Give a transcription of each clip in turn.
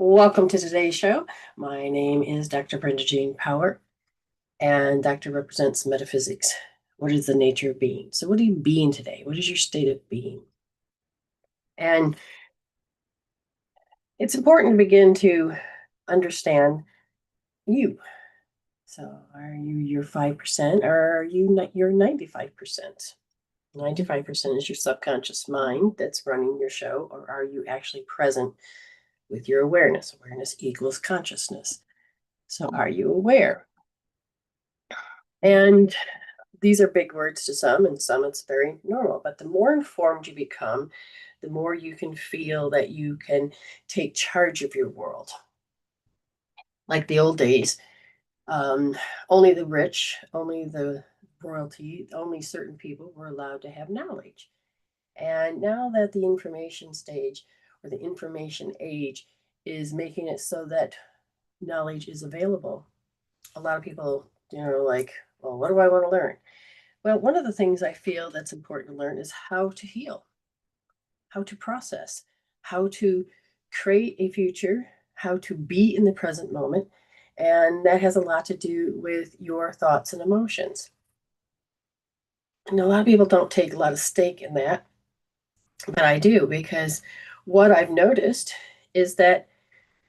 Welcome to today's show. My name is Dr. Brenda Jane Power, and Doctor represents metaphysics. What is the nature of being? So, what are you being today? What is your state of being? And it's important to begin to understand you. So, are you your 5% or are you your 95%? 95% is your subconscious mind that's running your show, or are you actually present with your awareness? Awareness equals consciousness. So, are you aware? And these are big words to some, and some it's very normal. But the more informed you become, the more you can feel that you can take charge of your world. Like the old days, only the rich, only the royalty, only certain people were allowed to have knowledge. And now that the information stage or the information age is making it so that knowledge is available, a lot of people, like, well, what do I want to learn? Well, one of the things I feel that's important to learn is how to heal, how to process, how to create a future, how to be in the present moment. And that has a lot to do with your thoughts and emotions. And a lot of people don't take a lot of stake in that, but I do, because what I've noticed is that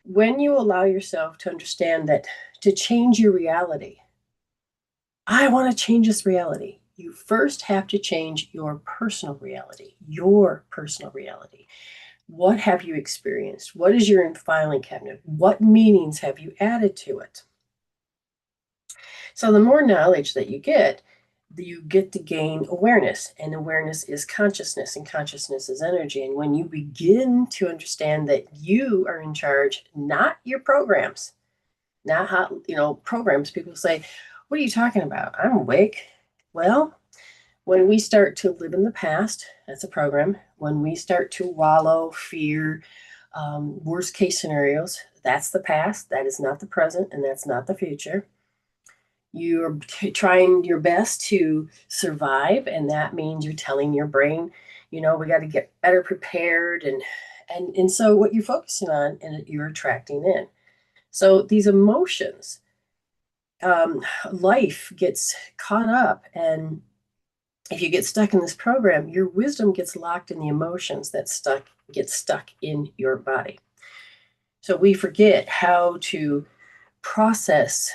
when you allow yourself to understand that to change your reality, I want to change this reality. You first have to change your personal reality, your personal reality. What have you experienced? What is your filing cabinet? What meanings have you added to it? So the more knowledge that you get to gain awareness, and awareness is consciousness, and consciousness is energy. And when you begin to understand that you are in charge, not your programs, not how, programs, people say, what are you talking about? I'm awake. Well, when we start to live in the past, that's a program. When we start to wallow, fear, worst case scenarios, that's the past. That is not the present, and that's not the future. You're trying your best to survive, and that means you're telling your brain, we got to get better prepared, and so what you're focusing on, and you're attracting in. So these emotions, life gets caught up, and if you get stuck in this program, your wisdom gets locked in the emotions that get stuck in your body. So we forget how to process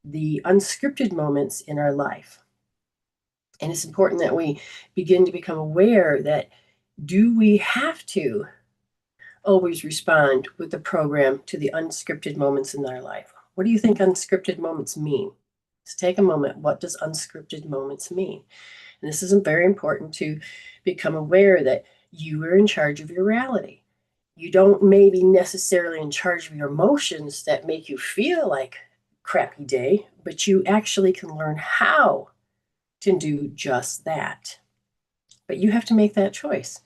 the unscripted moments in our life. And it's important that we begin to become aware that, do we have to always respond with the program to the unscripted moments in our life? What do you think unscripted moments mean? Let's take a moment. What does unscripted moments mean? And this is very important to become aware that you are in charge of your reality. You don't maybe necessarily in charge of your emotions that make you feel like crappy day, but you actually can learn how to do just that. But you have to make that choice.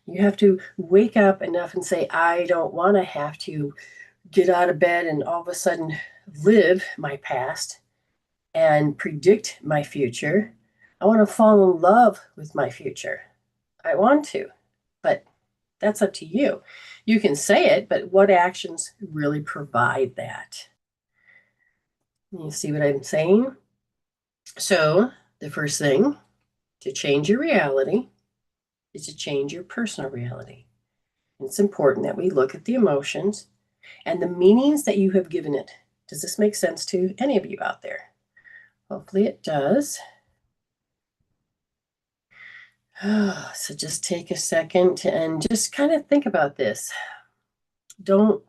You have to wake up enough and say, I don't want to have to get out of bed and all of a sudden live my past and predict my future. I want to fall in love with my future. I want to, but that's up to you. You can say it, but what actions really provide that? You see what I'm saying? So, the first thing to change your reality is to change your personal reality. It's important that we look at the emotions and the meanings that you have given it. Does this make sense to any of you out there? Hopefully it does. So just take a second and just kind of think about this. Don't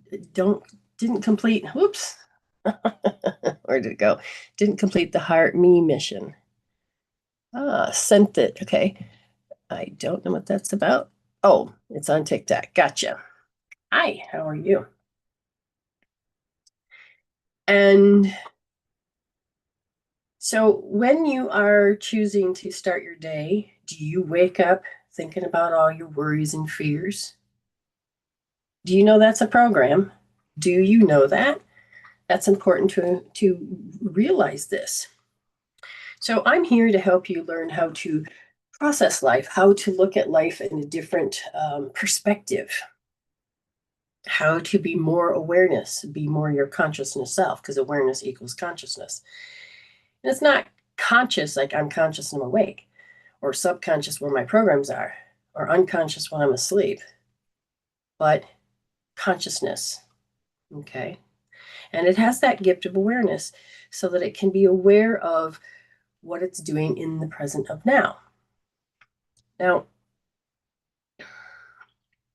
didn't complete, whoops. Where did it go? Didn't complete the Heart Me mission. Sent it. Okay. I don't know what that's about. Oh, it's on TikTok. Gotcha. Hi, how are you? And so when you are choosing to start your day, do you wake up thinking about all your worries and fears? Do you know that's a program? Do you know that? That's important to realize this. So I'm here to help you learn how to process life, how to look at life in a different perspective. how to be more awareness, be more your consciousness self, because awareness equals consciousness. And it's not conscious like I'm conscious and I'm awake, or subconscious where my programs are, or unconscious when I'm asleep, but consciousness. Okay. And it has that gift of awareness so that it can be aware of what it's doing in the present of now. Now,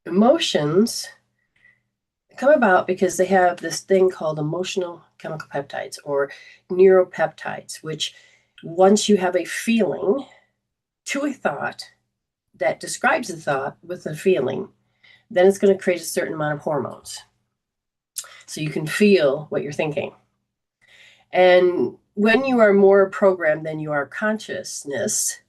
emotions come about because they have this thing called emotional chemical peptides or neuropeptides, which once you have a feeling to a thought that describes the thought with a feeling, then it's going to create a certain amount of hormones. So you can feel what you're thinking. And when you are more programmed than you are consciousness,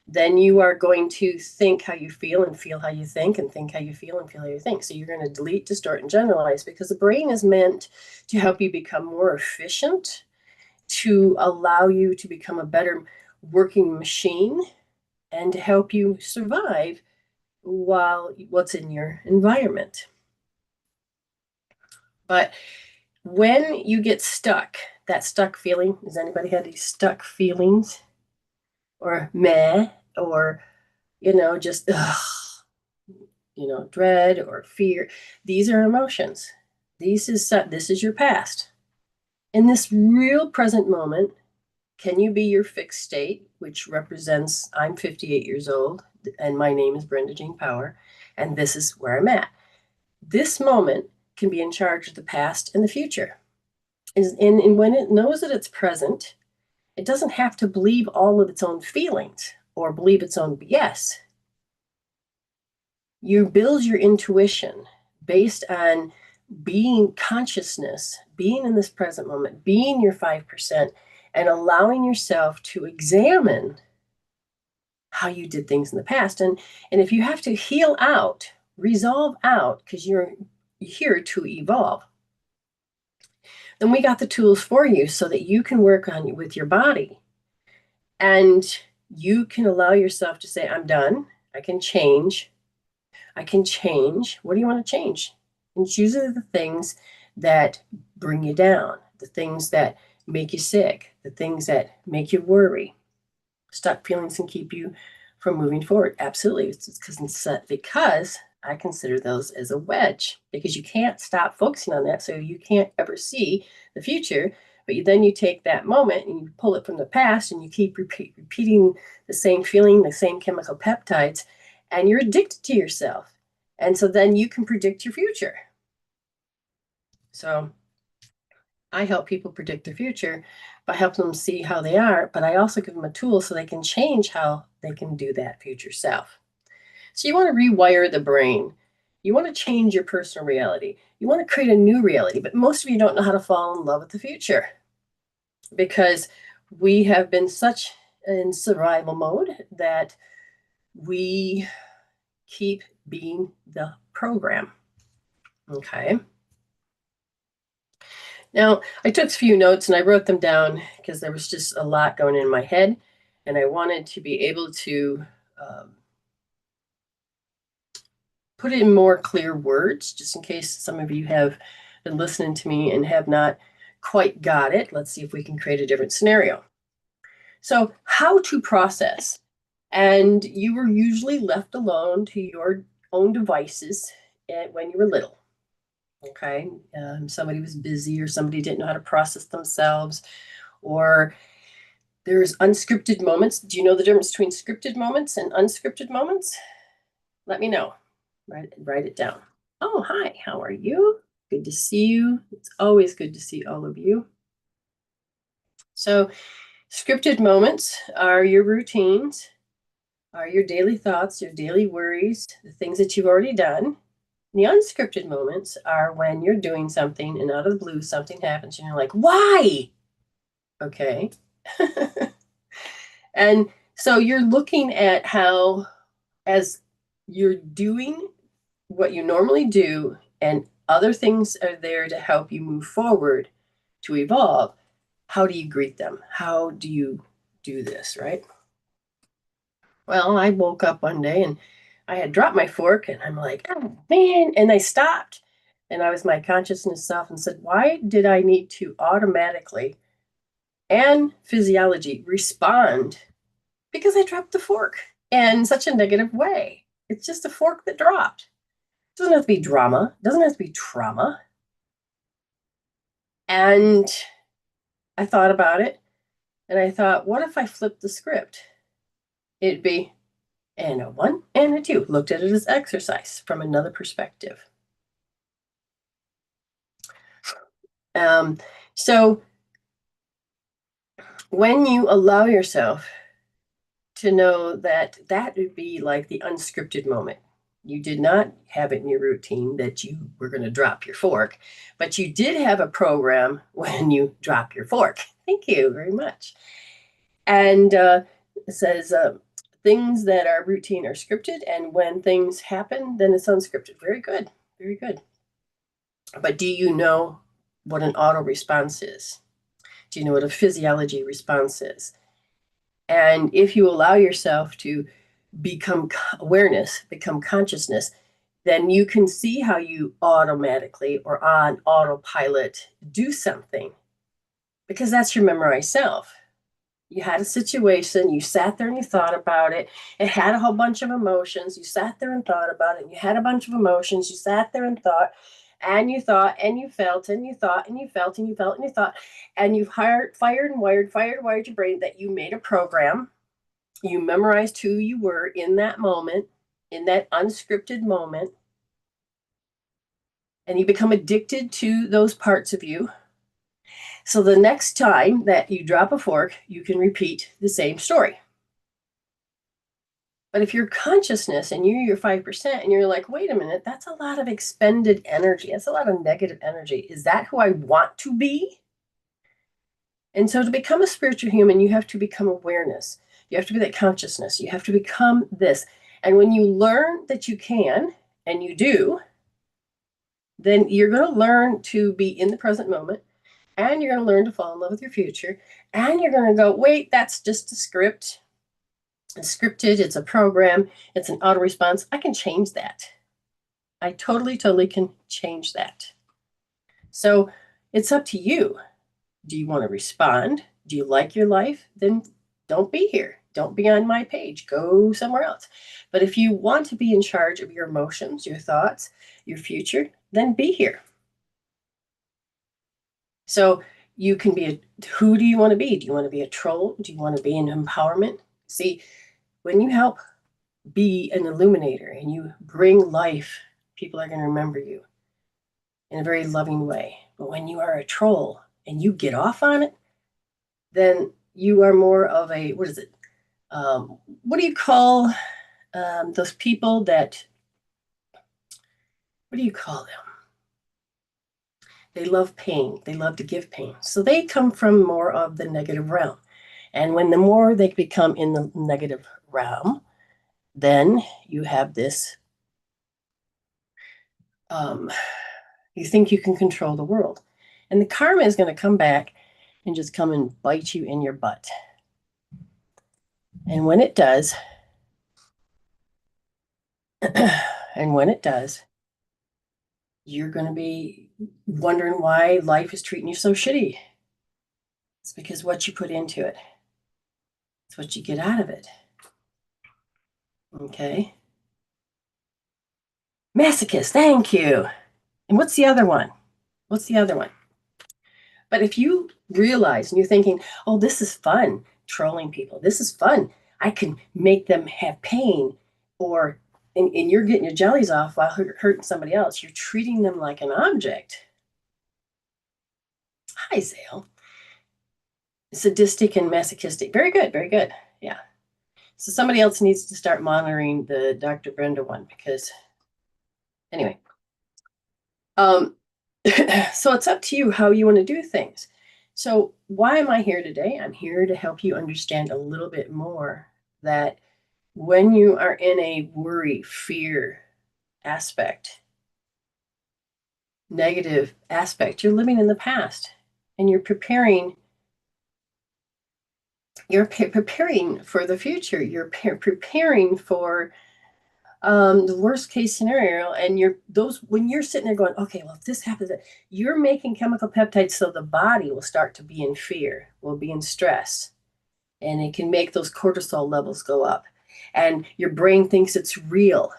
then you are going to think how you feel and feel how you think and think how you feel and feel how you think. So you're going to delete, distort, and generalize because the brain is meant to help you become more efficient, to allow you to become a better working machine, and to help you survive while what's in your environment. But when you get stuck, that stuck feeling, has anybody had these stuck feelings? Or meh, or, just, dread or fear. These are emotions. This is your past. In this real present moment, can you be your fixed state, which represents I'm 58 years old and my name is Brenda Jane Power, and this is where I'm at. This moment can be in charge of the past and the future. And when it knows that it's present, it doesn't have to believe all of its own feelings or believe its own BS. You build your intuition based on being consciousness, being in this present moment, being your 5%, and allowing yourself to examine how you did things in the past. And if you have to heal out, resolve out, because you're here to evolve, then we got the tools for you so that you can work on with your body. And you can allow yourself to say, I'm done. I can change. I can change. What do you want to change? And it's usually the things that bring you down, the things that make you sick, the things that make you worry. Stuck feelings can keep you from moving forward. Absolutely. It's because I consider those as a wedge, because you can't stop focusing on that. So you can't ever see the future. But then you take that moment and you pull it from the past and you keep repeating the same feeling, the same chemical peptides, and you're addicted to yourself. And so then you can predict your future. So I help people predict their future by helping them see how they are, but I also give them a tool so they can change how they can do that future self. So you want to rewire the brain. You want to change your personal reality. You want to create a new reality, but most of you don't know how to fall in love with the future because we have been such in survival mode that we keep being the program. Okay. Now, I took a few notes and I wrote them down because there was just a lot going in my head, and I wanted to be able to put it in more clear words, just in case some of you have been listening to me and have not quite got it. Let's see if we can create a different scenario. So, how to process. And you were usually left alone to your own devices when you were little. Okay. Somebody was busy or somebody didn't know how to process themselves, or there's unscripted moments. Do you know the difference between scripted moments and unscripted moments? Let me know. Write it down. Oh, hi. How are you? Good to see you. It's always good to see all of you. So, scripted moments are your routines, are your daily thoughts, your daily worries, the things that you've already done. The unscripted moments are when you're doing something and out of the blue something happens and you're like, why? Okay. And so you're looking at how, as you're doing what you normally do and other things are there to help you move forward, to evolve, how do you greet them? How do you do this, right? Well, I woke up one day and I had dropped my fork and I'm like, oh man, and I stopped and I was my consciousness self and said, why did I need to automatically and physiology respond? Because I dropped the fork in such a negative way. It's just a fork that dropped. It doesn't have to be drama. It doesn't have to be trauma. And I thought about it, and I thought, what if I flipped the script? It'd be, and a 1 and a 2. Looked at it as exercise from another perspective. So when you allow yourself to know that that would be like the unscripted moment. You did not have it in your routine that you were going to drop your fork, but you did have a program when you drop your fork. Thank you very much. And it says things that are routine are scripted, and when things happen, then it's unscripted. Very good. Very good. But do you know what an auto response is? Do you know what a physiology response is? And if you allow yourself to become awareness, become consciousness, then you can see how you automatically or on autopilot do something, because that's your memorized self. You had a situation, you sat there and you thought about it. It had a whole bunch of emotions. You sat there and thought about it. And you had a bunch of emotions. You sat there and thought, and you thought, and you felt, and you thought, and you felt, and you felt, and you thought, and you've fired and wired your brain that you made a program. You memorized who you were in that moment, in that unscripted moment, and you become addicted to those parts of you. So the next time that you drop a fork, you can repeat the same story. But if you're consciousness and you're your 5% and you're like, wait a minute, that's a lot of expended energy. That's a lot of negative energy. Is that who I want to be? And so to become a spiritual human, you have to become awareness. You have to be that consciousness. You have to become this. And when you learn that you can, and you do, then you're going to learn to be in the present moment, and you're going to learn to fall in love with your future, and you're going to go, wait, that's just a script. It's scripted, it's a program, it's an auto response. I can change that. I totally can change that. So it's up to you. Do you want to respond? Do you like your life? Then don't be here. Don't be on my page. Go somewhere else. But if you want to be in charge of your emotions, your thoughts, your future, then be here. So you can be who do you want to be? Do you want to be a troll? Do you want to be an empowerment? See, when you help be an illuminator and you bring life, people are going to remember you in a very loving way. But when you are a troll and you get off on it, then you are more of a, what is it? What do you call those people that, what do you call them? They love pain. They love to give pain. So they come from more of the negative realm. And when the more they become in the negative realm, then you have this, you think you can control the world. And the karma is going to come back and just come and bite you in your butt. And when it does, you're going to be wondering why life is treating you so shitty. It's because what you put into it. It's what you get out of it. Okay. Masochist, thank you. And what's the other one? But if you realize and you're thinking, oh, this is fun, trolling people. This is fun. I can make them have pain, or and you're getting your jellies off while hurting somebody else. You're treating them like an object. Hi, Zale. Sadistic and masochistic. Very good, very good. Yeah. So somebody else needs to start monitoring the Dr. Brenda one, because anyway. So it's up to you how you want to do things. So why am I here today? I'm here to help you understand a little bit more that when you are in a worry, fear aspect, negative aspect, you're living in the past and you're preparing for the future. You're preparing for The worst case scenario, and when you're sitting there going, okay, well, if this happens, you're making chemical peptides so the body will start to be in fear, will be in stress, and it can make those cortisol levels go up, and your brain thinks it's real.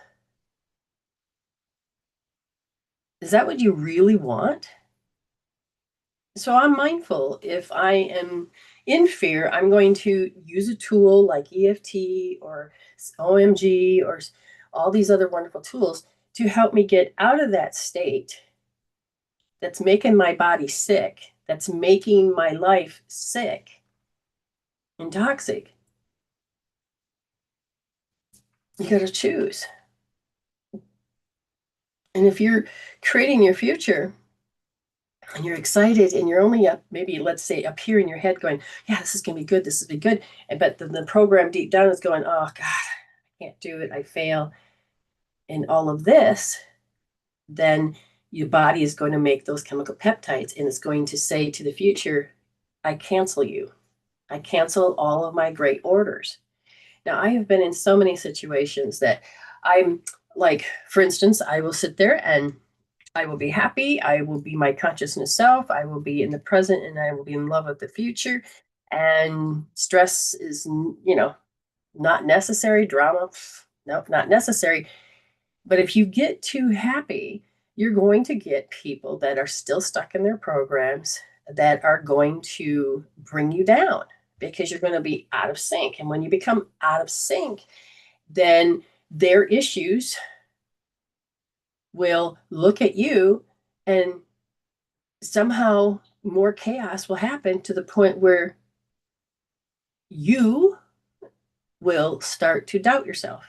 Is that what you really want? So I'm mindful. If I am in fear, I'm going to use a tool like EFT or OMG or all these other wonderful tools to help me get out of that state that's making my body sick, that's making my life sick and toxic. You got to choose. And if you're creating your future and you're excited and you're only up, maybe let's say up here in your head going, yeah, this is going to be good, this is going to be good. But the program deep down is going, oh God, I can't do it, I fail. And all of this, then your body is going to make those chemical peptides and it's going to say to the future, I cancel you. I cancel all of my great orders. Now, I have been in so many situations that I'm like, for instance, I will sit there and I will be happy. I will be my consciousness self. I will be in the present and I will be in love with the future. And stress is, not necessary. Drama, no, not necessary. But if you get too happy, you're going to get people that are still stuck in their programs that are going to bring you down because you're going to be out of sync. And when you become out of sync, then their issues will look at you and somehow more chaos will happen to the point where you will start to doubt yourself.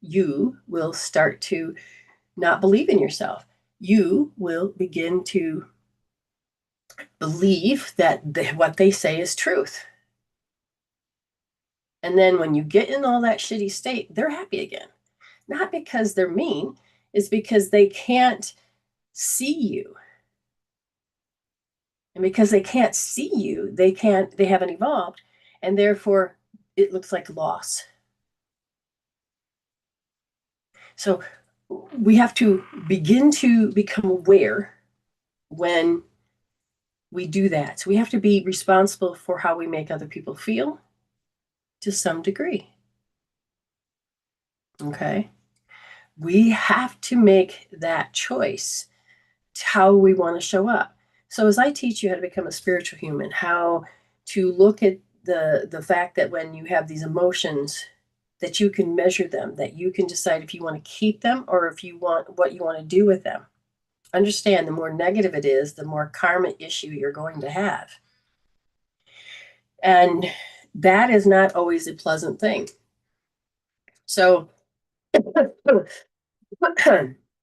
You will start to not believe in yourself. You will begin to believe that what they say is truth. And then when you get in all that shitty state, they're happy again. Not because they're mean, it's because they can't see you. And because they can't see you, they haven't evolved. And therefore, it looks like loss. So we have to begin to become aware when we do that. So we have to be responsible for how we make other people feel to some degree. Okay. We have to make that choice to how we want to show up. So as I teach you how to become a spiritual human, how to look at the fact that when you have these emotions, that you can measure them, that you can decide if you want to keep them or if you want what you want to do with them. Understand, the more negative it is, the more karma issue you're going to have. And that is not always a pleasant thing. So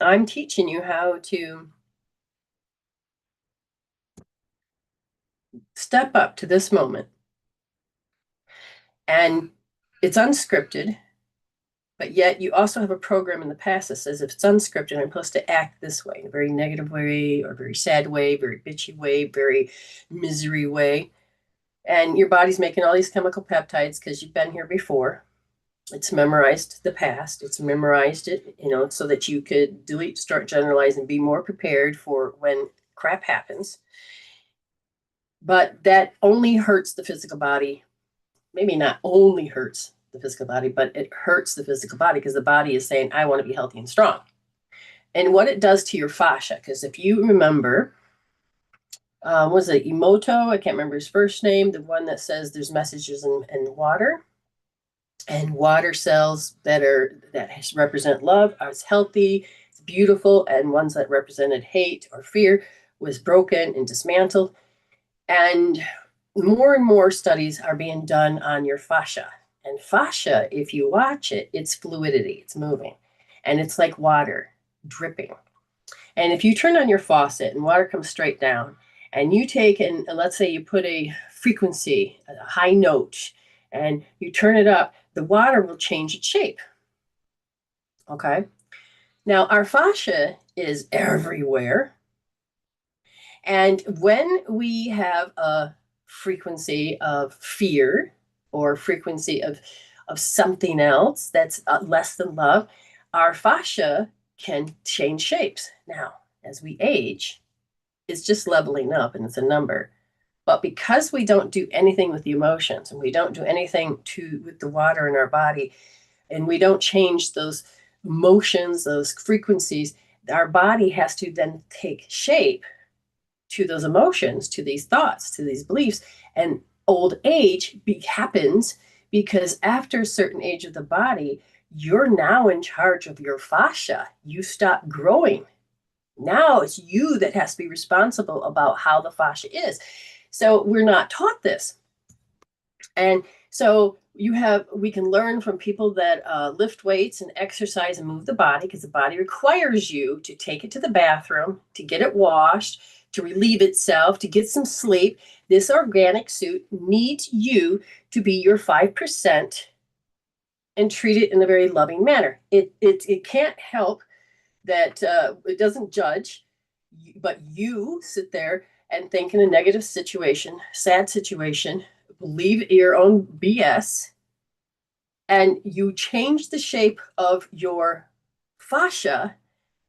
I'm teaching you how to step up to this moment. And it's unscripted, but yet you also have a program in the past that says if it's unscripted, I'm supposed to act this way, in a very negative way, or very sad way, very bitchy way, very misery way. And your body's making all these chemical peptides because you've been here before. It's memorized the past. It's memorized it, so that you could delete, start, generalize, and be more prepared for when crap happens. But that only hurts the physical body. Maybe not only hurts the physical body, but it hurts the physical body because the body is saying, I want to be healthy and strong. And what it does to your fascia, because if you remember, was it Emoto? I can't remember his first name, the one that says there's messages in water. And water cells that represent love are healthy, it's beautiful, and ones that represented hate or fear was broken and dismantled. And more studies are being done on your fascia. And fascia, if you watch it, it's fluidity, it's moving. And it's like water dripping. And if you turn on your faucet and water comes straight down, and you take and let's say you put a frequency, a high note, and you turn it up, the water will change its shape. Okay. Now, our fascia is everywhere. And when we have a frequency of fear or frequency of something else that's less than love, our fascia can change shapes. Now, as we age, it's just leveling up and it's a number. But because we don't do anything with the emotions and we don't do anything with the water in our body, and we don't change those motions, those frequencies, our body has to then take shape to those emotions, to these thoughts, to these beliefs. And old age happens because after a certain age of the body, you're now in charge of your fascia. You stop growing. Now it's you that has to be responsible about how the fascia is. So we're not taught this. And so we can learn from people that lift weights and exercise and move the body, because the body requires you to take it to the bathroom, to get it washed, to relieve itself, to get some sleep. This organic suit needs you to be your 5% and treat it in a very loving manner. It can't help that it doesn't judge, but you sit there and think in a negative situation, sad situation, believe your own BS, and you change the shape of your fascia,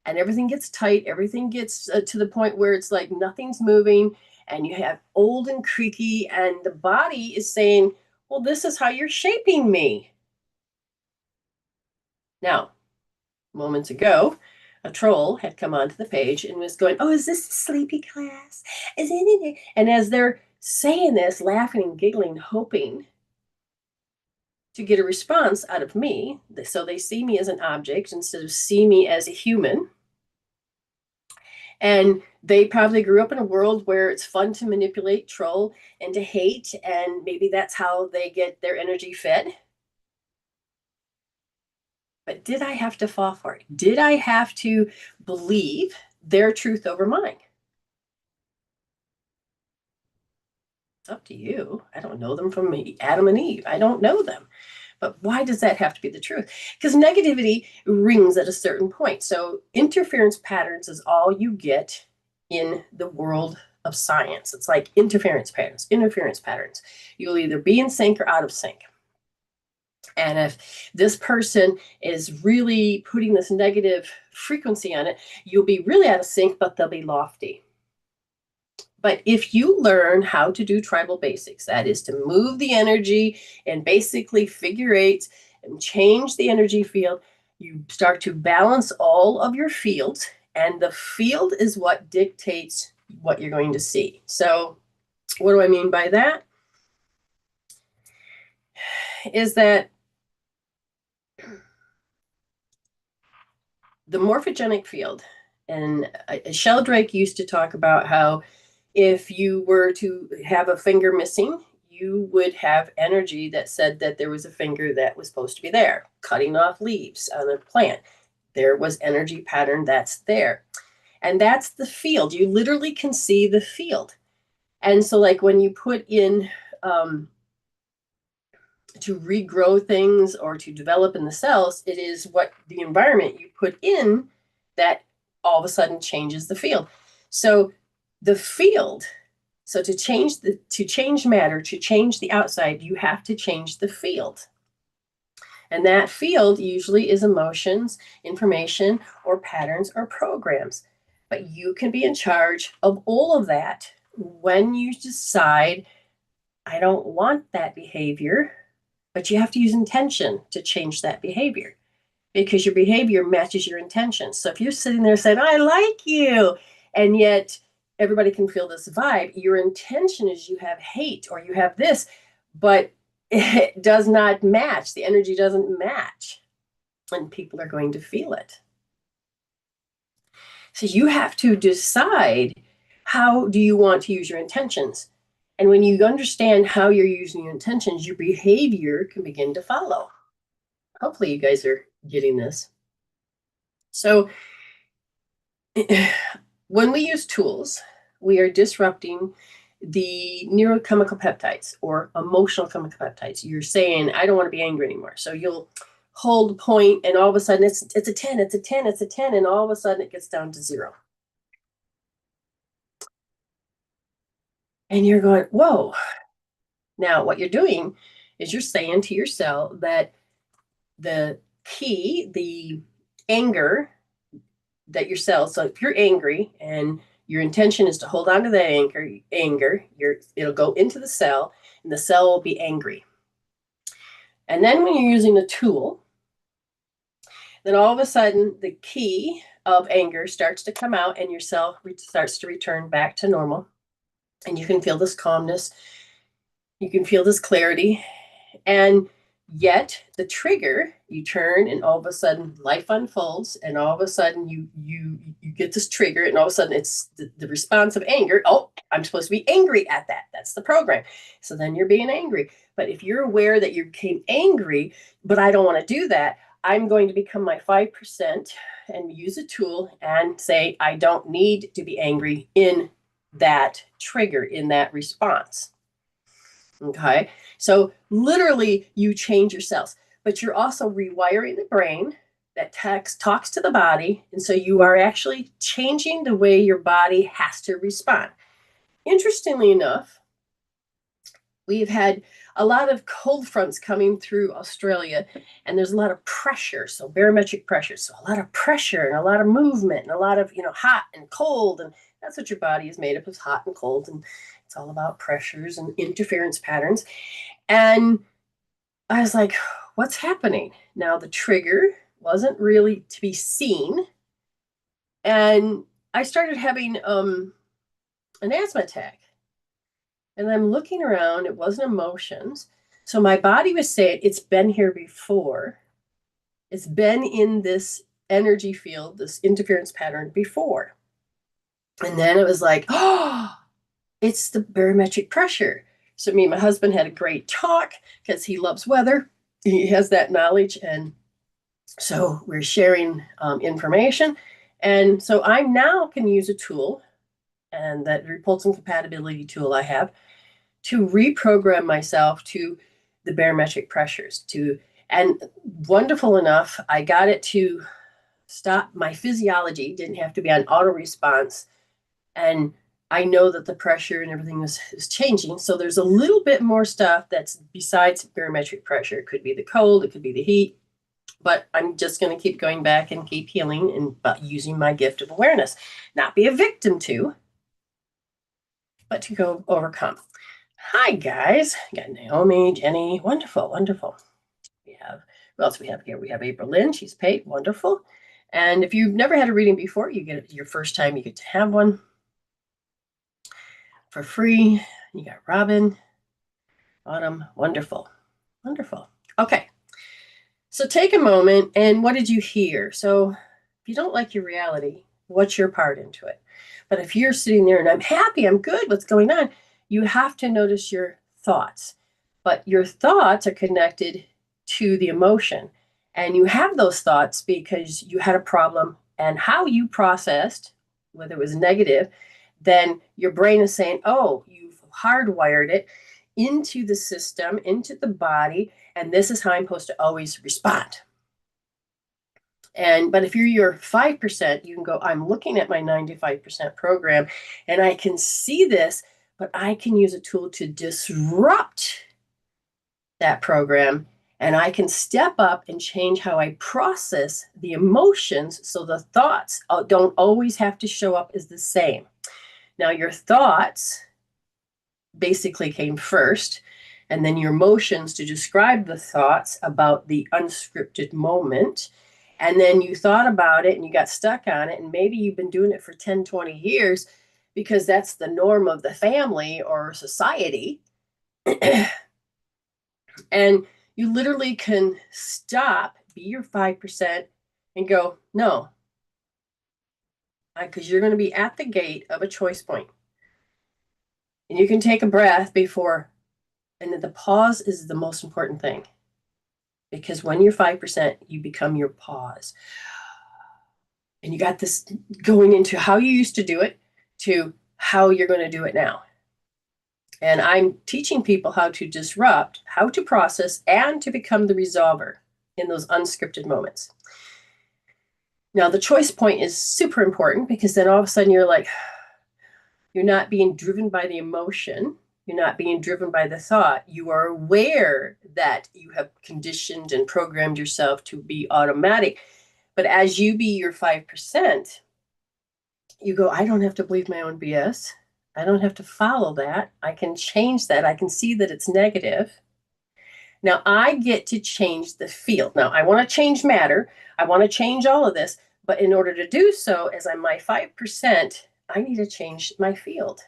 and everything gets tight, everything gets to the point where it's like nothing's moving, and you have old and creaky, and the body is saying, well, this is how you're shaping me. Now, moments ago, a troll had come onto the page and was going, oh, is this a sleepy class? Is it? And as they're saying this, laughing and giggling, hoping to get a response out of me, so they see me as an object instead of see me as a human. And they probably grew up in a world where it's fun to manipulate, troll, and to hate, and maybe that's how they get their energy fed. But did I have to fall for it? Did I have to believe their truth over mine? It's up to you. I don't know them from Adam and Eve. I don't know them. But why does that have to be the truth? Because negativity rings at a certain point. So interference patterns is all you get in the world of science. It's like interference patterns. You'll either be in sync or out of sync. And if this person is really putting this negative frequency on it, you'll be really out of sync, but they'll be lofty. But if you learn how to do tribal basics, that is to move the energy and basically figure eights and change the energy field, you start to balance all of your fields, and the field is what dictates what you're going to see. So what do I mean by that? Is that the morphogenic field, and Sheldrake used to talk about how if you were to have a finger missing, you would have energy that said that there was a finger that was supposed to be there. Cutting off leaves on a plant, there was energy pattern that's there. And that's the field. You literally can see the field. And so like when you put in to regrow things or to develop in the cells, it is what the environment you put in that all of a sudden changes the field. So the field, so to change matter, to change the outside, you have to change the field. And that field usually is emotions, information, or patterns or programs. But you can be in charge of all of that when you decide, I don't want that behavior. But you have to use intention to change that behavior, because your behavior matches your intention. So if you're sitting there saying, I like you, and yet everybody can feel this vibe, your intention is you have hate or you have this, but it does not match. The energy doesn't match, and people are going to feel it. So you have to decide, how do you want to use your intentions? And when you understand how you're using your intentions, your behavior can begin to follow. Hopefully you guys are getting this. So when we use tools, we are disrupting the neurochemical peptides or emotional chemical peptides. You're saying, I don't want to be angry anymore. So you'll hold a point, and all of a sudden it's a 10, it's a 10, it's a 10, and all of a sudden it gets down to 0. And you're going, whoa. Now, what you're doing is you're saying to yourself that the key, the anger that your cells, so if you're angry and your intention is to hold on to that anger, it'll go into the cell and the cell will be angry. And then when you're using a tool, then all of a sudden the key of anger starts to come out and your cell starts to return back to normal. And you can feel this calmness. You can feel this clarity. And yet the trigger, you turn and all of a sudden life unfolds and all of a sudden you get this trigger and all of a sudden it's the response of anger. Oh, I'm supposed to be angry at that. That's the program. So then you're being angry. But if you're aware that you became angry, but I don't want to do that, I'm going to become my 5% and use a tool and say, I don't need to be angry in that trigger, in that response. Okay, so literally you change your cells, but you're also rewiring the brain that talks to the body. And so you are actually changing the way your body has to respond. Interestingly enough, we've had a lot of cold fronts coming through Australia, and there's a lot of pressure, so barometric pressure. So a lot of pressure and a lot of movement and a lot of, hot and cold. And that's what your body is made up of, hot and cold. And it's all about pressures and interference patterns. And I was like, what's happening? Now, the trigger wasn't really to be seen. And I started having an asthma attack. And I'm looking around, it wasn't emotions. So my body was saying, it's been here before. It's been in this energy field, this interference pattern before. And then it was like, oh, it's the barometric pressure. So me and my husband had a great talk because he loves weather. He has that knowledge. And so we're sharing information. And so I now can use a tool, and that repulsion compatibility tool I have, to reprogram myself to the barometric pressures. And wonderful enough, I got it to stop my physiology, didn't have to be on auto response. And I know that the pressure and everything is changing. So there's a little bit more stuff that's besides barometric pressure. It could be the cold, it could be the heat, but I'm just going to keep going back and keep healing and using my gift of awareness, not be a victim to, but to go overcome. Hi, guys. We got Naomi, Jenny. Wonderful, wonderful. Who else we have here? We have April Lynn. She's paid. Wonderful. And if you've never had a reading before, you get it your first time, you get to have one for free. You got Robin, Autumn. Wonderful, wonderful. Okay. So take a moment, and what did you hear? So if you don't like your reality, what's your part into it? But if you're sitting there and I'm happy, I'm good, what's going on? You have to notice your thoughts, but your thoughts are connected to the emotion. And you have those thoughts because you had a problem, and how you processed, whether it was negative, then your brain is saying, oh, you've hardwired it into the system, into the body, and this is how I'm supposed to always respond. But if you're your 5%, you can go, I'm looking at my 95% program, and I can see this, but I can use a tool to disrupt that program, and I can step up and change how I process the emotions so the thoughts don't always have to show up as the same. Now, your thoughts basically came first, and then your emotions to describe the thoughts about the unscripted moment. And then you thought about it and you got stuck on it, and maybe you've been doing it for 10, 20 years because that's the norm of the family or society. And you literally can stop, be your 5%, and go, no, because you're going to be at the gate of a choice point. And you can take a breath before, and the pause is the most important thing. Because when you're 5%, you become your pause. And you got this going into how you used to do it to how you're going to do it now. And I'm teaching people how to disrupt, how to process, and to become the resolver in those unscripted moments. Now, the choice point is super important because then all of a sudden you're like, you're not being driven by the emotion. You're not being driven by the thought. You are aware that you have conditioned and programmed yourself to be automatic, But as you be your 5%, you go, I don't have to believe my own BS. I don't have to follow that. I can change that. I can see that it's negative. Now I get to change the field. Now I want to change matter. I want to change all of this. But in order to do so, as I'm my 5%, I need to change my field.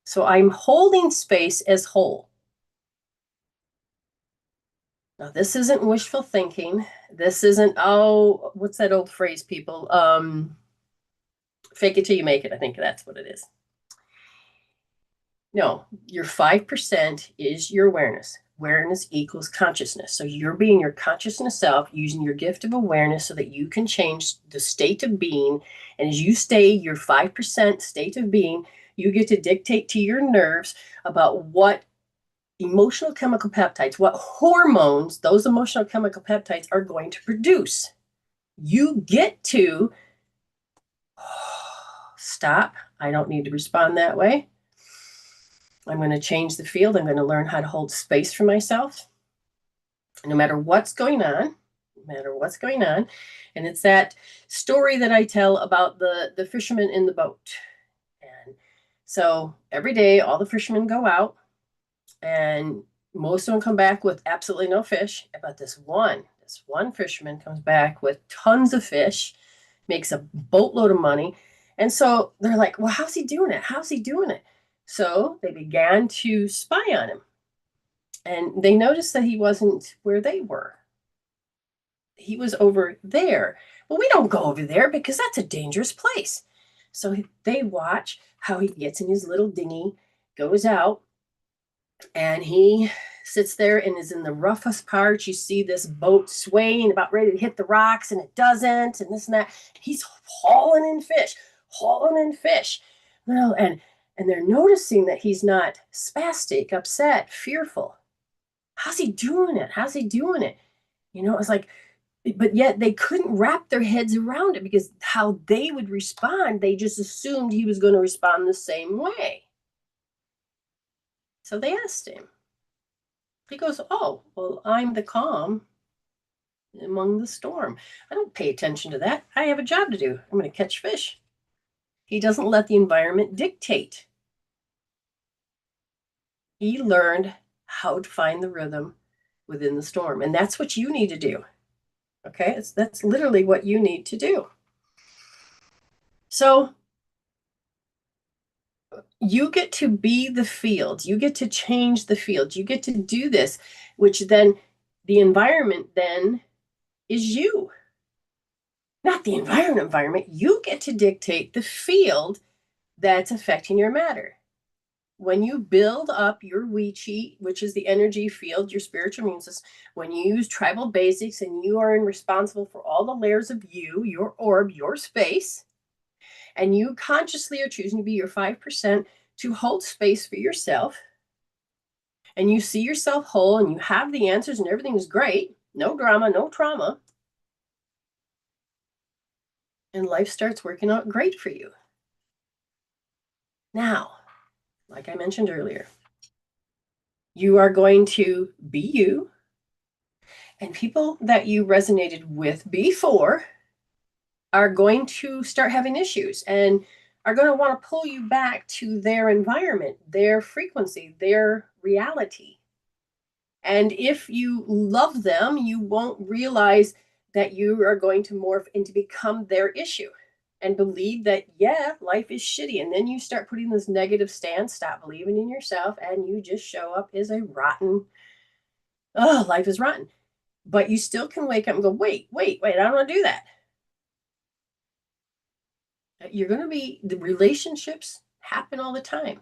So I'm holding space as whole. Now, this isn't wishful thinking. This isn't, oh, what's that old phrase, people? Fake it till you make it. I think that's what it is. No, your 5% is your awareness. Awareness equals consciousness. So you're being your consciousness self, using your gift of awareness so that you can change the state of being. And as you stay your 5% state of being, you get to dictate to your nerves about what emotional chemical peptides, what hormones those emotional chemical peptides are going to produce. You get to stop. I don't need to respond that way. I'm going to change the field. I'm going to learn how to hold space for myself. No matter what's going on, And it's that story that I tell about the fisherman in the boat. And so every day, all the fishermen go out, and most of them come back with absolutely no fish. But this one fisherman comes back with tons of fish, makes a boatload of money. And so they're like, well, how's he doing it? How's he doing it? So they began to spy on him. And they noticed that he wasn't where they were. He was over there. Well, we don't go over there because that's a dangerous place. So they watch how he gets in his little dinghy, goes out, and he sits there and is in the roughest parts. You see this boat swaying, about ready to hit the rocks, and it doesn't, and this and that. He's hauling in fish. Well, and they're noticing that he's not spastic, upset, fearful. How's he doing it? You know, it's like, but yet they couldn't wrap their heads around it because how they would respond, they just assumed he was going to respond the same way. So they asked him. He goes, oh, well, I'm the calm among the storm. I don't pay attention to that. I have a job to do. I'm going to catch fish. He doesn't let the environment dictate. He learned how to find the rhythm within the storm. And that's what you need to do. Okay? That's literally what you need to do. So you get to be the field. You get to change the field. You get to do this, which then the environment then is you. Not the environment. You get to dictate the field that's affecting your matter. When you build up your Wi-Chi, which is the energy field, your spiritual immune system, when you use tribal basics and you are responsible for all the layers of you, your orb, your space, and you consciously are choosing to be your 5% to hold space for yourself, and you see yourself whole and you have the answers and everything is great, no drama, no trauma, and life starts working out great for you. Now, like I mentioned earlier, you are going to be you, and people that you resonated with before are going to start having issues and are going to want to pull you back to their environment, their frequency, their reality. And if you love them, you won't realize that you are going to morph into become their issue and believe that, yeah, life is shitty. And then you start putting this negative stance, stop believing in yourself, and you just show up as a rotten, oh, life is rotten. But you still can wake up and go, wait, I don't want to do that. You're going to be, the relationships happen all the time.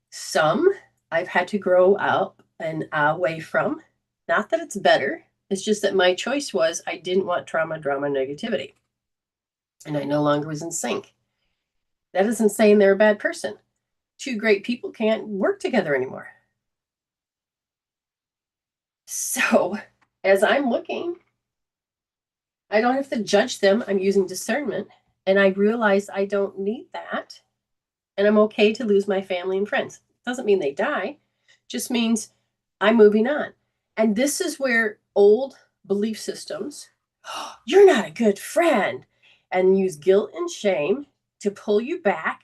Some I've had to grow out and away from. Not that it's better. It's just that my choice was I didn't want trauma, drama, negativity. And I no longer was in sync. That isn't saying they're a bad person. Two great people can't work together anymore. So as I'm looking, I don't have to judge them. I'm using discernment. And I realize I don't need that. And I'm okay to lose my family and friends. Doesn't mean they die. Just means I'm moving on. And this is where old belief systems oh, you're not a good friend, and use guilt and shame to pull you back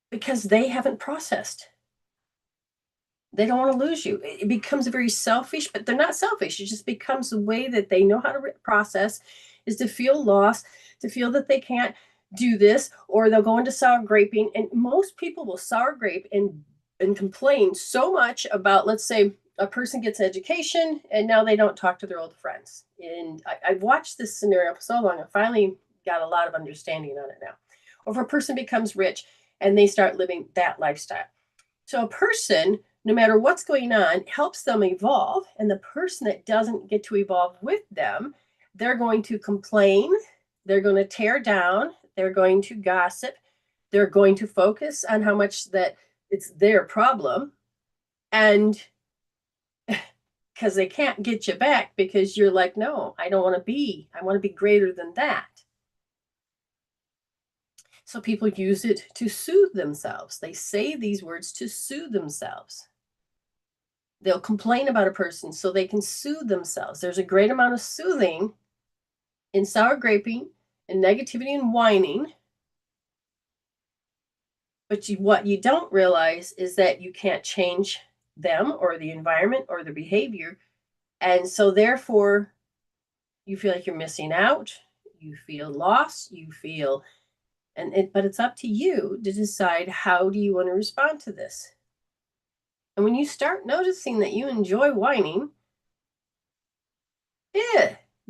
because they haven't processed. They don't want to lose you. It becomes very selfish, but they're not selfish. It just becomes the way that they know how to process is to feel lost, to feel that they can't do this, or they'll go into sour graping. And most people will sour grape and complain so much about, let's say, a person gets education and now they don't talk to their old friends. And I've watched this scenario for so long, I finally got a lot of understanding on it now. Or if a person becomes rich and they start living that lifestyle. So a person, no matter what's going on, helps them evolve. And the person that doesn't get to evolve with them, they're going to complain, they're going to tear down, they're going to gossip, they're going to focus on how much that it's their problem. And because they can't get you back because you're like, no, I don't want to be, I want to be greater than that. So people use it to soothe themselves. They say these words to soothe themselves. They'll complain about a person so they can soothe themselves. There's a great amount of soothing in sour graping and negativity and whining. But what you don't realize is that you can't change them or the environment or their behavior. And so therefore, you feel like you're missing out. You feel lost. You feel, but it's up to you to decide how do you want to respond to this. And when you start noticing that you enjoy whining,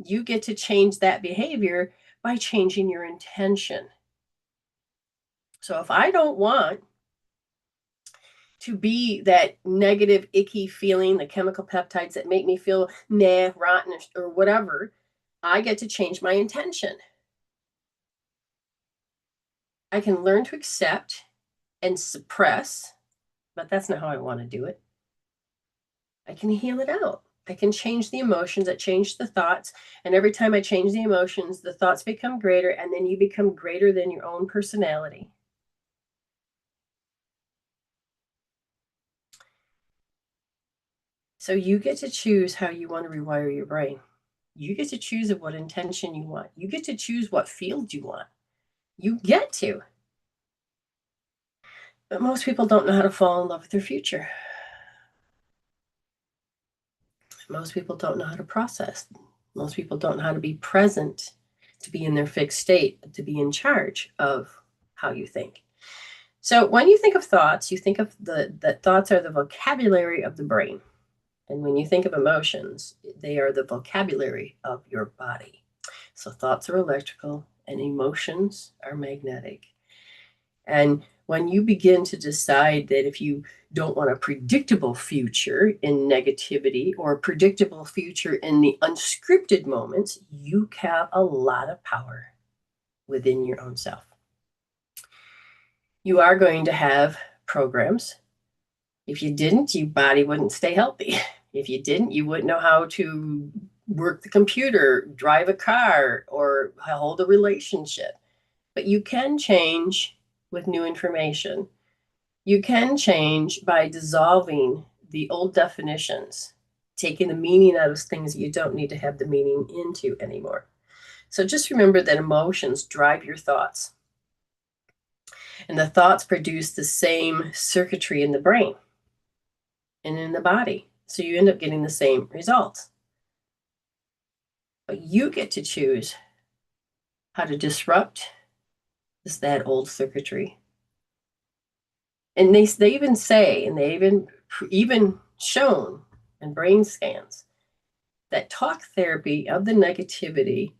you get to change that behavior by changing your intention. So if I don't want to be that negative, icky feeling, the chemical peptides that make me feel rotten or whatever, I get to change my intention. I can learn to accept and suppress, but that's not how I want to do it. I can heal it out. I can change the emotions, I change the thoughts. And every time I change the emotions, the thoughts become greater, and then you become greater than your own personality. So you get to choose how you want to rewire your brain. You get to choose what intention you want. You get to choose what field you want. You get to. But most people don't know how to fall in love with their future. Most people don't know how to process. Most people don't know how to be present, to be in their fixed state, to be in charge of how you think. So when you think of thoughts, you think of that thoughts are the vocabulary of the brain. And when you think of emotions, they are the vocabulary of your body. So thoughts are electrical and emotions are magnetic. And when you begin to decide that if you don't want a predictable future in negativity or a predictable future in the unscripted moments, you have a lot of power within your own self. You are going to have programs. If you didn't, your body wouldn't stay healthy. If you didn't, you wouldn't know how to work the computer, drive a car, or hold a relationship. But you can change with new information. You can change by dissolving the old definitions, taking the meaning out of things that you don't need to have the meaning into anymore. So just remember that emotions drive your thoughts. And the thoughts produce the same circuitry in the brain and in the body. So you end up getting the same results. But you get to choose how to disrupt that old circuitry. And they even say, and they even shown in brain scans, that talk therapy of the negativity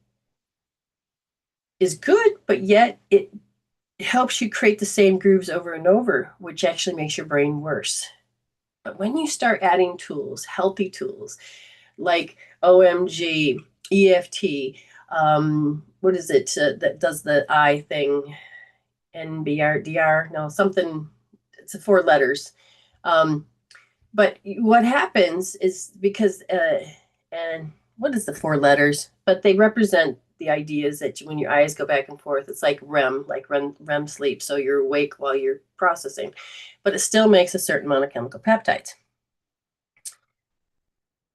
is good, but yet it helps you create the same grooves over and over, which actually makes your brain worse. But when you start adding tools, healthy tools, like OMG, EFT, what is it that does the eye thing? NBR, no, something, it's 4 letters. But what happens is because, and what is the 4 letters? But they represent the ideas that when your eyes go back and forth, it's like REM sleep. So you're awake while you're processing, but it still makes a certain amount of chemical peptides.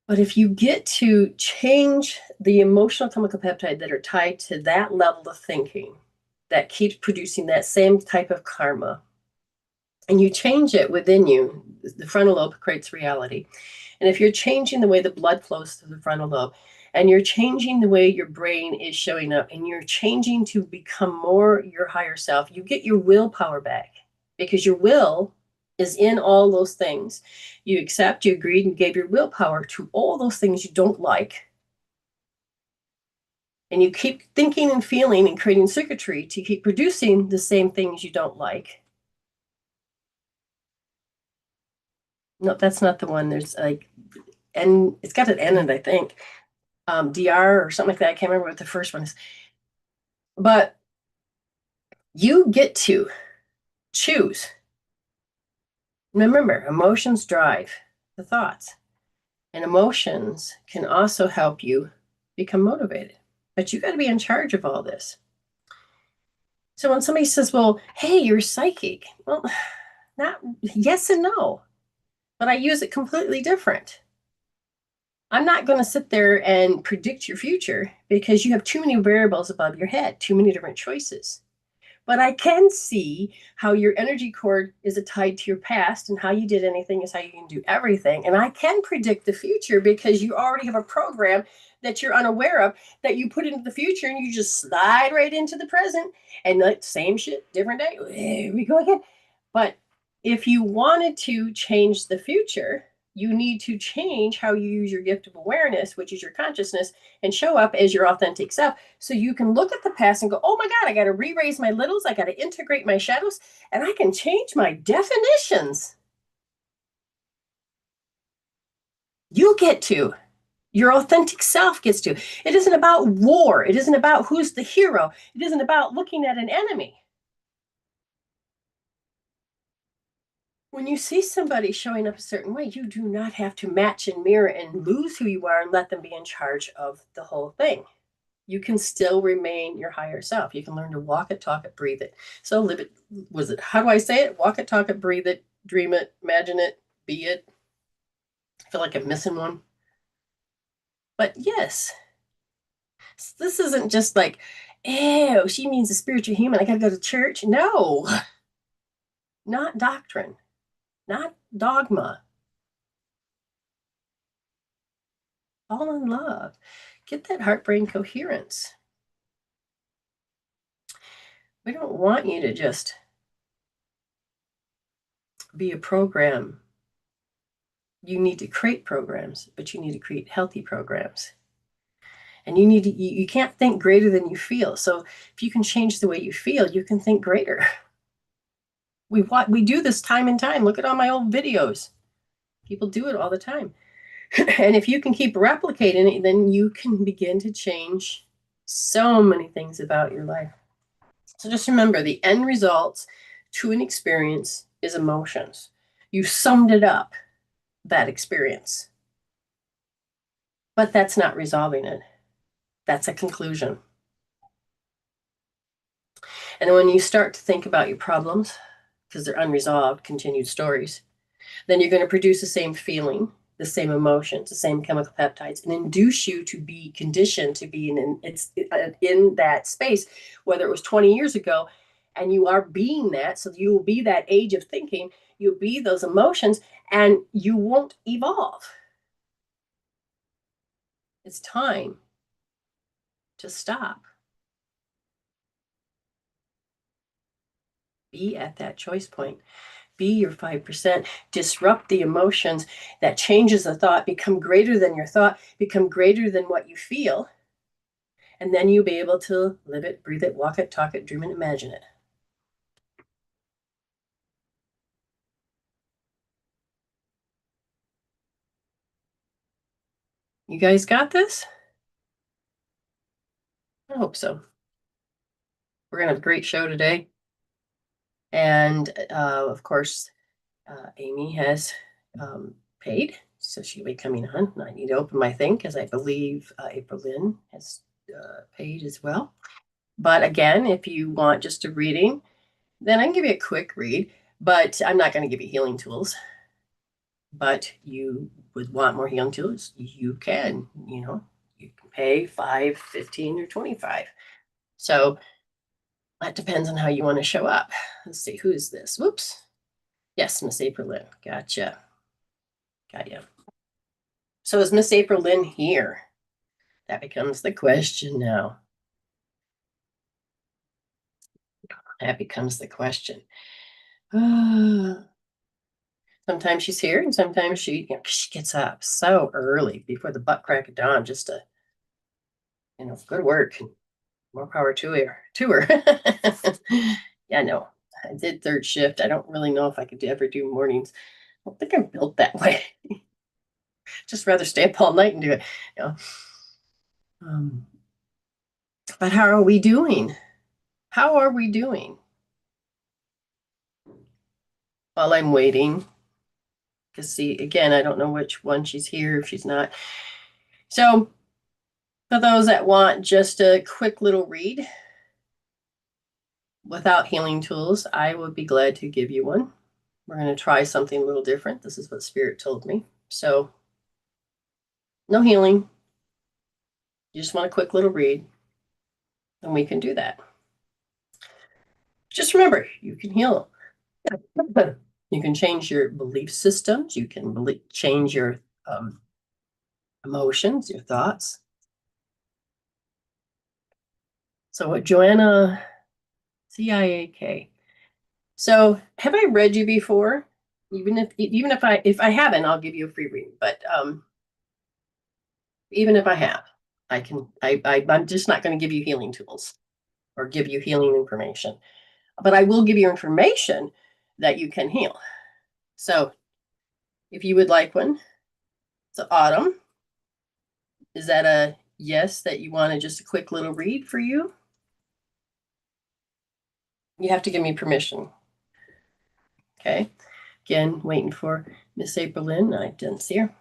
But if you get to change the emotional chemical peptide that are tied to that level of thinking that keeps producing that same type of karma, and you change it within you, the frontal lobe creates reality. And if you're changing the way the blood flows through the frontal lobe, and you're changing the way your brain is showing up, and you're changing to become more your higher self, you get your willpower back, because your will is in all those things. You accept, you agreed, and gave your willpower to all those things you don't like. And you keep thinking and feeling and creating circuitry to keep producing the same things you don't like. No, that's not the one. There's like, and it's got an N in it, I think. DR or something like that. I can't remember what the first one is. But you get to choose. Remember, emotions drive the thoughts, and emotions can also help you become motivated. But you got to be in charge of all this. So when somebody says, well, hey, you're psychic, well, not yes and no, but I use it completely different. I'm not going to sit there and predict your future because you have too many variables above your head, too many different choices. But I can see how your energy cord is tied to your past, and how you did anything is how you can do everything. And I can predict the future because you already have a program that you're unaware of that you put into the future, and you just slide right into the present, and like same shit, different day. Here we go again. But if you wanted to change the future, you need to change how you use your gift of awareness, which is your consciousness, and show up as your authentic self. So you can look at the past and go, oh my God, I got to re-raise my littles. I got to integrate my shadows, and I can change my definitions. You get to. Your authentic self gets to. It isn't about war. It isn't about who's the hero. It isn't about looking at an enemy. When you see somebody showing up a certain way, you do not have to match and mirror and lose who you are and let them be in charge of the whole thing. You can still remain your higher self. You can learn to walk it, talk it, breathe it. So live it. Was it, how do I say it? Walk it, talk it, breathe it, dream it, imagine it, be it. I feel like I'm missing one. But yes, this isn't just like, ew, she means a spiritual human. I got to go to church. No, not doctrine, not dogma. Fall in love. Get that heart-brain coherence. We don't want you to just be a program. You need to create programs, but you need to create healthy programs. And you need to, you can't think greater than you feel. So if you can change the way you feel, you can think greater. We do this time and time. Look at all my old videos. People do it all the time. And if you can keep replicating it, then you can begin to change so many things about your life. So just remember, the end result to an experience is emotions. You summed it up, that experience. But that's not resolving it. That's a conclusion. And when you start to think about your problems, because they're unresolved, continued stories, then you're going to produce the same feeling, the same emotions, the same chemical peptides, and induce you to be conditioned to be in that space, whether it was 20 years ago, and you are being that. So you will be that age of thinking, you'll be those emotions, and you won't evolve. It's time to stop. Be at that choice point. Be your 5%. Disrupt the emotions. That changes the thought. Become greater than your thought. Become greater than what you feel. And then you'll be able to live it, breathe it, walk it, talk it, dream it, imagine it. You guys got this? I hope so. We're going to have a great show today. And of course, Amy has paid, so she'll be coming on. I need to open my thing because I believe April Lynn has paid as well. But again, if you want just a reading, then I can give you a quick read, but I'm not going to give you healing tools. but you would want more healing tools, you can, you can pay 5, 15, or 25. So that depends on how you want to show up. Let's see, who is this? Whoops. Yes, Miss April Lynn. Gotcha. Got you. So is Miss April Lynn here? That becomes the question now. That becomes the question. Sometimes she's here, and sometimes she gets up so early before the butt crack of dawn just to, good work. More power to her. Yeah, no, I did third shift. I don't really know if I could ever do mornings. I don't think I'm built that way. Just rather stay up all night and do it. Um, but how are we doing? How are we doing? While I'm waiting, because see, again, I don't know which one she's here, if she's not. So for those that want just a quick little read without healing tools, I would be glad to give you one. We're going to try something a little different. This is what Spirit told me. So no healing. You just want a quick little read, and we can do that. Just remember, you can heal. You can change your belief systems. You can change your emotions, your thoughts. So what Joanna, CIAK. So have I read you before? Even if I haven't, I'll give you a free reading. But even if I have, I'm just not going to give you healing tools or give you healing information. But I will give you information that you can heal. So if you would like one, so Autumn, is that a yes that you wanted just a quick little read for you? You have to give me permission. Okay. Again, waiting for Miss April Lynn. I didn't see her.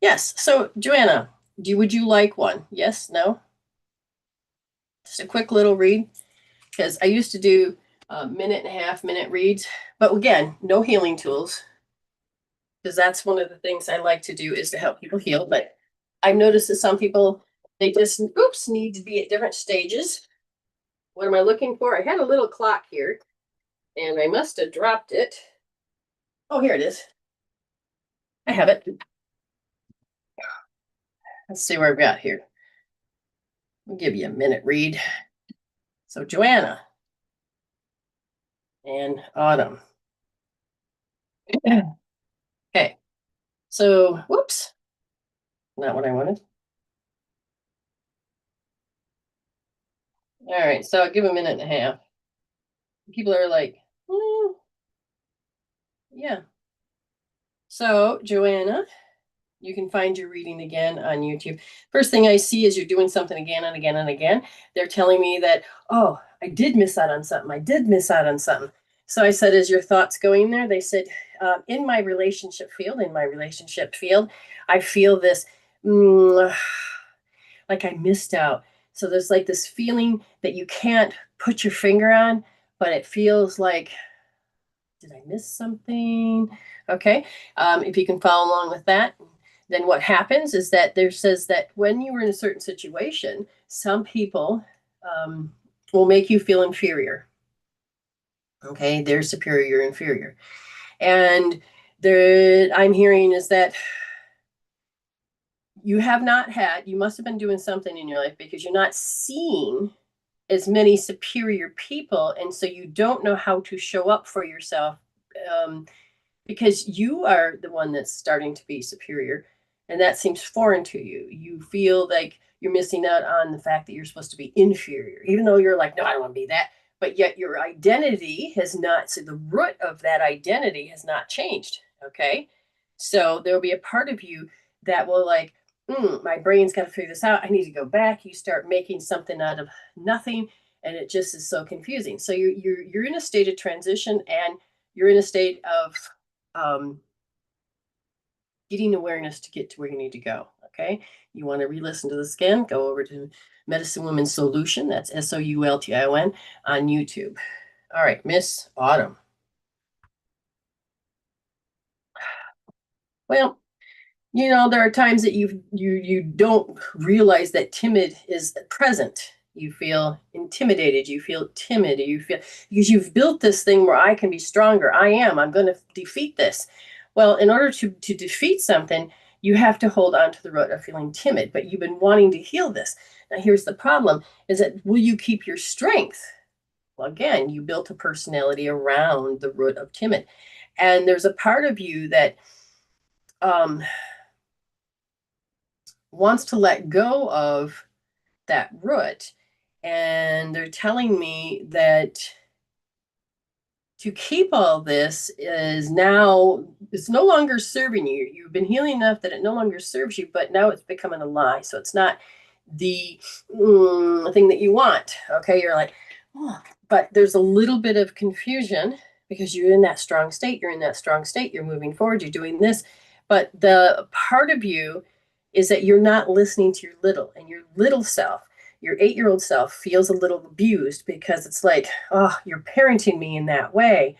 Yes. So Joanna, would you like one? Yes, no? Just a quick little read. Because I used to do minute and a half minute reads, but again, no healing tools. Because that's one of the things I like to do is to help people heal. But I've noticed that some people, they just, need to be at different stages. What am I looking for? I had a little clock here, and I must have dropped it. Oh, here it is. I have it. Let's see where I've got here. I'll give you a minute read. So Joanna and Autumn. Okay. So, whoops. Not what I wanted. All right. So I'll give a minute and a half. People are like, yeah. So Joanna, you can find your reading again on YouTube. First thing I see is you're doing something again and again and again. They're telling me that, oh, I did miss out on something. I did miss out on something. So I said, is your thoughts going there? They said, in my relationship field, I feel this like I missed out. So there's like this feeling that you can't put your finger on, but it feels like, did I miss something? Okay. If you can follow along with that, then what happens is that there says that when you were in a certain situation, some people will make you feel inferior. Okay. They're superior, inferior. And I'm hearing is that you must have been doing something in your life because you're not seeing as many superior people. And so you don't know how to show up for yourself because you are the one that's starting to be superior. And that seems foreign to you. You feel like you're missing out on the fact that you're supposed to be inferior, even though you're like, no, I don't want to be that. But yet your identity has not, so the root of that identity has not changed. Okay. So there'll be a part of you that will like, my brain's got to figure this out. I need to go back. You start making something out of nothing, and it just is so confusing. So you're in a state of transition, and you're in a state of getting awareness to get to where you need to go. Okay. You want to re-listen to the scan, go over to Medicine Woman Soultion. That's Soultion on YouTube. All right, Miss Autumn. Well, there are times that you don't realize that timid is present. You feel intimidated, you feel timid, you feel because you've built this thing where I can be stronger. I'm going to defeat this. Well, in order to defeat something, you have to hold on to the root of feeling timid, but you've been wanting to heal this. Now here's the problem is that will you keep your strength? Well, again, you built a personality around the root of timid. And there's a part of you that um, wants to let go of that root. And they're telling me that to keep all this is now, it's no longer serving you. You've been healing enough that it no longer serves you, but now it's becoming a lie. So it's not the thing that you want. Okay. You're like, oh, but there's a little bit of confusion because you're in that strong state. You're in that strong state. You're moving forward. You're doing this. But the part of you is that you're not listening to your little, and your little self, your 8-year-old self feels a little abused because it's like, oh, you're parenting me in that way.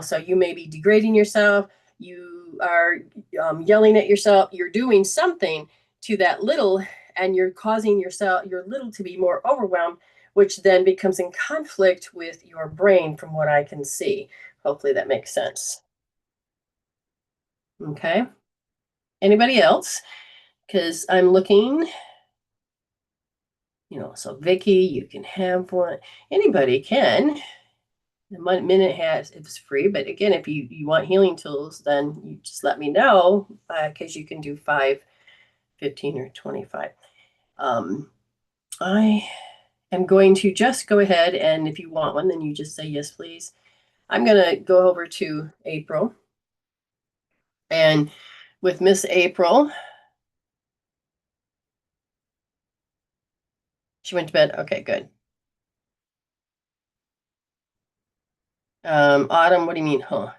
So you may be degrading yourself. You are yelling at yourself. You're doing something to that little, and you're causing your little to be more overwhelmed, which then becomes in conflict with your brain from what I can see. Hopefully that makes sense. Okay. Anybody else? Because I'm looking, so Vicky, you can have one. Anybody can. The minute has, it's free, but again, if you want healing tools, then you just let me know because you can do 5, 15, or 25. I am going to just go ahead, and if you want one, then you just say yes, please. I'm going to go over to April. And with Miss April, she went to bed. Okay, good. Autumn, what do you mean, huh?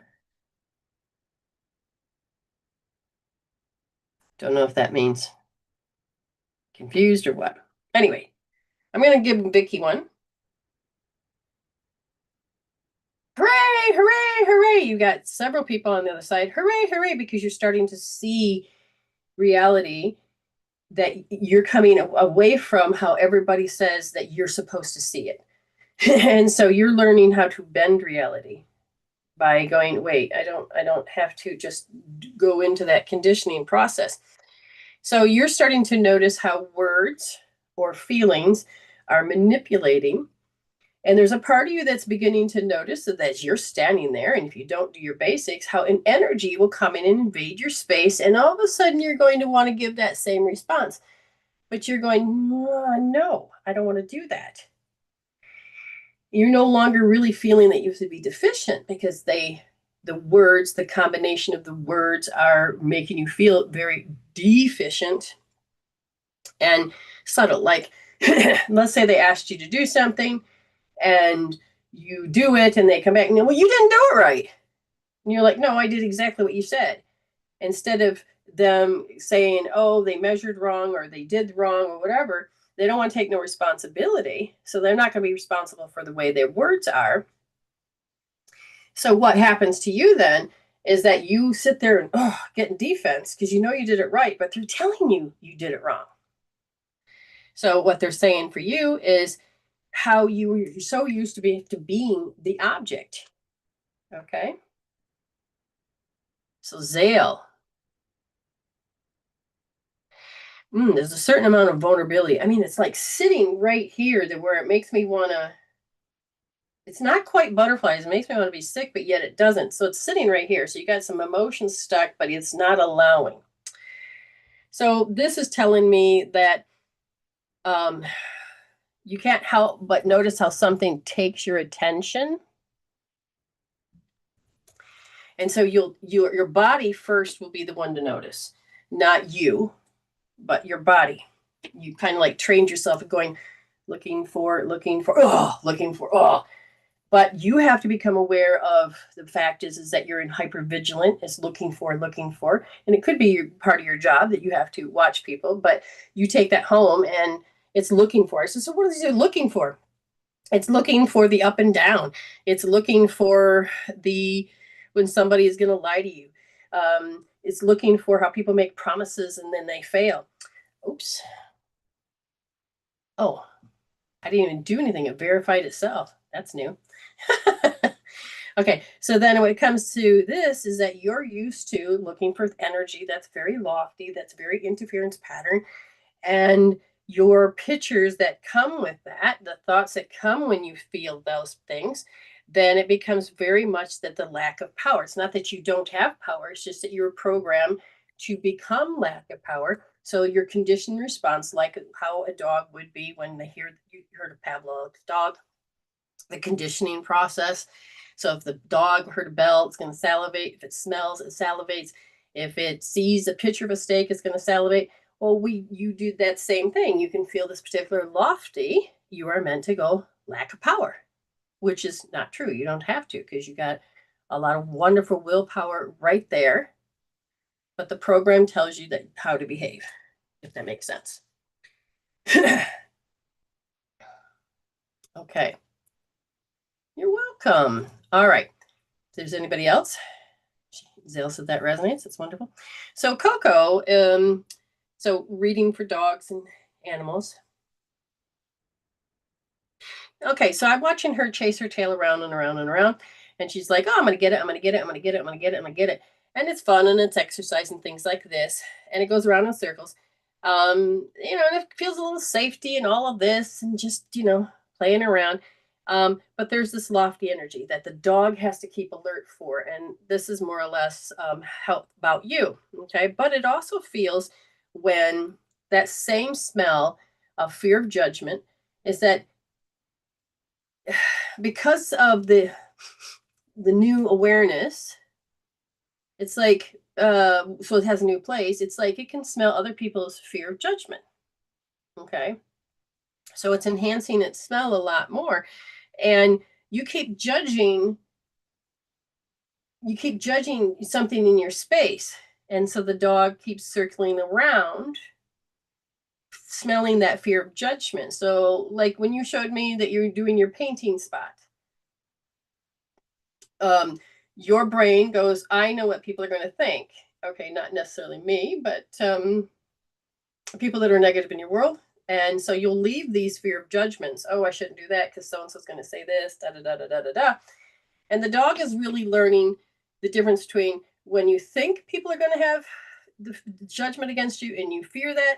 Don't know if that means confused or what. Anyway, I'm going to give Vicky one. Hooray, hooray, hooray. You got several people on the other side. Hooray, hooray, because you're starting to see reality, that you're coming away from how everybody says that you're supposed to see it. And so you're learning how to bend reality by going, wait, I don't have to just go into that conditioning process. So you're starting to notice how words or feelings are manipulating. And there's a part of you that's beginning to notice that as you're standing there, and if you don't do your basics, how an energy will come in and invade your space. And all of a sudden, you're going to want to give that same response. But you're going, no, I don't want to do that. You're no longer really feeling that you have to be deficient because the words, the combination of the words are making you feel very deficient and subtle. Like, let's say they asked you to do something and you do it and they come back and go, well, you didn't do it right. And you're like, no, I did exactly what you said. Instead of them saying, oh, they measured wrong or they did wrong or whatever, they don't want to take no responsibility. So they're not going to be responsible for the way their words are. So what happens to you then is that you sit there and get in defense because you know you did it right, but they're telling you you did it wrong. So what they're saying for you is how you're so used to being the object. Okay. So Zale. There's a certain amount of vulnerability. I mean, it's like sitting right here to where it makes me want to, it's not quite butterflies. It makes me want to be sick, but yet it doesn't. So it's sitting right here. So you got some emotions stuck, but it's not allowing. So this is telling me that you can't help but notice how something takes your attention. And so your body first will be the one to notice, not you, but your body. You kind of like trained yourself going, looking for, oh. But you have to become aware of the fact is that you're in hypervigilant, is looking for. And it could be part of your job that you have to watch people, but you take that home and it's looking for. So what is it looking for? It's looking for the up and down. It's looking for when somebody is going to lie to you. is looking for how people make promises and then they fail. Oops. Oh, I didn't even do anything. It verified itself. That's new. Okay, so then when it comes to this is that you're used to looking for energy that's very lofty, that's very interference pattern, and your pictures that come with that, the thoughts that come when you feel those things, then it becomes very much that the lack of power. It's not that you don't have power, it's just that you're programmed to become lack of power. So your conditioned response, like how a dog would be when they heard of Pavlov's dog, the conditioning process. So if the dog heard a bell, it's going to salivate. If it smells, it salivates. If it sees a picture of a steak, it's going to salivate. Well, you do that same thing. You can feel this particular lofty. You are meant to go lack of power, which is not true. You don't have to, because you got a lot of wonderful willpower right there. But the program tells you that how to behave, if that makes sense. Okay. You're welcome. All right. If there's anybody else, Zale said that resonates. That's wonderful. So Coco, so reading for dogs and animals. Okay, so I'm watching her chase her tail around and around and around, and she's like, "Oh, I'm gonna get it. I'm gonna get it. I'm gonna get it. I'm gonna get it. I'm gonna get it." And it's fun and it's exercise and things like this, and it goes around in circles. And it feels a little safety and all of this, and just playing around. But there's this lofty energy that the dog has to keep alert for, and this is more or less help about you, okay? But it also feels when that same smell of fear of judgment is that because of the new awareness, it's like so it has a new place. It's like it can smell other people's fear of judgment. Okay, so it's enhancing its smell a lot more, and you keep judging something in your space, and so the dog keeps circling around smelling that fear of judgment. So like when you showed me that you're doing your painting spot, your brain goes, I know what people are going to think. Okay, not necessarily me, but people that are negative in your world. And so you'll leave these fear of judgments. Oh, I shouldn't do that because so-and-so's going to say this, da, da, da, da, da, da, da. And the dog is really learning the difference between when you think people are going to have the judgment against you and you fear that.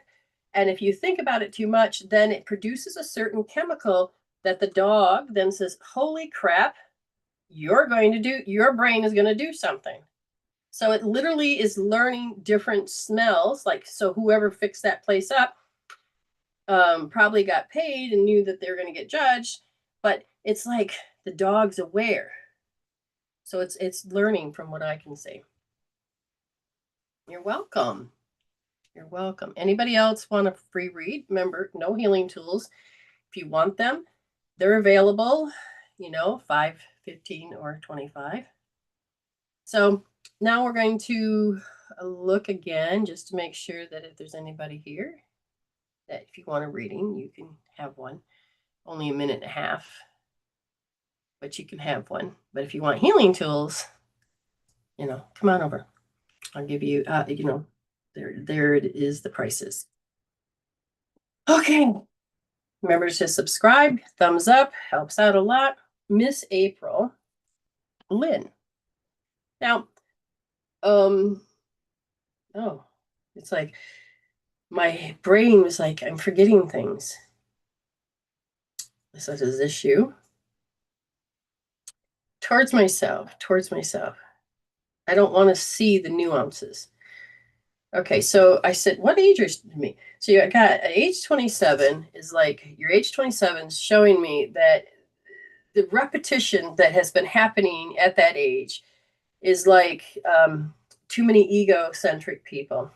And if you think about it too much, then it produces a certain chemical that the dog then says, holy crap, your brain is going to do something. So it literally is learning different smells. Like, so whoever fixed that place up probably got paid and knew that they were going to get judged, but it's like the dog's aware. So it's learning from what I can see. You're welcome. You're welcome. Anybody else want a free read? Remember, no healing tools. If you want them, they're available, $5, $15, or $25. So now we're going to look again just to make sure that if there's anybody here, that if you want a reading, you can have one. Only a minute and a half, but you can have one. But if you want healing tools, come on over. I'll give you, there it is, the prices. Okay. Remember to subscribe, thumbs up, helps out a lot. Miss April Lynn. Now, it's like my brain was like, I'm forgetting things. So does this you? Towards myself. I don't want to see the nuances. Okay, so I said, what age are me? So you got age 27 is like, your age 27 is showing me that the repetition that has been happening at that age is like too many egocentric people.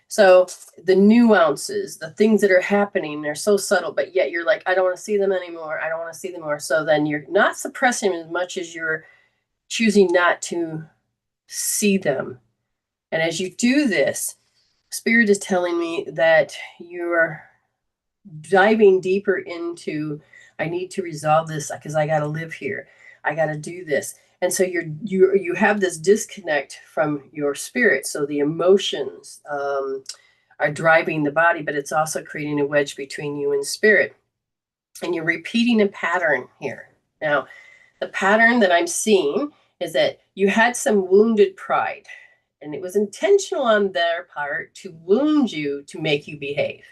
So the nuances, the things that are happening, they're so subtle, but yet you're like, I don't want to see them anymore. I don't want to see them more. So then you're not suppressing them as much as you're choosing not to see them. And as you do this, Spirit is telling me that you're diving deeper into, I need to resolve this because I got to live here. I got to do this. And so you have this disconnect from your spirit. So the emotions are driving the body, but it's also creating a wedge between you and spirit. And you're repeating a pattern here. Now, the pattern that I'm seeing is that you had some wounded pride, and it was intentional on their part to wound you to make you behave.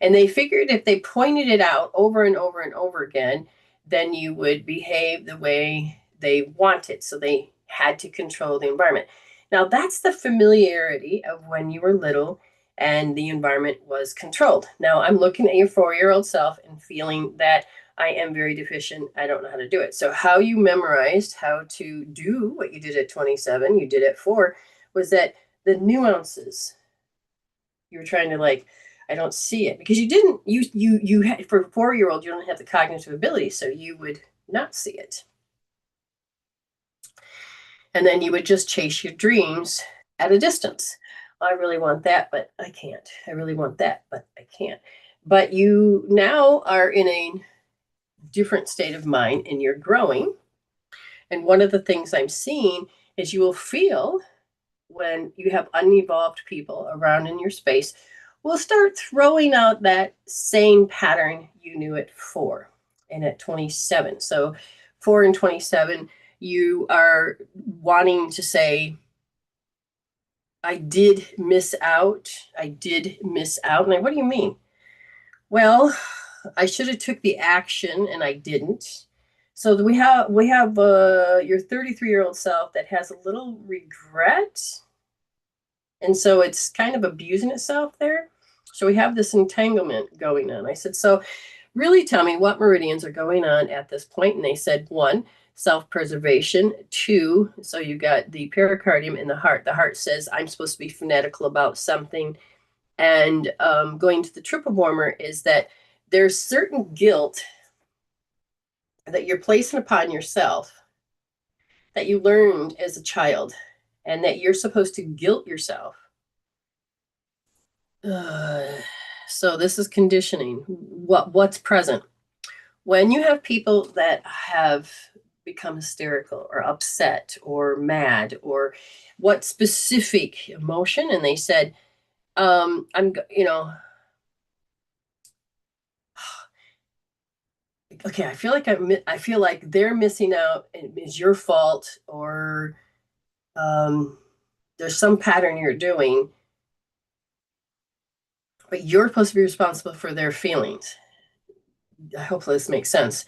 And they figured if they pointed it out over and over and over again, then you would behave the way they wanted. So they had to control the environment. Now, that's the familiarity of when you were little and the environment was controlled. Now, I'm looking at your 4-year-old self and feeling that I am very deficient. I don't know how to do it. So how you memorized how to do what you did at 27, you did at 4, was that the nuances you were trying to like, I don't see it, because you didn't, you had, for a 4-year-old, you don't have the cognitive ability, so you would not see it. And then you would just chase your dreams at a distance. I really want that, but I can't. I really want that, but I can't. But you now are in a different state of mind and you're growing. And one of the things I'm seeing is you will feel when you have unevolved people around in your space, will start throwing out that same pattern you knew at 4 and at 27. So 4 and 27, you are wanting to say, I did miss out. I did miss out. And what do you mean? Well, I should have took the action and I didn't. So we have your 33-year-old self that has a little regret. And so it's kind of abusing itself there. So we have this entanglement going on. I said, so really tell me what meridians are going on at this point. And they said, 1, self-preservation. 2, so you got the pericardium and the heart. The heart says, I'm supposed to be fanatical about something. And going to the triple warmer is that there's certain guilt that you're placing upon yourself that you learned as a child, and that you're supposed to guilt yourself. So this is conditioning. What's present? When you have people that have become hysterical or upset or mad or what specific emotion, and they said, okay, I feel like they're missing out and it's your fault, or there's some pattern you're doing, but you're supposed to be responsible for their feelings. I hope this makes sense.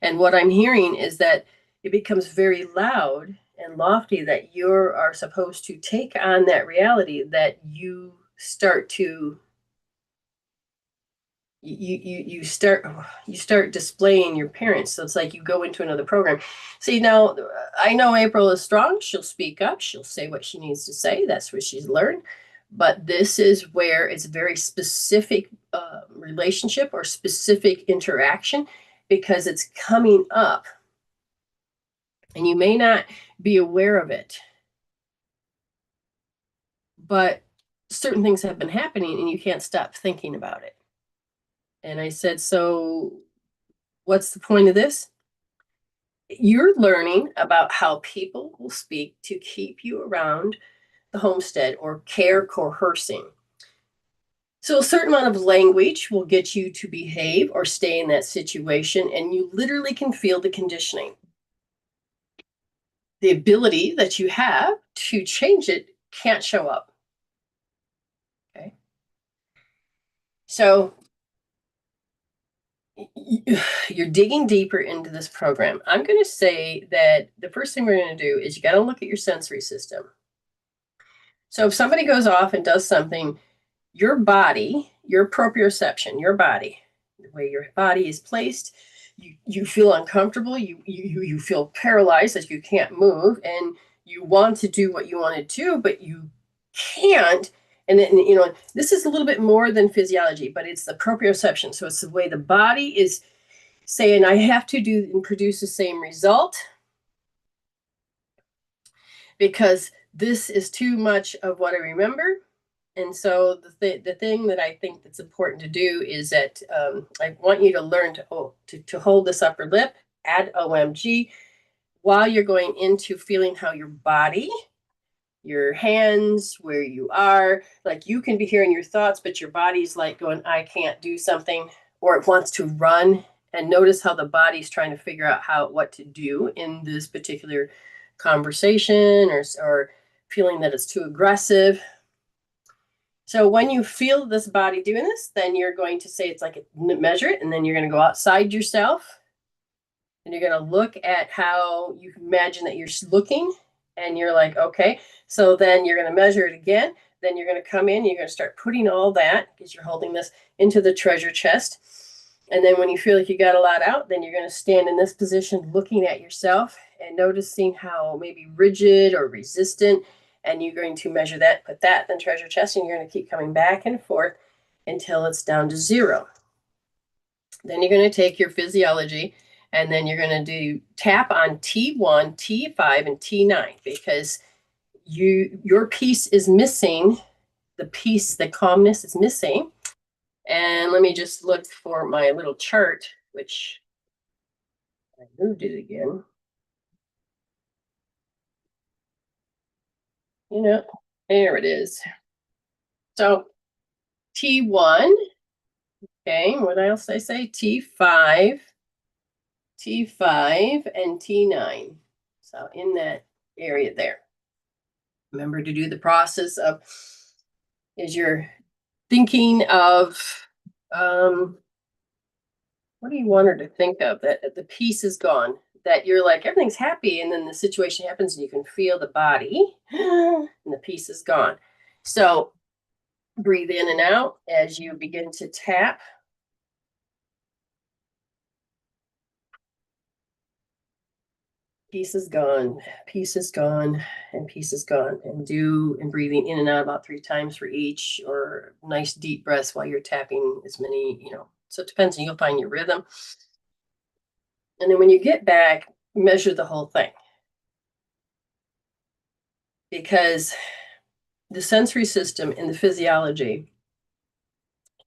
And what I'm hearing is that it becomes very loud and lofty that you are supposed to take on that reality, that you start to you start displaying your parents. So it's like you go into another program. See, now I know April is strong. She'll speak up. She'll say what she needs to say. That's what she's learned. But this is where it's a very specific relationship or specific interaction, because it's coming up and you may not be aware of it, but certain things have been happening and you can't stop thinking about it. And I said, so what's the point of this? You're learning about how people will speak to keep you around the homestead or care coercing. So a certain amount of language will get you to behave or stay in that situation, and you literally can feel the conditioning. The ability that you have to change it can't show up. Okay. So you're digging deeper into this program. I'm going to say that the first thing we're going to do is you got to look at your sensory system. So if somebody goes off and does something, your body, your proprioception, your body, the way your body is placed, you feel uncomfortable, you feel paralyzed as you can't move, and you want to do what you want to do, but you can't. And then, this is a little bit more than physiology, but it's the proprioception. So it's the way the body is saying, I have to do and produce the same result because this is too much of what I remember. And so the thing that I think that's important to do is that I want you to learn to hold this upper lip, add OMG, while you're going into feeling how your body, your hands, where you are, like you can be hearing your thoughts, but your body's like going, I can't do something, or it wants to run. And notice how the body's trying to figure out what to do in this particular conversation, or feeling that it's too aggressive. So when you feel this body doing this, then you're going to say, it's like measure it, and then you're going to go outside yourself, and you're going to look at how you imagine that you're looking, and you're like, okay. So then you're going to measure it again. Then you're going to come in, you're going to start putting all that, because you're holding this, into the treasure chest. And then when you feel like you got a lot out, then you're going to stand in this position looking at yourself and noticing how maybe rigid or resistant. And you're going to measure that, put that in the treasure chest, and you're going to keep coming back and forth until it's down to 0. Then you're going to take your physiology, and then you're going to do tap on T1, T5, and T9, because your piece is missing. The calmness is missing. And let me just look for my little chart, which I moved it again. There it is. So T1, okay, what else did I say? T5, and T9. So in that area there. Remember to do the process of, as you're thinking of, what do you want her to think of? That the peace is gone, that you're like, everything's happy, and then the situation happens and you can feel the body and the peace is gone. So breathe in and out as you begin to tap. Peace is gone, peace is gone, and peace is gone. And breathing in and out about 3 times for each, or nice deep breaths while you're tapping, as many, so it depends, and you'll find your rhythm. And then when you get back, measure the whole thing. Because the sensory system and the physiology,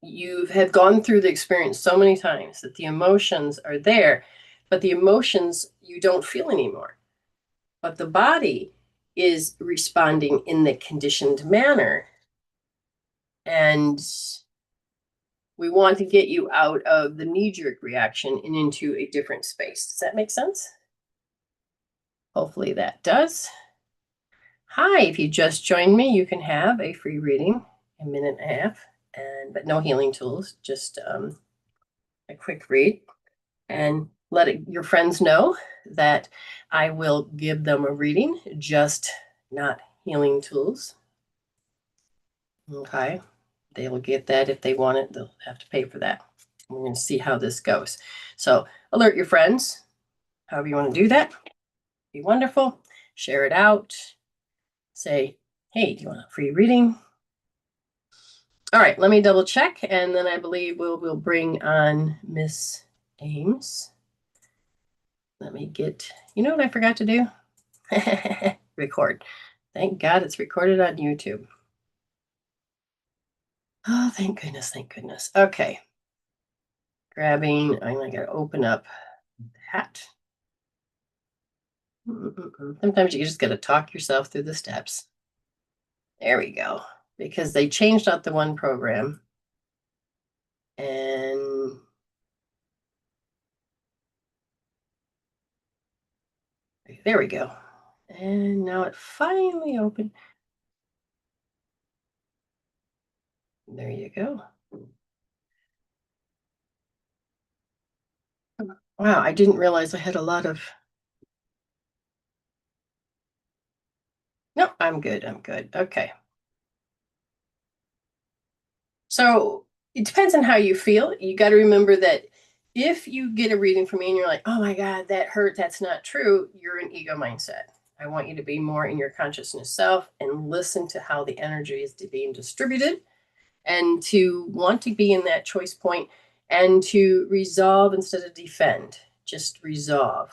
you have gone through the experience so many times that the emotions are there, but the emotions you don't feel anymore. But the body is responding in the conditioned manner. And we want to get you out of the knee-jerk reaction and into a different space. Does that make sense? Hopefully that does. Hi, if you just joined me, you can have a free reading, a minute and a half, but no healing tools, just a quick read. And let your friends know that I will give them a reading, just not healing tools. Okay, they will get that if they want it. They'll have to pay for that. We're going to see how this goes. So alert your friends, however you want to do that. Be wonderful. Share it out. Say, hey, do you want a free reading? All right, let me double check, and then I believe we'll bring on Miss Ames. Let me get, you know what I forgot to do? Record. Thank God it's recorded on YouTube. Oh, thank goodness, thank goodness. Okay. Grabbing, I'm going to open up that. Sometimes you just got to talk yourself through the steps. There we go. Because they changed out the one program. And there we go. And now it finally opened. There you go. Wow, I didn't realize I had a lot of... No, I'm good. I'm good. Okay. So it depends on how you feel. You got to remember that if you get a reading from me and you're like, oh my God, that hurt, that's not true, you're in ego mindset. I want you to be more in your consciousness self and listen to how the energy is being distributed, and to want to be in that choice point and to resolve instead of defend. Just resolve.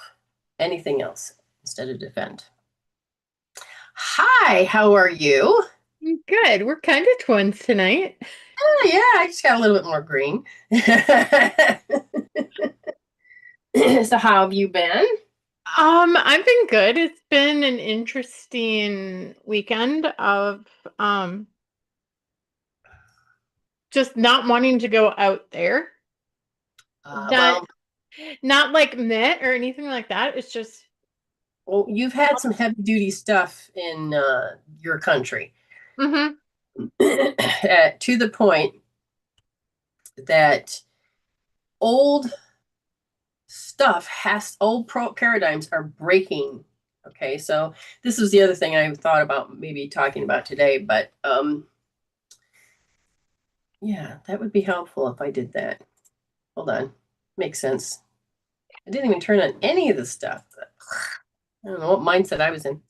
Anything else instead of defend. Hi, how are you? Good. We're kind of twins tonight. Oh, yeah, I just got a little bit more green. So how have you been? I've been good. It's been an interesting weekend of um just not wanting to go out there. Not Well, not like met or anything like that. It's just well, you've had some heavy duty stuff in your country hmm to the point that old old paradigms are breaking. Okay, so this is the other thing I thought about maybe talking about today, but yeah, that would be helpful if I did that. Hold on, makes sense. I didn't even turn on any of this stuff. I don't know what mindset I was in.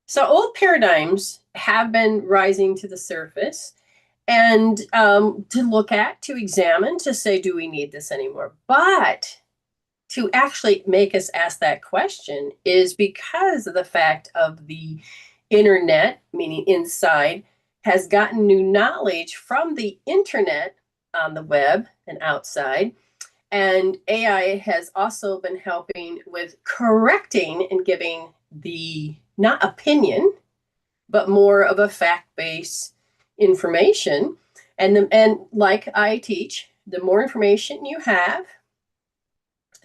So old paradigms have been rising to the surface and to look at, to examine, to say, do we need this anymore? But to actually make us ask that question is because of the fact of the internet, meaning inside, has gotten new knowledge from the internet on the web and outside. And AI has also been helping with correcting and giving the not opinion, but more of a fact-based information. And like I teach, the more information you have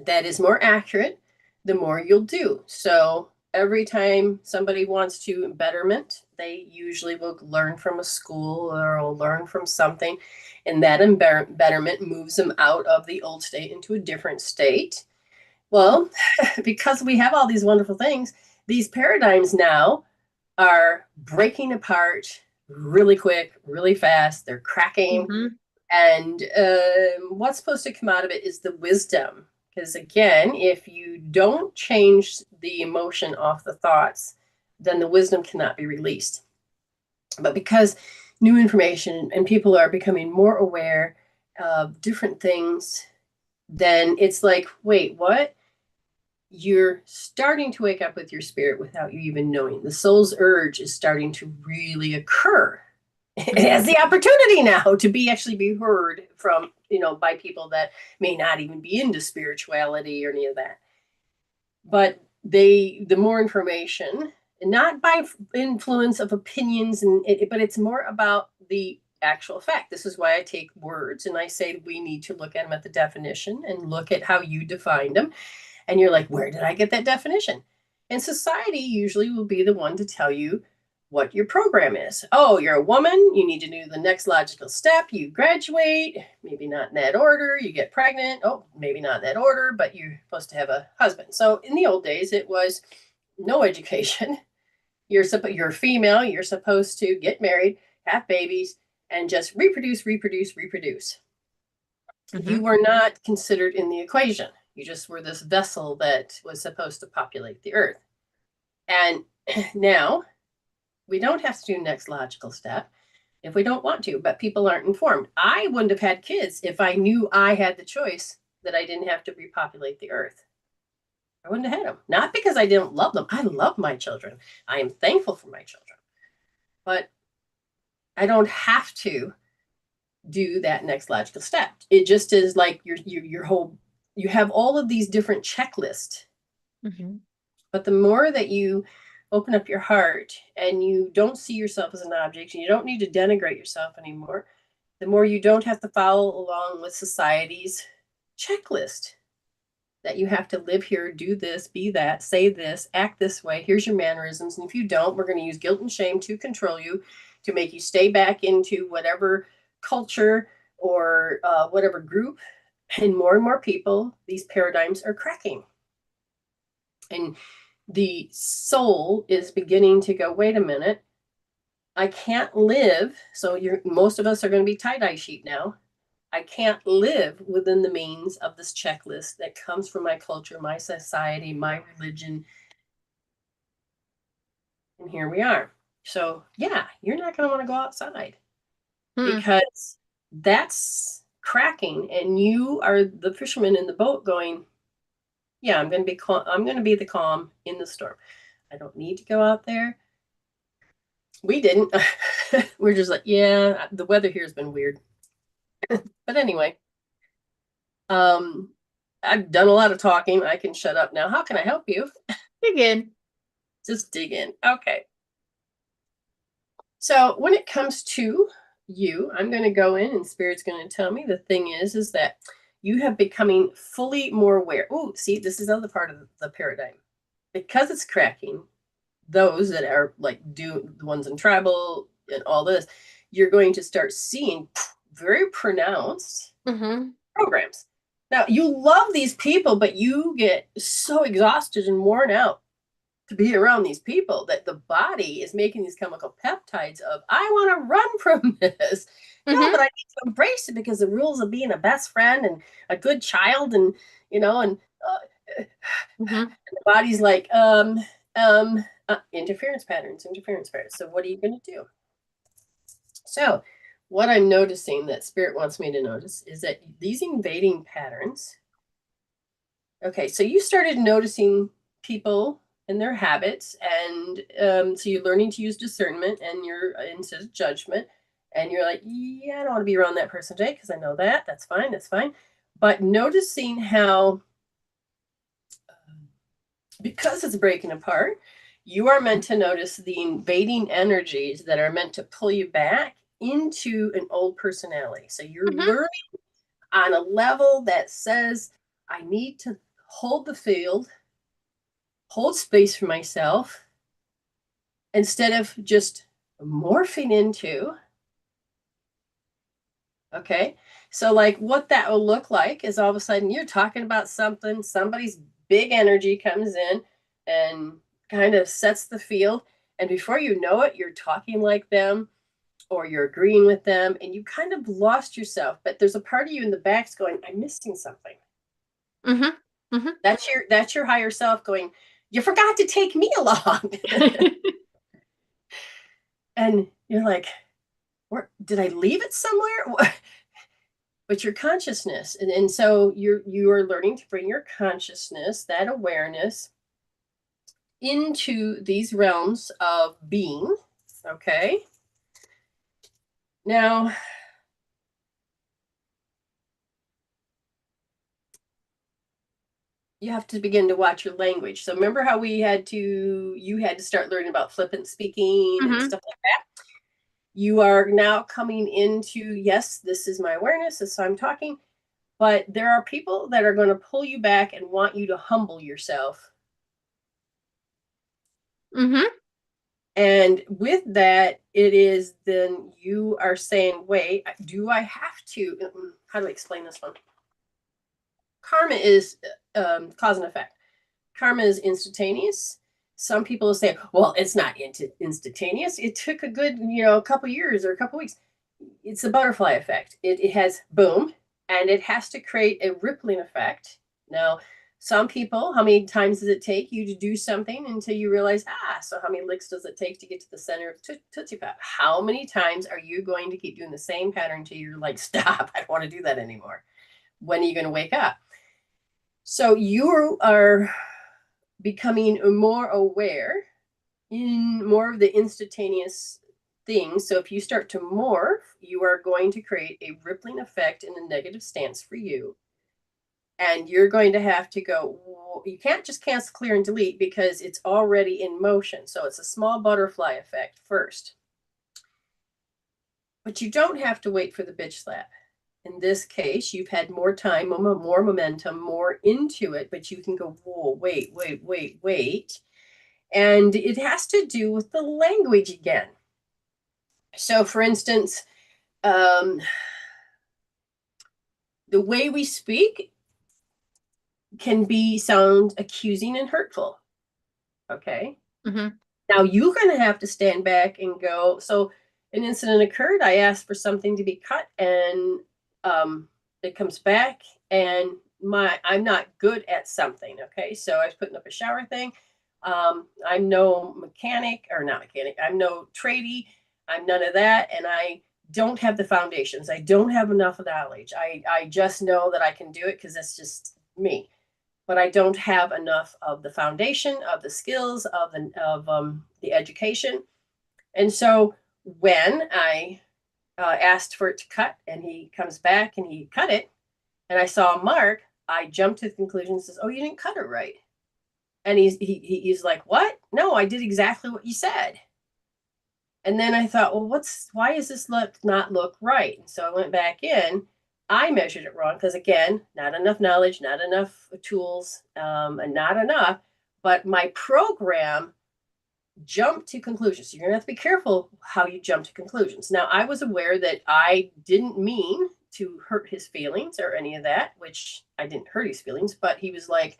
that is more accurate, the more you'll do. So every time somebody wants to betterment, they usually will learn from a school or will learn from something, and that betterment moves them out of the old state into a different state. Well, because we have all these wonderful things, these paradigms now are breaking apart really quick, really fast. They're cracking. hmm And what's supposed to come out of it is the wisdom. Because again, if you don't change the emotion off the thoughts, then the wisdom cannot be released. But because new information and people are becoming more aware of different things, then it's like, wait, what? You're starting to wake up with your spirit without you even knowing. The soul's urge is starting to really occur. It has the opportunity now to actually be heard from, by people that may not even be into spirituality or any of that. But the more information, not by influence of opinions, but it's more about the actual fact. This is why I take words and I say we need to look at them at the definition and look at how you defined them. And you're like, where did I get that definition? And society usually will be the one to tell you what your program is. Oh, you're a woman, you need to do the next logical step. You graduate, maybe not in that order. You get pregnant. Oh, maybe not in that order, but you're supposed to have a husband. So in the old days, it was no education. You're female. You're supposed to get married, have babies, and just reproduce, reproduce, reproduce. You hmm were not considered in the equation. You just were this vessel that was supposed to populate the earth. And now we don't have to do next logical step if we don't want to, but people aren't informed. I wouldn't have had kids if I knew I had the choice that I didn't have to repopulate the earth. I wouldn't have had them. Not because I didn't love them. I love my children. I am thankful for my children. But I don't have to do that next logical step. It just is like your whole you have all of these different checklists. hmm But the more that you open up your heart and you don't see yourself as an object and you don't need to denigrate yourself anymore, the more you don't have to follow along with society's checklist that you have to live here, do this, be that, say this, act this way. Here's your mannerisms. And if you don't, we're going to use guilt and shame to control you, to make you stay back into whatever culture or whatever group. And more people, these paradigms are cracking. And the soul is beginning to go, wait a minute, I can't live. So most of us are going to be tie-dye sheep now. I can't live within the means of this checklist that comes from my culture, my society, my religion. And here we are. So yeah, you're not going to want to go outside hmm because that's cracking and you are the fisherman in the boat going, yeah, I'm going to be I'm going to be the calm in the storm. I don't need to go out there. We didn't. We're just like, yeah, the weather here has been weird. But anyway, um, I've done a lot of talking. I can shut up now. How can I help you? Dig in. Just dig in. Okay. So when it comes to you, I'm going to go in and Spirit's going to tell me the thing is that you have becoming fully more aware. Oh, see, this is the other part of the paradigm. Because it's cracking, those that are like the ones in tribal and all this, you're going to start seeing very pronounced programs. Now, you love these people, but you get so exhausted and worn out to be around these people that the body is making these chemical peptides of, I want to run from this. No, but I need to embrace it because the rules of being a best friend and a good child and, and the body's like, interference patterns. So what are you going to do? So what I'm noticing that Spirit wants me to notice is that these invading patterns. Okay, so you started noticing people and their habits, and so you're learning to use discernment and you're instead of judgment, and you're like, yeah, I don't want to be around that person today because I know that. That's fine. But noticing how, because it's breaking apart, you are meant to notice the invading energies that are meant to pull you back into an old personality. So you're learning on a level that says, I need to hold the field, hold space for myself, instead of just morphing into. Okay. So like what that will look like is all of a sudden you're talking about something, somebody's big energy comes in and kind of sets the field. And before you know it, you're talking like them or you're agreeing with them and you kind of lost yourself. But there's a part of you in the back's going, I'm missing something. That's your higher self going, you forgot to take me along. And you're like, where did I leave it somewhere? But your consciousness, and so you are learning to bring your consciousness, that awareness, into these realms of being. Okay. Now, you have to begin to watch your language. So remember how you had to start learning about flippant speaking and stuff like that. You are now coming into, yes, this is my awareness, this is how I'm talking, but there are people that are going to pull you back and want you to humble yourself. And with that, it is then you are saying, wait, do I have to, how do I explain this one? Karma is cause and effect. Karma is instantaneous. Some people say, well, it's not instantaneous. It took a good, a couple years or a couple weeks. It's a butterfly effect. It has boom, and it has to create a rippling effect. Now, some people, how many times does it take you to do something until you realize, so how many licks does it take to get to the center of Tootsie Pop? How many times are you going to keep doing the same pattern until you're like, stop, I don't want to do that anymore? When are you going to wake up? So you are becoming more aware in more of the instantaneous things. So if you start to morph, you are going to create a rippling effect in a negative stance for you. And you're going to have to go, you can't just cancel, clear, and delete because it's already in motion. So it's a small butterfly effect first. But you don't have to wait for the bitch slap. In this case, you've had more time, more momentum, more into it, but you can go, whoa, wait. And it has to do with the language again. So for instance, the way we speak can sound accusing and hurtful. Okay. Now you're going to have to stand back and go. So an incident occurred. I asked for something to be cut, and it comes back, and I'm not good at something. Okay, so I was putting up a shower thing. I'm no mechanic, or not mechanic. I'm no tradie. I'm none of that, and I don't have the foundations. I don't have enough knowledge. I just know that I can do it because that's just me. But I don't have enough of the foundation, of the skills, of the education. And so when I asked for it to cut, and he comes back and he cut it, and I saw a mark, I jumped to the conclusion and says, oh, you didn't cut it right. And he's like, what? No, I did exactly what you said. And then I thought, well, why is this not look right? And so I went back in. I measured it wrong because, again, not enough knowledge, not enough tools, and not enough. But my program jumped to conclusions. So you're going to have to be careful how you jump to conclusions. Now, I was aware that I didn't mean to hurt his feelings or any of that, which I didn't hurt his feelings. But he was like,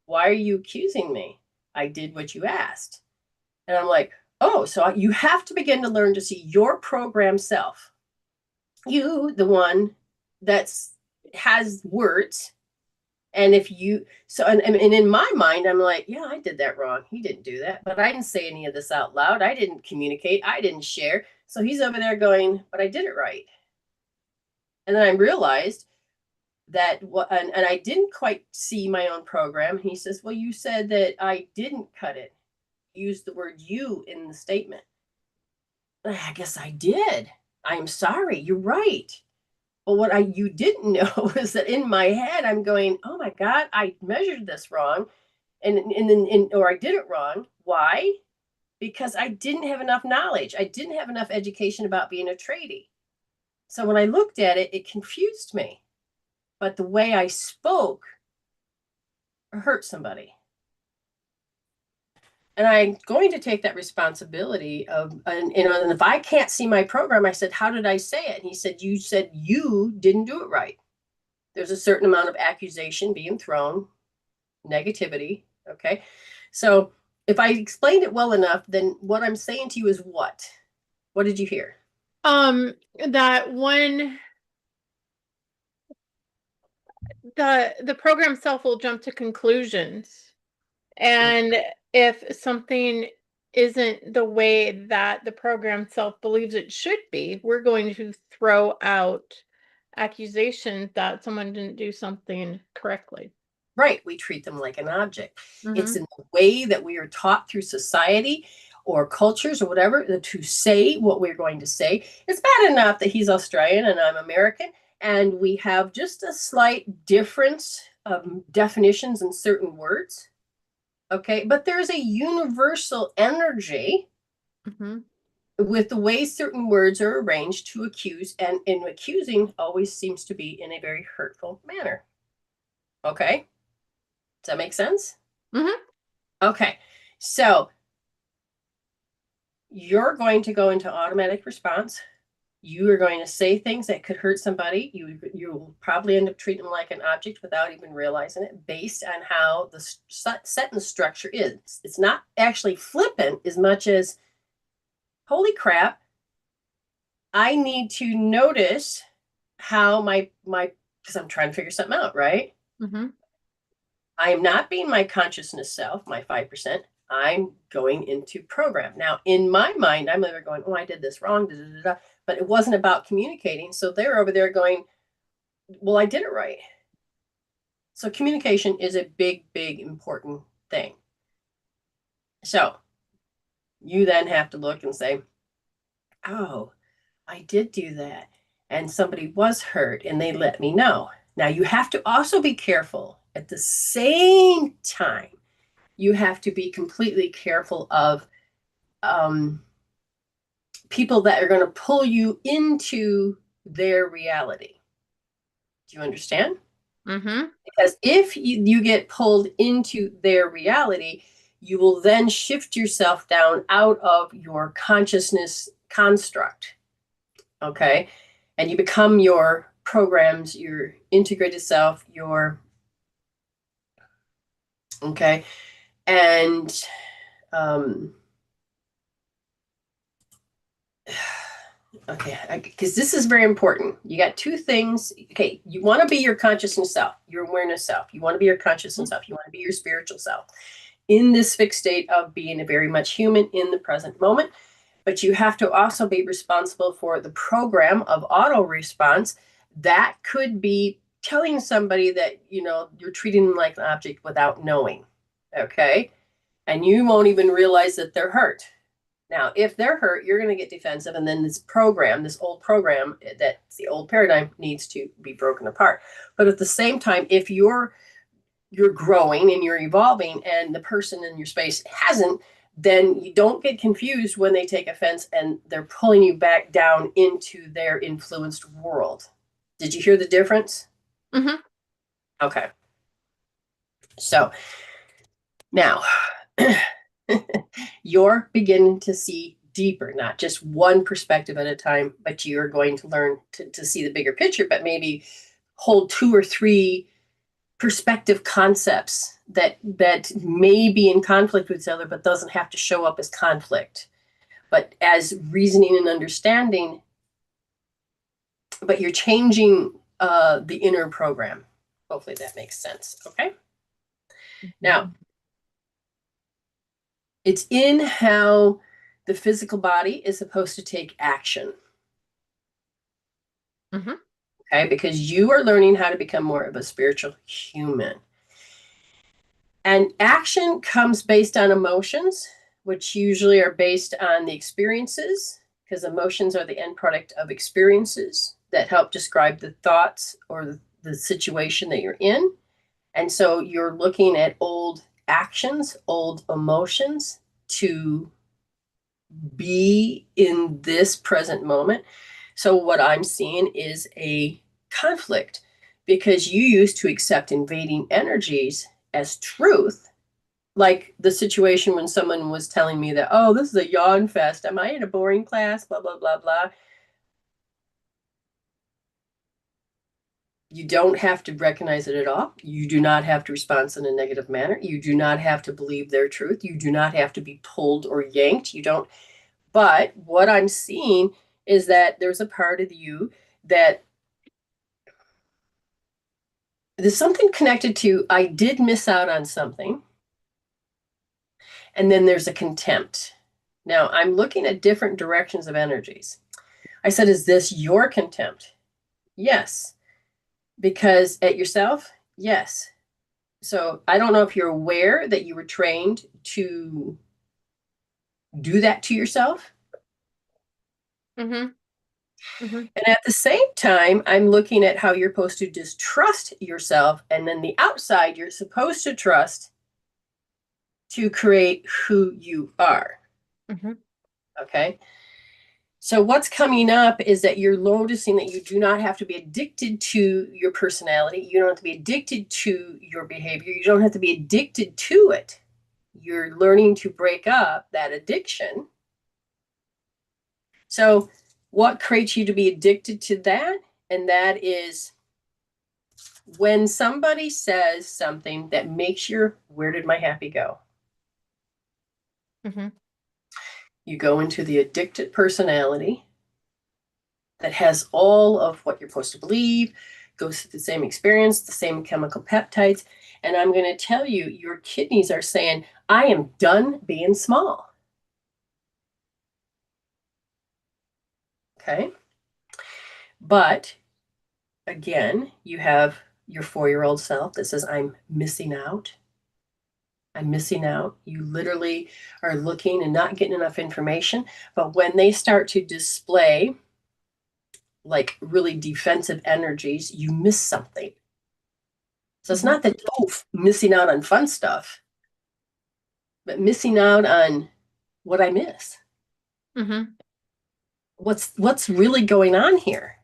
why are you accusing me? I did what you asked. And I'm like, oh, so you have to begin to learn to see your program self. You, the one that's has words. And if you, so, and in my mind, I'm like, yeah, I did that wrong. He didn't do that. But I didn't say any of this out loud. I didn't communicate. I didn't share. So he's over there going, but I did it right. And then I realized that and I didn't quite see my own program. He says, well, you said that I didn't cut it. Use the word you in the statement. I guess I did. I'm sorry. You're right. But what you didn't know is that in my head, I'm going, oh my God, I measured this wrong. Or I did it wrong. Why? Because I didn't have enough knowledge. I didn't have enough education about being a tradie. So when I looked at it, it confused me. But the way I spoke hurt somebody. And I'm going to take that responsibility of, and if I can't see my program, I said, how did I say it? And he said, you said you didn't do it right. There's a certain amount of accusation being thrown, negativity. Okay. So if I explained it well enough, then what I'm saying to you is what? What did you hear? That when the program self will jump to conclusions, and if something isn't the way that the program self believes it should be, we're going to throw out accusations that someone didn't do something correctly. Right. We treat them like an object. It's Mm-hmm. in the way that we are taught through society or cultures or whatever to say what we're going to say. It's bad enough that he's Australian and I'm American, and we have just a slight difference of definitions in certain words. Okay. But there's a universal energy Mm-hmm. with the way certain words are arranged to accuse, and in accusing always seems to be in a very hurtful manner. Okay. Does that make sense? Mm-hmm. Okay. So you're going to go into automatic response. You are going to say things that could hurt somebody. You'll probably end up treating them like an object without even realizing it, based on how the sentence structure is. It's not actually flippant as much as, holy crap, I need to notice how my because I'm trying to figure something out, right? Mm-hmm. I am not being my consciousness self, my 5%. I'm going into program. Now, in my mind, I'm either going, oh, I did this wrong, but it wasn't about communicating. So they're over there going, well, I did it right. So communication is a big, big, important thing. So you then have to look and say, oh, I did do that. And somebody was hurt and they let me know. Now, you have to also be careful at the same time. You have to be completely careful of people that are going to pull you into their reality. Do you understand? Mm-hmm. Because if you get pulled into their reality, you will then shift yourself down out of your consciousness construct. Okay. And you become your programs, your integrated self, your, okay. And, okay, because this is very important. You got two things. Okay, you want to be your consciousness self, your awareness self. You want to be your consciousness self. You want to be your spiritual self in this fixed state of being a very much human in the present moment. But you have to also be responsible for the program of auto response that could be telling somebody that, you're treating them like an object without knowing. Okay. And you won't even realize that they're hurt. Now, if they're hurt, you're going to get defensive. And then this old program, that's the old paradigm, needs to be broken apart. But at the same time, if you're growing and you're evolving and the person in your space hasn't, then you don't get confused when they take offense and they're pulling you back down into their influenced world. Did you hear the difference? Mm-hmm. Okay. So now you're beginning to see deeper, not just one perspective at a time, but you're going to learn to see the bigger picture, but maybe hold 2 or 3 perspective concepts that may be in conflict with each other, but doesn't have to show up as conflict, but as reasoning and understanding. But you're changing the inner program. Hopefully that makes sense. Okay. Now, it's in how the physical body is supposed to take action. Mm-hmm. Okay, because you are learning how to become more of a spiritual human. And action comes based on emotions, which usually are based on the experiences, because emotions are the end product of experiences that help describe the thoughts or the situation that you're in. And so you're looking at old actions, old emotions to be in this present moment. So what I'm seeing is a conflict because you used to accept invading energies as truth. Like the situation when someone was telling me that, oh, this is a yawn fest. Am I in a boring class? Blah, blah, blah, blah. You don't have to recognize it at all. You do not have to respond in a negative manner. You do not have to believe their truth. You do not have to be pulled or yanked. You don't. But what I'm seeing is that there's a part of you that there's something connected to, I did miss out on something. And then there's a contempt. Now I'm looking at different directions of energies. I said, is this your contempt? Yes. Because at yourself? Yes. So I don't know if you're aware that you were trained to do that to yourself. Mm-hmm. Mm-hmm. And at the same time, I'm looking at how you're supposed to distrust yourself. And then the outside, you're supposed to trust to create who you are. Mm-hmm. Okay. So what's coming up is that you're noticing that you do not have to be addicted to your personality. You don't have to be addicted to your behavior. You don't have to be addicted to it. You're learning to break up that addiction. So what creates you to be addicted to that? And that is when somebody says something that makes your, where did my happy go? Mm-hmm. You go into the addicted personality that has all of what you're supposed to believe, goes through the same experience, the same chemical peptides. And I'm going to tell you, your kidneys are saying, I am done being small. Okay. But again, you have your 4-year-old self that says, I'm missing out. I'm missing out. You literally are looking and not getting enough information. But when they start to display like really defensive energies, you miss something. So it's not that, oh, missing out on fun stuff, but missing out on what I miss. Mm-hmm. What's really going on here?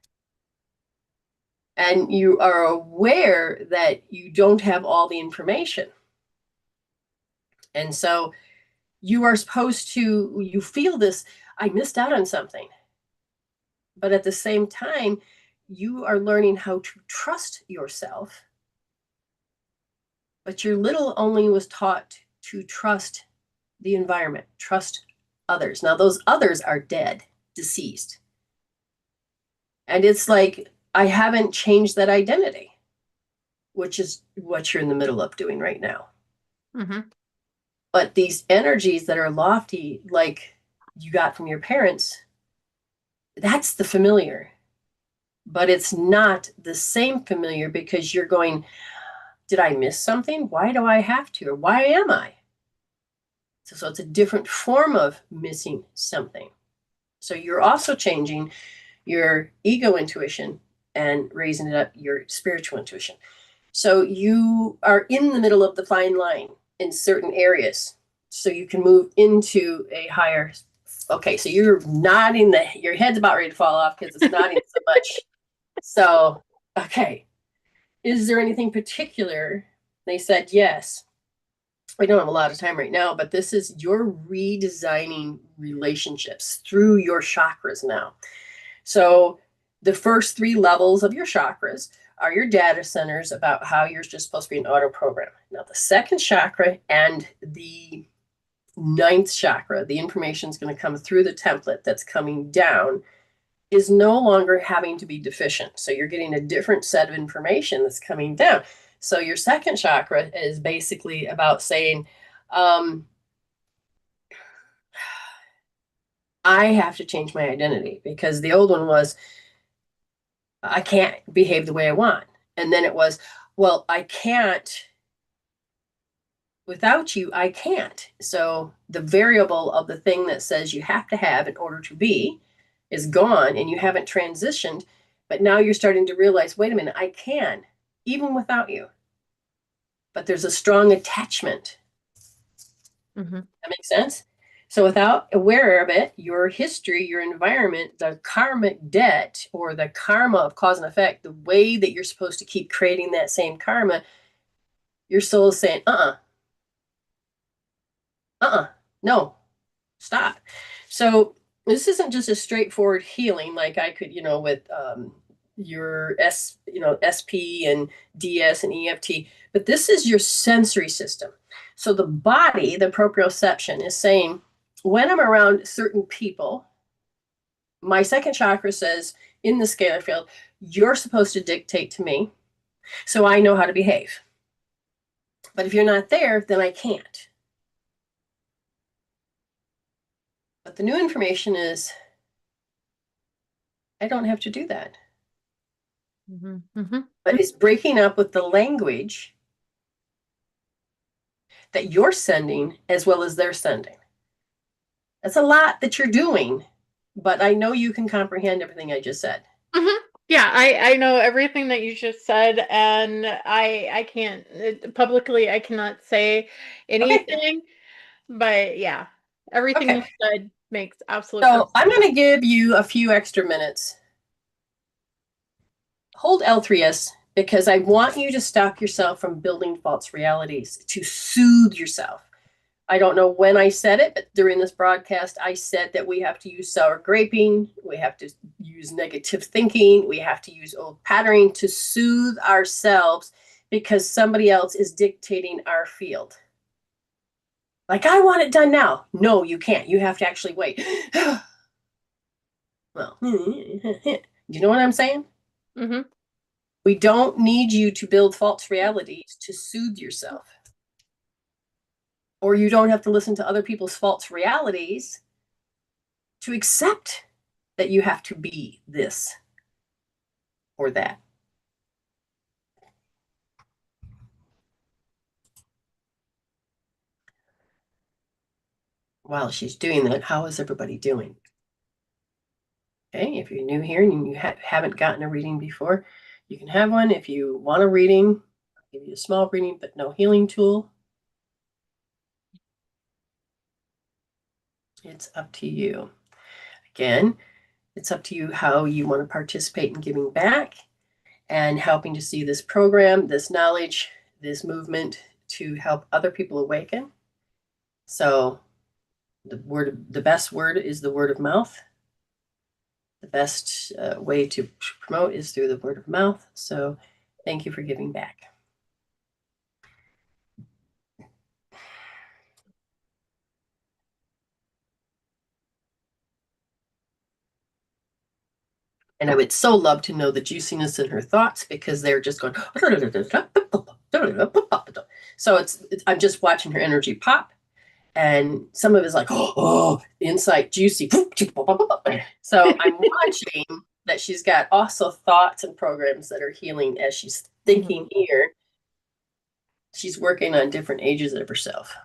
And you are aware that you don't have all the information. And so you are supposed to, you feel this, I missed out on something. But at the same time, you are learning how to trust yourself. But your little only was taught to trust the environment, trust others. Now, those others are dead, deceased. And it's like, I haven't changed that identity, which is what you're in the middle of doing right now. Mm-hmm. But these energies that are lofty, like you got from your parents, that's the familiar. But it's not the same familiar because you're going, did I miss something? Why do I have to? Or why am I? So it's a different form of missing something. So you're also changing your ego intuition and raising it up your spiritual intuition. So you are in the middle of the fine line in certain areas. So you can move into a higher. Okay, so you're nodding, your head's about ready to fall off because it's nodding so much. So, okay. Is there anything particular? They said yes. I don't have a lot of time right now, but this is you're redesigning relationships through your chakras now. So the first 3 levels of your chakras are your data centers about how you're just supposed to be an auto program. Now the second chakra and the 9th chakra, the information is going to come through the template that's coming down, is no longer having to be deficient. So you're getting a different set of information that's coming down. So your second chakra is basically about saying, I have to change my identity, because the old one was, I can't behave the way I want. And then it was, well, I can't. Without you, I can't. So the variable of the thing that says you have to have in order to be is gone, and you haven't transitioned. But now you're starting to realize, wait a minute, I can, even without you. But there's a strong attachment. Mm-hmm. That makes sense? So without aware of it, your history, your environment, the karmic debt or the karma of cause and effect, the way that you're supposed to keep creating that same karma, your soul is saying, no, stop. So this isn't just a straightforward healing like I could, with your SP and DS and EFT, but this is your sensory system. So the body, the proprioception, is saying, when I'm around certain people, my second chakra says in the scalar field, you're supposed to dictate to me, so I know how to behave. But if you're not there, then I can't. But the new information is, I don't have to do that. Mm-hmm. Mm-hmm. But it's breaking up with the language that you're sending as well as they're sending. That's a lot that you're doing, but I know you can comprehend everything I just said. Mm-hmm. Yeah, I know everything that you just said, and I can't publicly, I cannot say anything, but yeah, everything you said makes absolute So sense. I'm going to give you a few extra minutes. Hold L3S, because I want you to stop yourself from building false realities, to soothe yourself. I don't know when I said it, but during this broadcast, I said that we have to use sour graping, we have to use negative thinking, we have to use old patterning to soothe ourselves, because somebody else is dictating our field. Like, I want it done now. No, you can't. You have to actually wait. Well, you know what I'm saying? Mm-hmm. We don't need you to build false realities to soothe yourself. Or you don't have to listen to other people's false realities to accept that you have to be this or that. While she's doing that, how is everybody doing? Okay, if you're new here and you haven't gotten a reading before, you can have one. If you want a reading, I'll give you a small reading, but no healing tool. It's up to you. Again, it's up to you how you want to participate in giving back and helping to see this program, this knowledge, this movement to help other people awaken. So the best word is the word of mouth. The best way to promote is through the word of mouth. So thank you for giving back. And I would so love to know the juiciness in her thoughts, because they're just going. So I'm just watching her energy pop, and some of it is like, oh, insight, juicy. So I'm watching that she's got also thoughts and programs that are healing as she's thinking here. She's working on different ages of herself.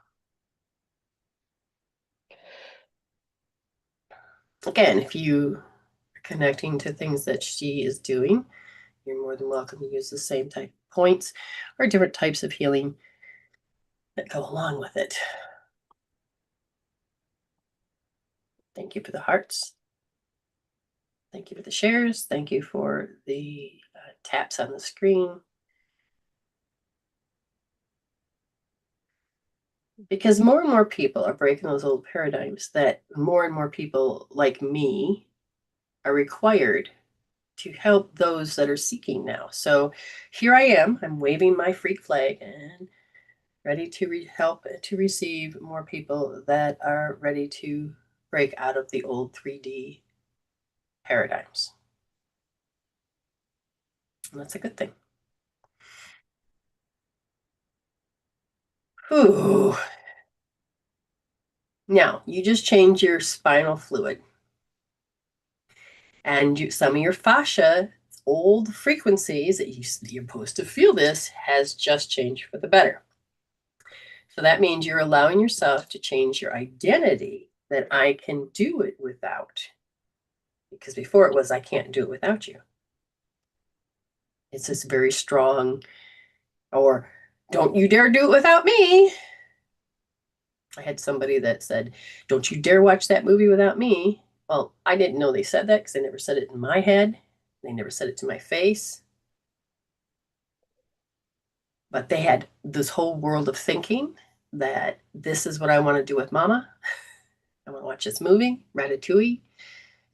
Again, if you are connecting to things that she is doing, you're more than welcome to use the same type of points or different types of healing that go along with it. Thank you for the hearts. Thank you for the shares. Thank you for the taps on the screen. Because more and more people are breaking those old paradigms that more and more people like me are required to help those that are seeking now. So here I am, I'm waving my freak flag and ready to help to receive more people that are ready to break out of the old 3D paradigms. And that's a good thing. Ooh. Now, you just change your spinal fluid. And some of your fascia, old frequencies that you're supposed to feel this, has just changed for the better. So that means you're allowing yourself to change your identity, that I can do it without. Because before it was, I can't do it without you. It's this very strong, or don't you dare do it without me. I had somebody that said, don't you dare watch that movie without me. Well, I didn't know they said that because they never said it in my head. They never said it to my face. But they had this whole world of thinking that this is what I want to do with Mama. I want to watch this movie, Ratatouille.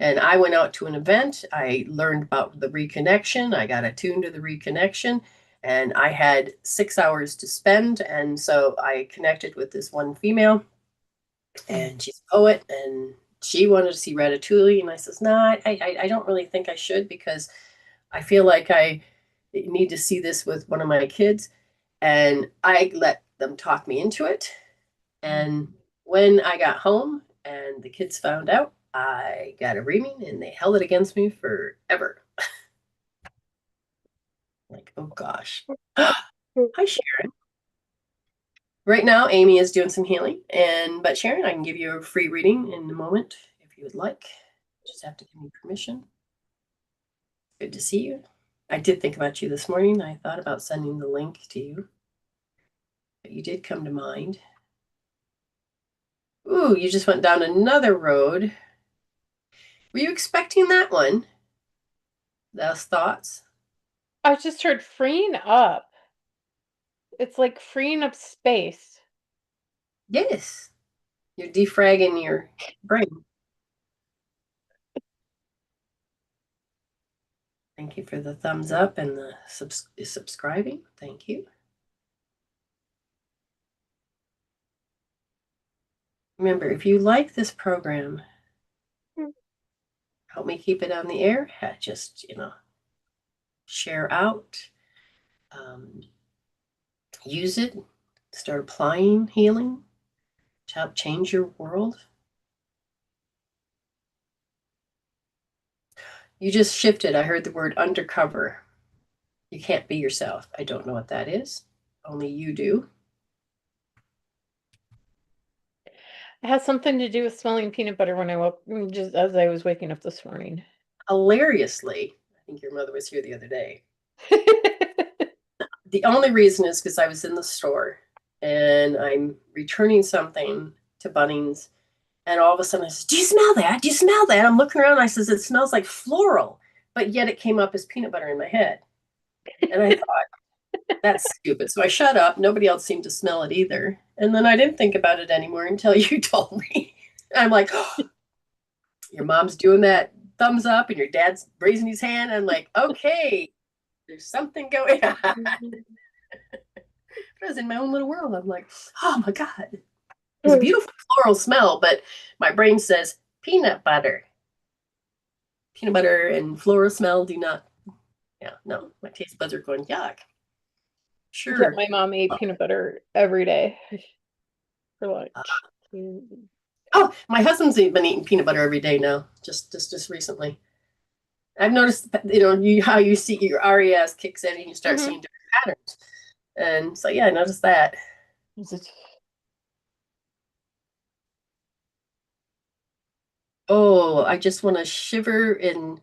And I went out to an event. I learned about the reconnection. I got attuned to the reconnection. And I had 6 hours to spend. And so I connected with this one female. And she's a poet. And she wanted to see Ratatouille. And I says, no, I don't really think I should, because I feel like I need to see this with one of my kids. And I let them talk me into it. And when I got home and the kids found out, I got a reaming and they held it against me forever. Like, oh gosh. Hi, Sharon. Right now, Amy is doing some healing, but Sharon, I can give you a free reading in a moment if you would like. Just have to give me permission. Good to see you. I did think about you this morning. I thought about sending the link to you, but you did come to mind. Ooh, you just went down another road. Were you expecting that one? Those thoughts? I just heard freeing up. It's like freeing up space. Yes. You're defragging your brain. Thank you for the thumbs up and the subscribing. Thank you. Remember, if you like this program, help me keep it on the air. Just, share out, use it, start applying healing to help change your world. You just shifted. I heard the word undercover. You can't be yourself. I don't know what that is. Only you do. It has something to do with smelling peanut butter when I woke, just as I was waking up this morning. Hilariously, I think your mother was here the other day. The only reason is because I was in the store and I'm returning something to Bunnings, and all of a sudden I said, do you smell that? Do you smell that? I'm looking around and I says, it smells like floral, but yet it came up as peanut butter in my head. And I thought, that's stupid. So I shut up. Nobody else seemed to smell it either. And then I didn't think about it anymore until you told me. I'm like, oh, your mom's doing that thumbs up and your dad's raising his hand. I'm like, okay, there's something going on. I was in my own little world. I'm like, oh my God. It's a beautiful floral smell, but my brain says peanut butter. Peanut butter and floral smell do not, no, my taste buds are going, yuck. Yeah, Sure. my mom ate peanut butter every day for lunch. Oh, my husband's been eating peanut butter every day now, just recently. I've noticed, how you see your RES kicks in and you start seeing different patterns. And so, yeah, I noticed that. Oh, I just want to shiver in,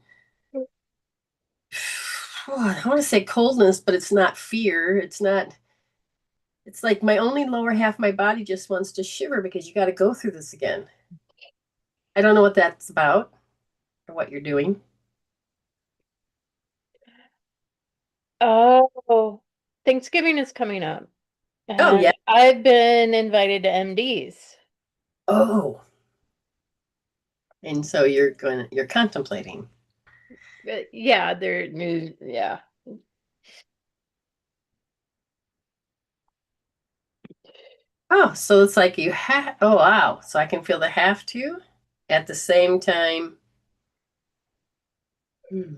I want to say coldness, but it's not fear. It's not, it's like my only lower half of my body just wants to shiver because you got to go through this again. I don't know what that's about or what you're doing. Oh, Thanksgiving is coming up, Oh, yeah. and I've been invited to MDs. Oh, and so you're contemplating. Yeah, they're new. Yeah. Oh, so it's like you have, oh, wow. So I can feel the have to at the same time. Hmm.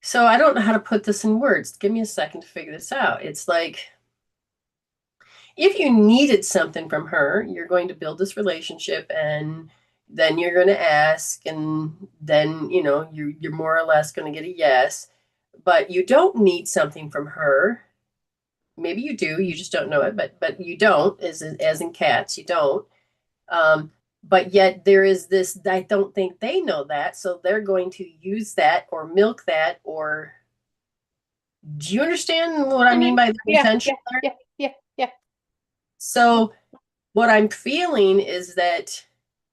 So I don't know how to put this in words. Give me a second to figure this out. It's like if you needed something from her, you're going to build this relationship and then you're going to ask and then, you're more or less going to get a yes, but you don't need something from her. Maybe you do, you just don't know it, but you don't, as in cats, you don't. Um, but yet there is this, I don't think they know that, so they're going to use that or milk that or do you understand what I mean by the Yeah, intention yeah, there? yeah, yeah, yeah. So what I'm feeling is that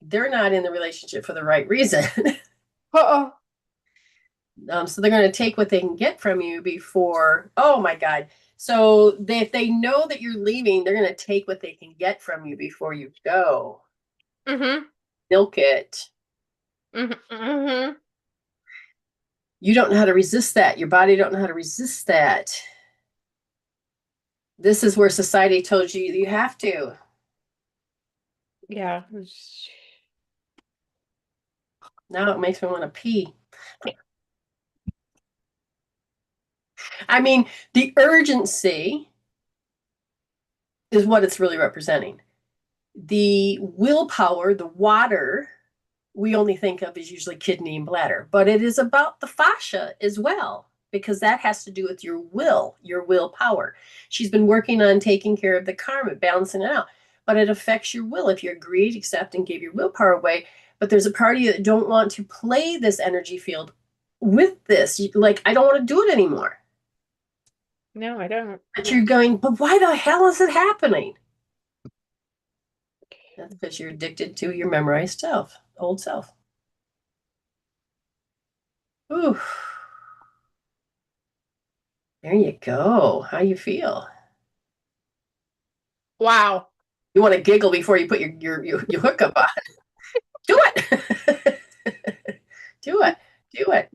they're not in the relationship for the right reason. Uh-oh. So they're going to take what they can get from you before, oh my God. So if they know that you're leaving, they're going to take what they can get from you before you go. Mm-hmm. Milk it. Mm-hmm. Mm-hmm. You don't know how to resist that. Your body don't know how to resist that. This is where society told you you have to. Yeah. Now it makes me want to pee. I mean, the urgency is what it's really representing. The willpower, the water, we only think of as usually kidney and bladder, but it is about the fascia as well, because that has to do with your willpower. She's been working on taking care of the karma, balancing it out, but it affects your will if you agreed, accept, and gave your willpower away. But there's a part of you that don't want to play this energy field with this. Like, I don't want to do it anymore. No, I don't. But you're going, but why the hell is it happening? That's because you're addicted to your memorized self, old self. Ooh, there you go. How you feel? Wow. You want to giggle before you put your hookup on. Do it. Do it. Do it.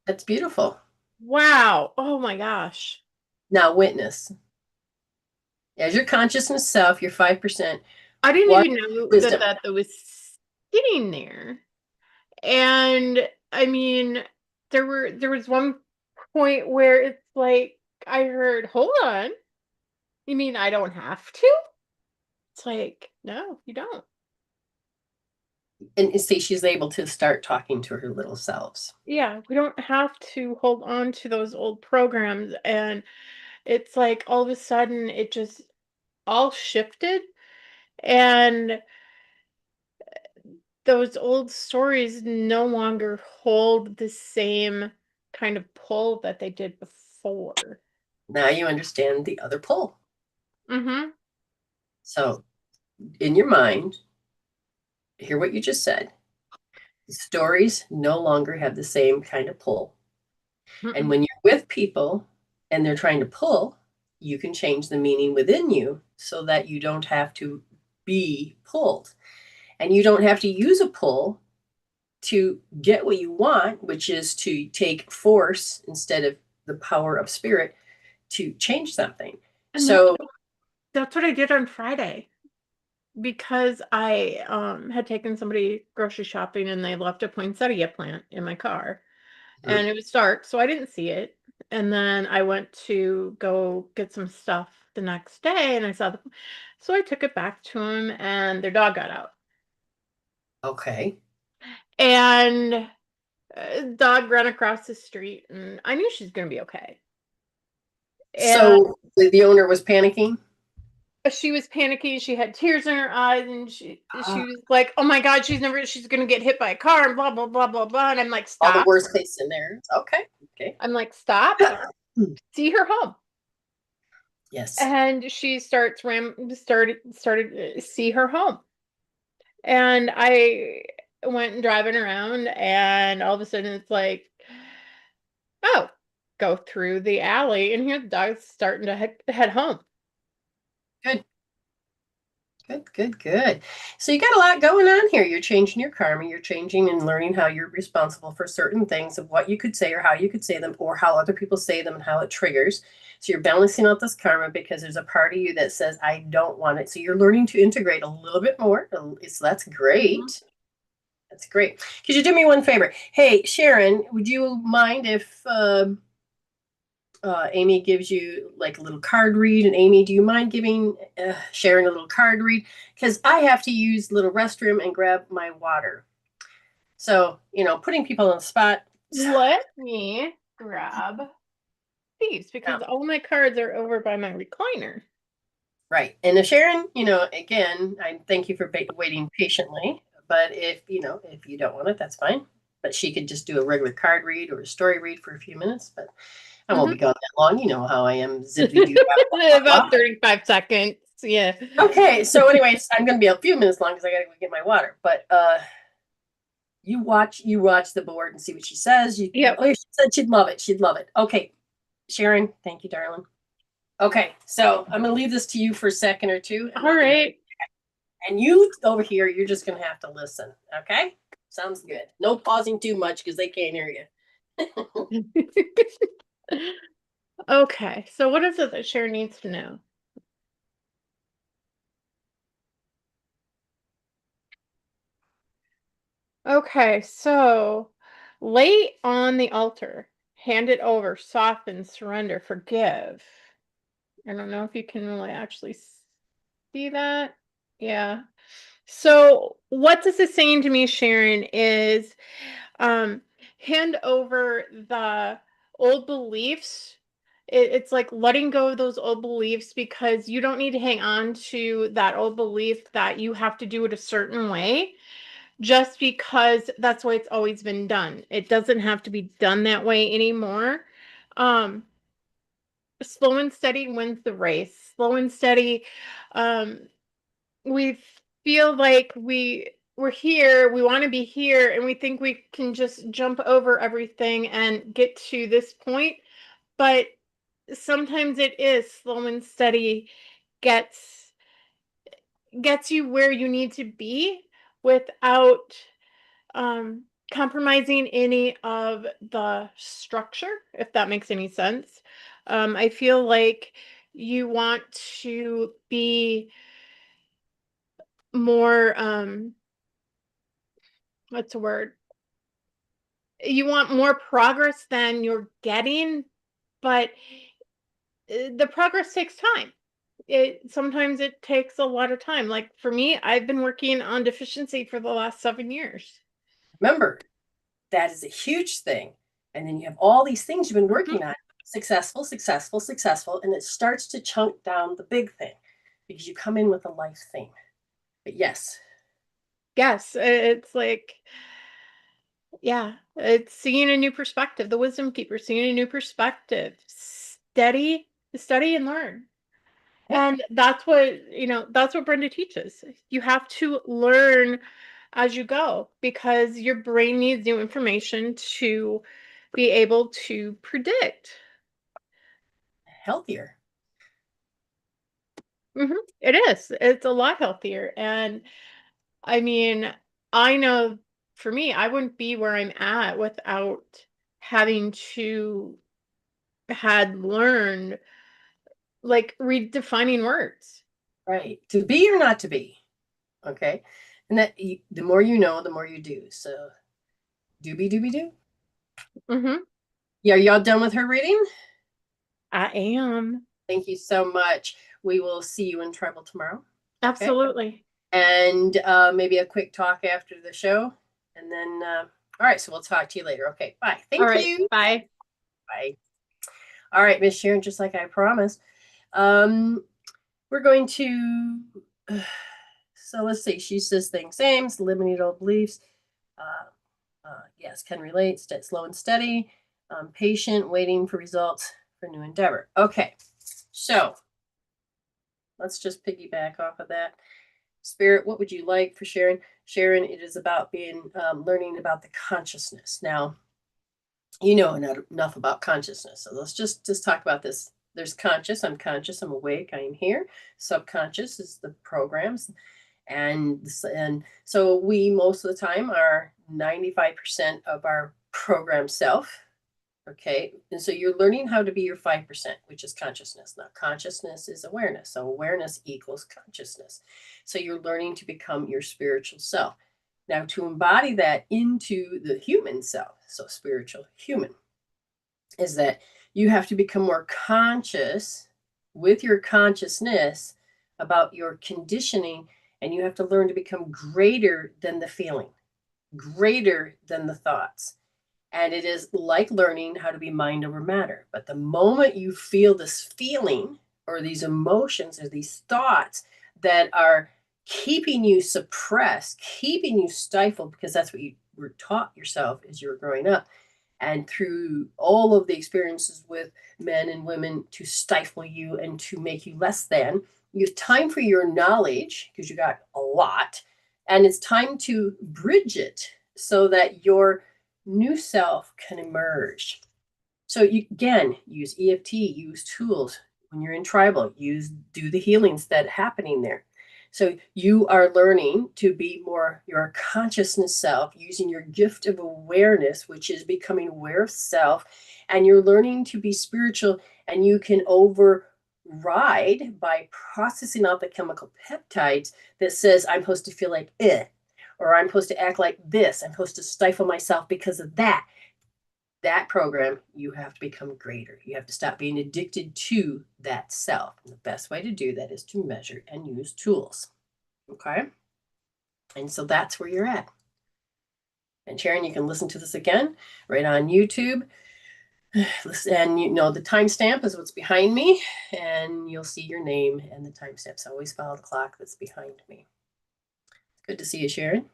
That's beautiful. Wow. Oh my gosh. Now witness. As your consciousness self, your 5%, I didn't what even know that wisdom. that was sitting there. And I mean, there was one point where it's like I heard, "Hold on. You mean I don't have to?" It's like, "No, you don't." And see, she's able to start talking to her little selves. Yeah, we don't have to hold on to those old programs, and it's like all of a sudden it just all shifted, and those old stories no longer hold the same kind of pull that they did before. Now you understand the other pole. Mhm. So in your mind, hear what you just said. The stories no longer have the same kind of pull. And Mm-mm. when you're with people and they're trying to pull, you can change the meaning within you so that you don't have to be pulled. And you don't have to use a pull to get what you want, which is to take force instead of the power of spirit to change something. And that So, that's what I did on Friday because I had taken somebody grocery shopping and they left a poinsettia plant in my car. And it was dark, so I didn't see it. And then I went to go get some stuff the next day and I saw the so I took it back to him and their dog got out. okay. And dog ran across the street and I knew she's going to be okay. And So the owner was panicking. she was panicky. She had tears in her eyes, and she Ah, was like, "Oh my God, she's gonna get hit by a car," and blah blah blah blah blah. And I'm like, all the "Stop!" worst case scenarios. Okay. Okay. I'm like, "Stop! See her home." Yes. And she started to see her home, and I went driving around, and all of a sudden it's like, oh, go through the alley, and here the dog's starting to head home. Good. Good, good, good. So you got a lot going on here. You're changing your karma. You're changing and learning how you're responsible for certain things of what you could say or how you could say them or how other people say them and how it triggers. So you're balancing out this karma because there's a part of you that says, I don't want it. So you're learning to integrate a little bit more. So that's great. That's great. Could you do me one favor? Hey, Sharon, would you mind if Amy gives you like a little card read? And Amy, do you mind giving Sharon a little card read? Because I have to use the little restroom and grab my water. So, putting people on the spot. Let me grab these because all my cards are over by my recliner. Right. And if Sharon, again, I thank you for waiting patiently. But if you don't want it, that's fine. But she could just do a regular card read or a story read for a few minutes. But I won't be gone that long. You know how I am. Zippy doo. About 35 seconds. Yeah. Okay. So, anyways, I'm going to be a few minutes long because I got to go get my water. But you watch the board and see what she says. Yep. Oh, she said she'd love it. She'd love it. Okay. Sharon, thank you, darling. Okay. So I'm going to leave this to you for a second or two. All right. And you over here, you're just going to have to listen. Okay. Sounds good. No pausing too much because they can't hear you. Okay. So what is it that Sharon needs to know? Okay, so lay on the altar, hand it over, soften, surrender, forgive. I don't know if you can really actually see that. Yeah. So what this is saying to me, Sharon, is um, hand over the old beliefs. It's like letting go of those old beliefs because you don't need to hang on to that old belief that you have to do it a certain way just because that's the way it's always been done. It doesn't have to be done that way anymore. Um, Slow and steady wins the race. Slow and steady. Um, we feel like we're here, we want to be here, and we think we can just jump over everything and get to this point. But sometimes it is slow and steady gets you where you need to be without compromising any of the structure, if that makes any sense. I feel like you want to be more, what's the word? You want more progress than you're getting, but the progress takes time. Sometimes it takes a lot of time. Like for me, I've been working on deficiency for the last 7 years. Remember, that is a huge thing. And then you have all these things you've been working on. Successful, successful, successful. And it starts to chunk down the big thing because you come in with a life theme. But yes. Yes, it's like, yeah, it's seeing a new perspective. The wisdom keeper, seeing a new perspective. Study and learn. Yep. And that's what Brenda teaches. You have to learn as you go because your brain needs new information to be able to predict. Healthier. It is. It's a lot healthier. And I mean, I know for me, I wouldn't be where I'm at without having to had learned like redefining words. Right. To be or not to be. Okay. And that the more you know, the more you do. So doobie doobie doo. Mm-hmm. Yeah, are y'all done with her reading? I am. Thank you so much. We will see you in Tribal tomorrow. Okay. Absolutely. And maybe a quick talk after the show. And then, all right, so we'll talk to you later. Okay, bye. All Thank right. you. Bye. Bye. All right, Miss Sharon, just like I promised. Um, we're going to, so let's see, she says things, same, eliminate old beliefs. Yes, can relate, slow and steady, patient, waiting for results for new endeavor. Okay, so let's just piggyback off of that. Spirit, what would you like for sharing? Sharon, it is about being learning about the consciousness. Now, you know enough about consciousness, so let's just talk about this. There's conscious, I'm conscious, I'm awake, I am here. Subconscious is the programs. And so we most of the time are 95% of our program self. Okay. And so you're learning how to be your 5%, which is consciousness. Now, consciousness is awareness. So awareness equals consciousness. So you're learning to become your spiritual self. Now, to embody that into the human self, so spiritual human, is that you have to become more conscious with your consciousness about your conditioning, and you have to learn to become greater than the feeling, greater than the thoughts. And it is like learning how to be mind over matter. But the moment you feel this feeling or these emotions or these thoughts that are keeping you suppressed, keeping you stifled, because that's what you were taught yourself as you were growing up, and through all of the experiences with men and women to stifle you and to make you less than, you have time for your knowledge because you got a lot, and it's time to bridge it so that your new self can emerge. So you again use EFT, use tools. When you're in tribal, do the healings that happening there. So you are learning to be more your consciousness self, using your gift of awareness, which is becoming aware of self, and you're learning to be spiritual, and you can override by processing out the chemical peptides that says I'm supposed to feel like or I'm supposed to act like this, I'm supposed to stifle myself because of that. That program, you have to become greater. You have to stop being addicted to that self. And the best way to do that is to measure and use tools. Okay? And so that's where you're at. And Sharon, you can listen to this again right on YouTube. And you know the timestamp is what's behind me, and you'll see your name and the timestamp. So always follow the clock that's behind me. Good to see you, Sharon.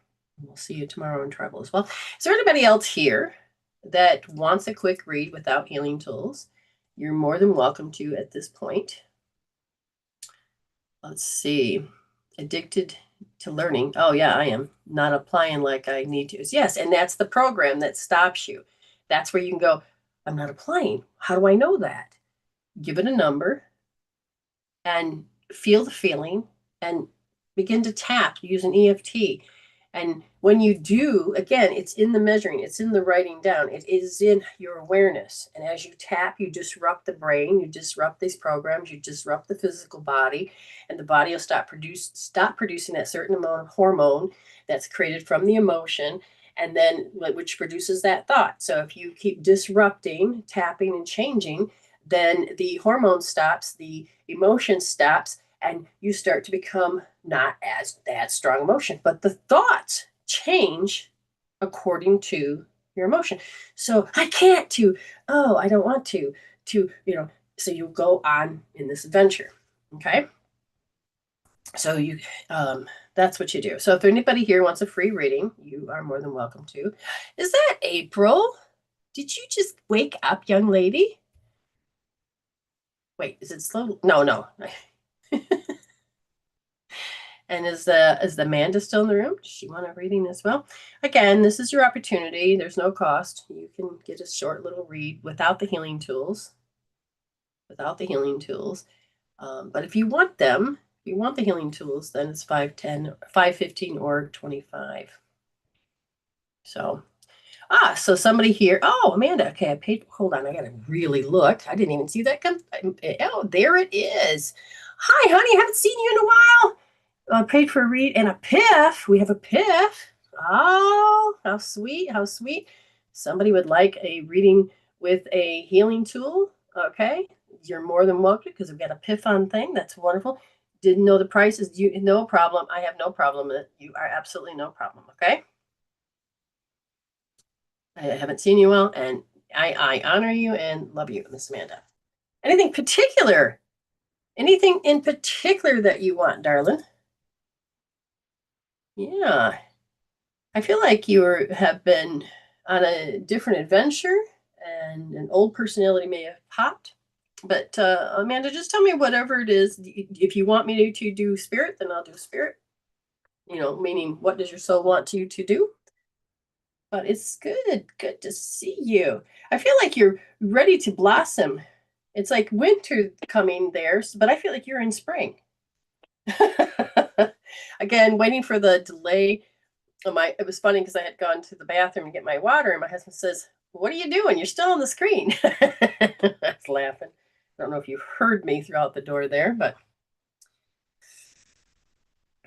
We'll see you tomorrow in Tribal as well. Is there anybody else here that wants a quick read without healing tools? You're more than welcome to at this point. Let's see. Addicted to learning. Oh, yeah, I am. Not applying like I need to. Yes, and that's the program that stops you. That's where you can go, I'm not applying. How do I know that? Give it a number and feel the feeling and begin to tap, use an EFT. And when you do, again, it's in the measuring, it's in the writing down, it is in your awareness. And as you tap, you disrupt the brain, you disrupt these programs, you disrupt the physical body, and the body will stop producing that certain amount of hormone that's created from the emotion, and then which produces that thought. So if you keep disrupting, tapping, and changing, then the hormone stops, the emotion stops, and you start to become not as that strong emotion, but the thoughts change according to your emotion. So I can't I don't want to, so you go on in this adventure. Okay. So that's what you do. So if anybody here wants a free reading, you are more than welcome to. Is that April? Did you just wake up, young lady? Wait, is it slow? No. And is Amanda still in the room? Does she want a reading as well? Again, this is your opportunity. There's no cost. You can get a short little read without the healing tools. But if you want them, if you want the healing tools, then it's $5.10, $5.15, or $25. So somebody here. Oh, Amanda. Okay, I paid. Hold on, I gotta really look. I didn't even see that come. Oh, there it is. Hi, honey. Haven't seen you in a while. Paid for a read and a piff. We have a piff. Oh, how sweet. How sweet. Somebody would like a reading with a healing tool. Okay. You're more than welcome because we've got a piff on thing. That's wonderful. Didn't know the prices. No problem. I have no problem with it. You are absolutely no problem. Okay. I haven't seen you well, and I honor you and love you, Miss Amanda. Anything particular Anything in particular that you want, darling? Yeah. I feel like you have been on a different adventure and an old personality may have popped. But Amanda, just tell me whatever it is. If you want me to do spirit, then I'll do spirit. You know, meaning what does your soul want you to do? But it's good to see you. I feel like you're ready to blossom. It's like winter coming there, but I feel like you're in spring. Again, waiting for the delay. It was funny because I had gone to the bathroom to get my water, and my husband says, "What are you doing? You're still on the screen." I was laughing. I don't know if you heard me throughout the door there, but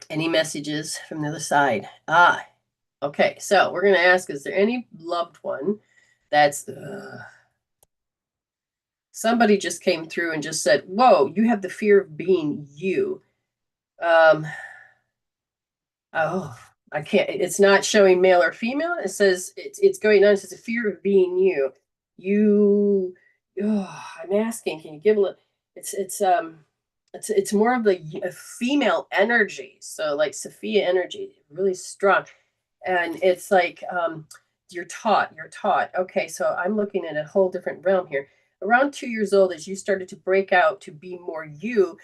any messages from the other side? Okay. So we're going to ask, is there any loved one that's somebody just came through and just said, whoa, you have the fear of being you. Oh, I can't, it's not showing male or female. It says it's going on. It says a fear of being you. I'm asking, can you give a little, it's more of a female energy. So like Sophia energy, really strong. And it's like, you're taught. Okay. So I'm looking at a whole different realm here. Around 2 years old, as you started to break out to be more you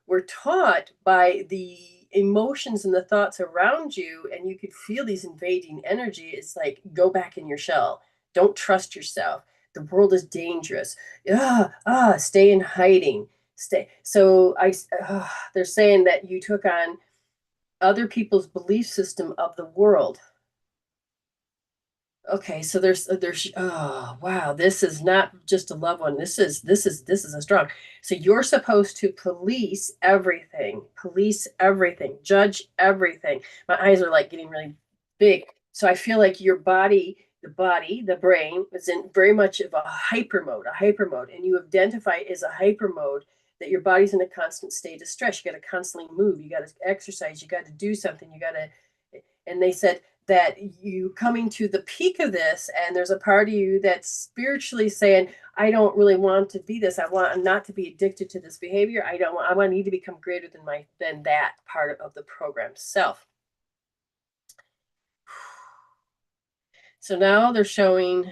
were taught by the emotions and the thoughts around you, and you could feel these invading energy. It's like, go back in your shell. Don't trust yourself. The world is dangerous. Stay in hiding. Stay. So they're saying that you took on other people's belief system of the world. Okay, so there's oh wow, this is not just a loved one. This is a strong. So you're supposed to police everything, judge everything. My eyes are like getting really big. So I feel like your body, the brain is in very much of a hyper mode, and you identify as a hyper mode, that your body's in a constant state of stress. You got to constantly move, you got to exercise, you got to do something, you got to, and they said that you coming to the peak of this, and there's a part of you that's spiritually saying, I don't really want to be this. I want not to be addicted to this behavior. I want need to become greater than that part of the program self. So now they're showing,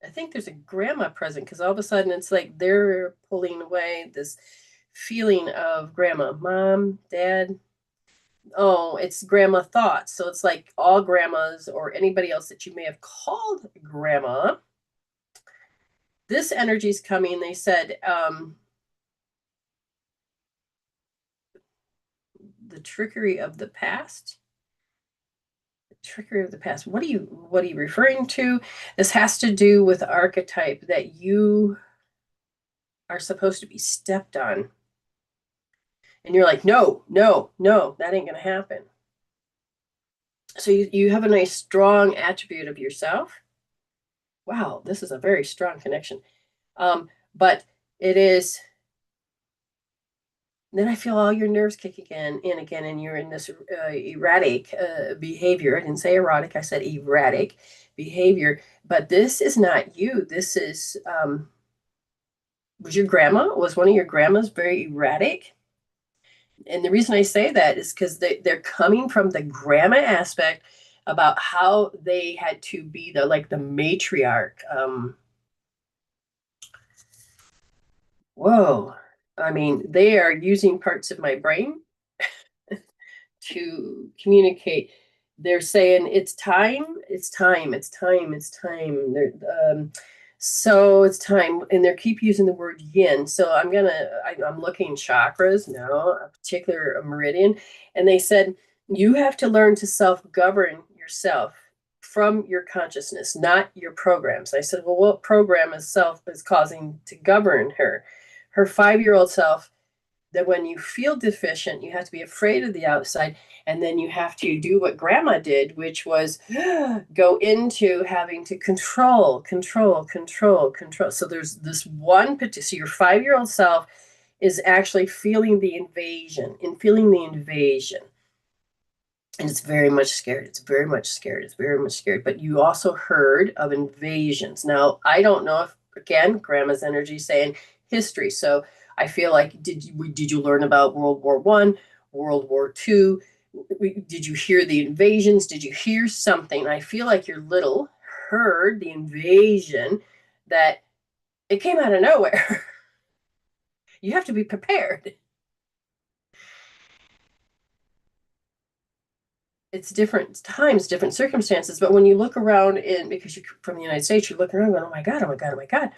I think there's a grandma present, because all of a sudden it's like they're pulling away this feeling of grandma, mom, dad. Oh, it's grandma thoughts. So it's like all grandmas or anybody else that you may have called grandma. This energy is coming. They said, the trickery of the past. The trickery of the past. What are you referring to? This has to do with the archetype that you are supposed to be stepped on. And you're like, no, that ain't gonna happen. So you have a nice strong attribute of yourself. Wow, this is a very strong connection. But it is, then I feel all your nerves kick in again, and you're in this erratic behavior. I didn't say erotic, I said erratic behavior. But this is not you. This is, was one of your grandmas very erratic? And the reason I say that is because they're coming from the grandma aspect about how they had to be the matriarch. Whoa. I mean, they are using parts of my brain to communicate. They're saying it's time. So it's time, and they keep using the word yin. So I'm looking chakras now, a particular meridian, and they said you have to learn to self-govern yourself from your consciousness, not your programs. I said, well, what program is causing to govern her? Her 5-year-old self, that when you feel deficient, you have to be afraid of the outside, and then you have to do what grandma did, which was go into having to control. So there's this one particular, so your 5-year-old self is actually feeling the invasion, and it's very much scared. But you also heard of invasions. Now, I don't know if, again, grandma's energy saying, history. So I feel like, did you learn about World War I, World War II? Did you hear the invasions? Did you hear something? I feel like your little heard the invasion, that it came out of nowhere. You have to be prepared. It's different times, different circumstances. But when you look around because you're from the United States, you look around going, oh my God, oh my God, oh my God.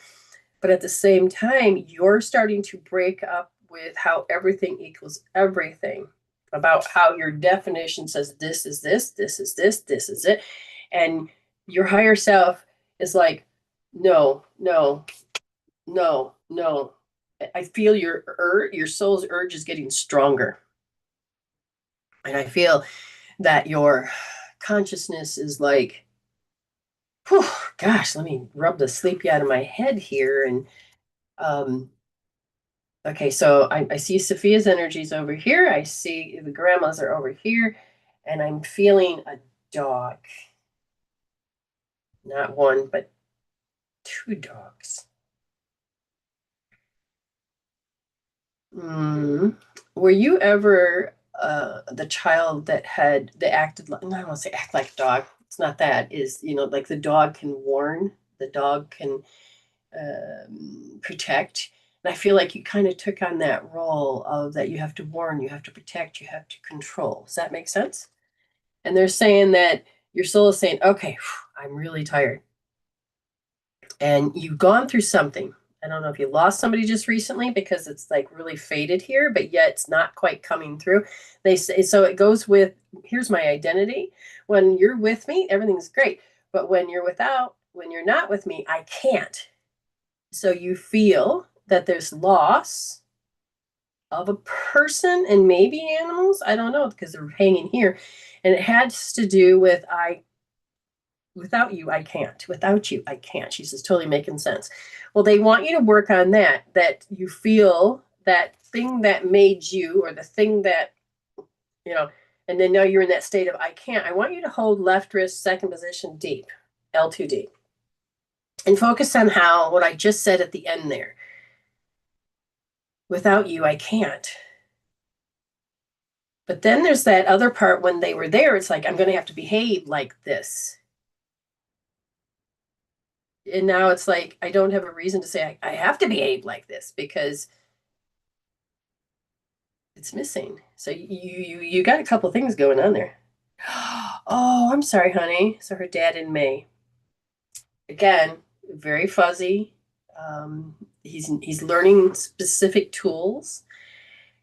But at the same time, you're starting to break up with how everything equals everything, about how your definition says this is this, this is this, this is it. And your higher self is like, no, no, no, no. I feel your soul's urge is getting stronger. And I feel that your consciousness is like, whew, gosh, let me rub the sleepy out of my head here. And okay, so I see Sophia's energies over here. I see the grandmas are over here. And I'm feeling a dog. Not one, but two dogs. Were you ever the child that acted like, no, I don't want to say act like a dog. It's not that. Is, like the dog can warn, the dog can protect. And I feel like you kind of took on that role of that you have to warn, you have to protect, you have to control. Does that make sense? And they're saying that your soul is saying, okay, I'm really tired. And you've gone through something. I don't know if you lost somebody just recently, because it's like really faded here, but yet it's not quite coming through. They say, so it goes with, here's my identity. When you're with me, everything's great. But when you're not with me, I can't. So you feel that there's loss of a person and maybe animals. I don't know, because they're hanging here. And it has to do with, without you, I can't. Without you, I can't. She's just totally making sense. Well, they want you to work on that you feel that thing that made you, or the thing that, and then now you're in that state of, I can't. I want you to hold left wrist, second position, deep, L2D. And focus on what I just said at the end there. Without you, I can't. But then there's that other part when they were there, it's like, I'm going to have to behave like this. And now it's like, I don't have a reason to say I have to behave like this, because it's missing. So you got a couple things going on there. Oh, I'm sorry, honey. So her dad in May. Again, very fuzzy. He's learning specific tools.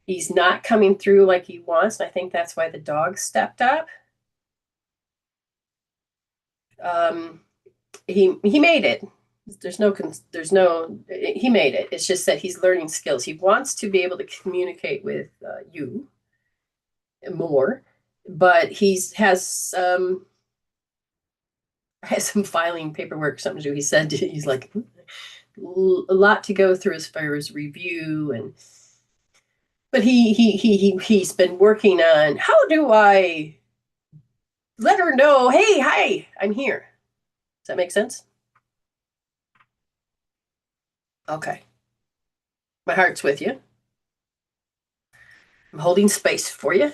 He's not coming through like he wants, and I think that's why the dog stepped up. He made it. He made it. It's just that he's learning skills. He wants to be able to communicate with you more, but has some filing paperwork, something to do. He said he's like a lot to go through as far as review, but he's been working on, how do I let her know, hey, hi, I'm here. Does that make sense? Okay. My heart's with you. I'm holding space for you.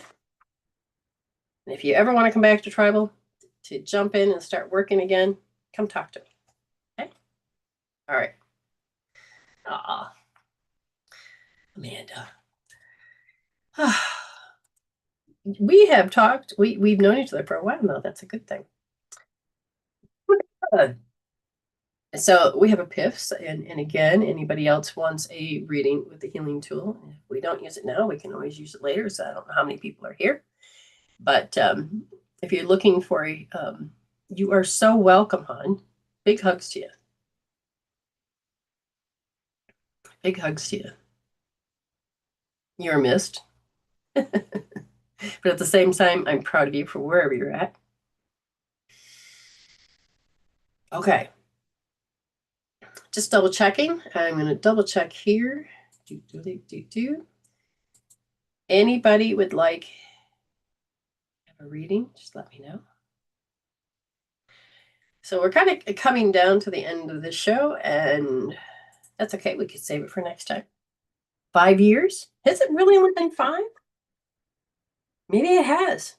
And if you ever want to come back to tribal, to jump in and start working again, come talk to me. Okay? All right. Ah, Amanda. We have talked. We've known each other for a while now. That's a good thing. So we have a PIFs, and again, anybody else wants a reading with the healing tool. If we don't use it now, we can always use it later. So I don't know how many people are here, but if you're looking for you are so welcome, hon. Big hugs to you. Big hugs to you. You're missed. But at the same time, I'm proud of you for wherever you're at. Okay. Just double checking. I'm going to double check here. Anybody would like a reading? Just let me know. So we're kind of coming down to the end of the show, and That's okay. We could save it for next time. 5 years? Has it really only been 5? Maybe it has.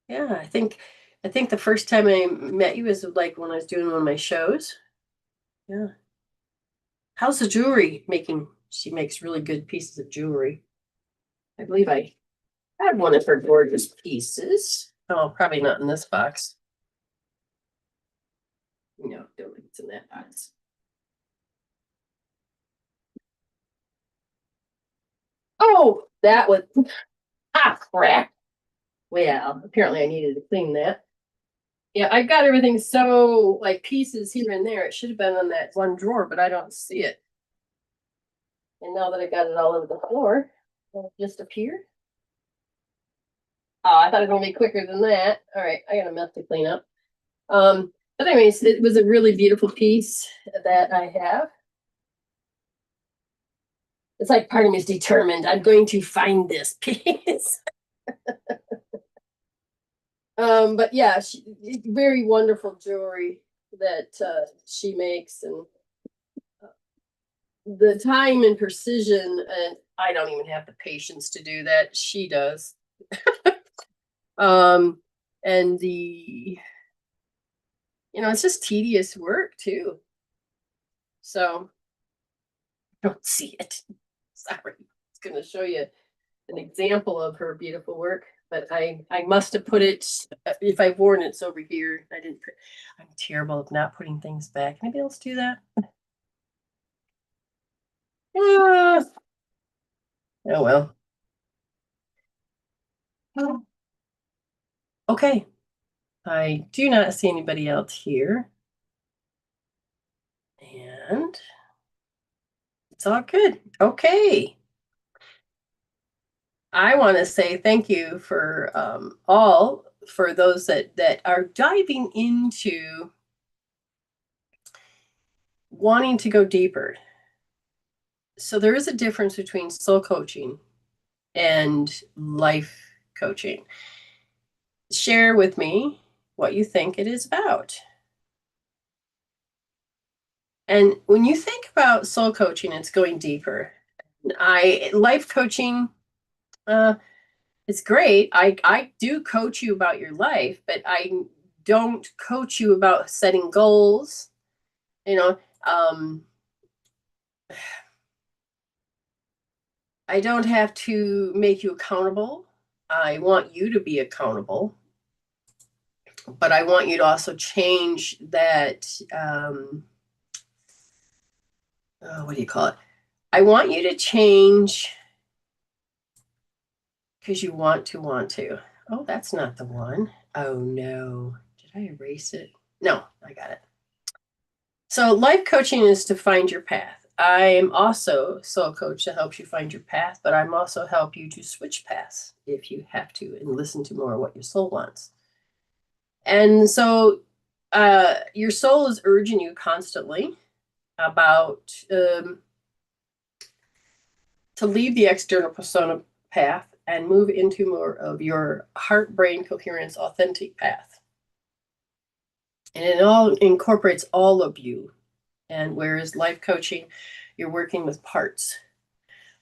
Yeah, I think the first time I met you was like when I was doing one of my shows. Yeah. How's the jewelry making? She makes really good pieces of jewelry. I believe I had one of her gorgeous pieces. Oh, probably not in this box. No, don't think it's in that box. Oh, that was crap. Well, apparently I needed to clean that. Yeah, I got everything so like pieces here and there. It should have been in that one drawer, but I don't see it. And now that I got it all over the floor, it'll just appear. Oh, I thought it was gonna be quicker than that. All right, I got a mess to clean up. But anyways, it was a really beautiful piece that I have. It's like part of me is determined. I'm going to find this piece. But yeah, very wonderful jewelry that she makes, and the time and precision, and I don't even have the patience to do that. She does. And it's just tedious work too. So I don't see it. Sorry. I was going to show you an example of her beautiful work, but I must have put it, if I've worn it's over here. I didn't put, I'm terrible of not putting things back. Anybody else do that? Oh well. Okay. I do not see anybody else here. And it's all good. Okay. I want to say thank you for for those that are diving into wanting to go deeper. So there is a difference between soul coaching and life coaching. Share with me what you think it is about. And when you think about soul coaching, it's going deeper. Life coaching, it's great. I do coach you about your life, but I don't coach you about setting goals. I don't have to make you accountable. I want you to be accountable, but I want you to also change that. What do you call it? I want you to change because you want to. Oh, that's not the one. Oh no. Did I erase it? No, I got it. So life coaching is to find your path. I'm also soul coach that helps you find your path, but I'm also help you to switch paths if you have to and listen to more what your soul wants. And so your soul is urging you constantly about to leave the external persona path and move into more of your heart, brain, coherence, authentic path. And it all incorporates all of you. And whereas life coaching, you're working with parts,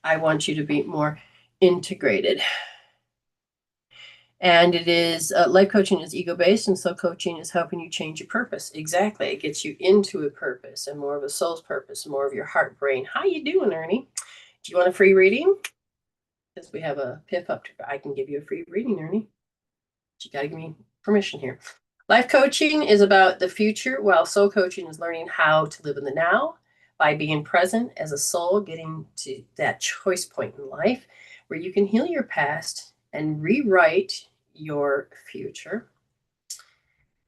I want you to be more integrated. And it is life coaching is ego-based, and soul coaching is helping you change your purpose. Exactly. It gets you into a purpose and more of a soul's purpose, more of your heart, brain. How you doing, Ernie? Do you want a free reading? Because we have a PIF up to, I can give you a free reading, Ernie. But you got to give me permission here. Life coaching is about the future, while soul coaching is learning how to live in the now by being present as a soul, getting to that choice point in life where you can heal your past and rewrite your future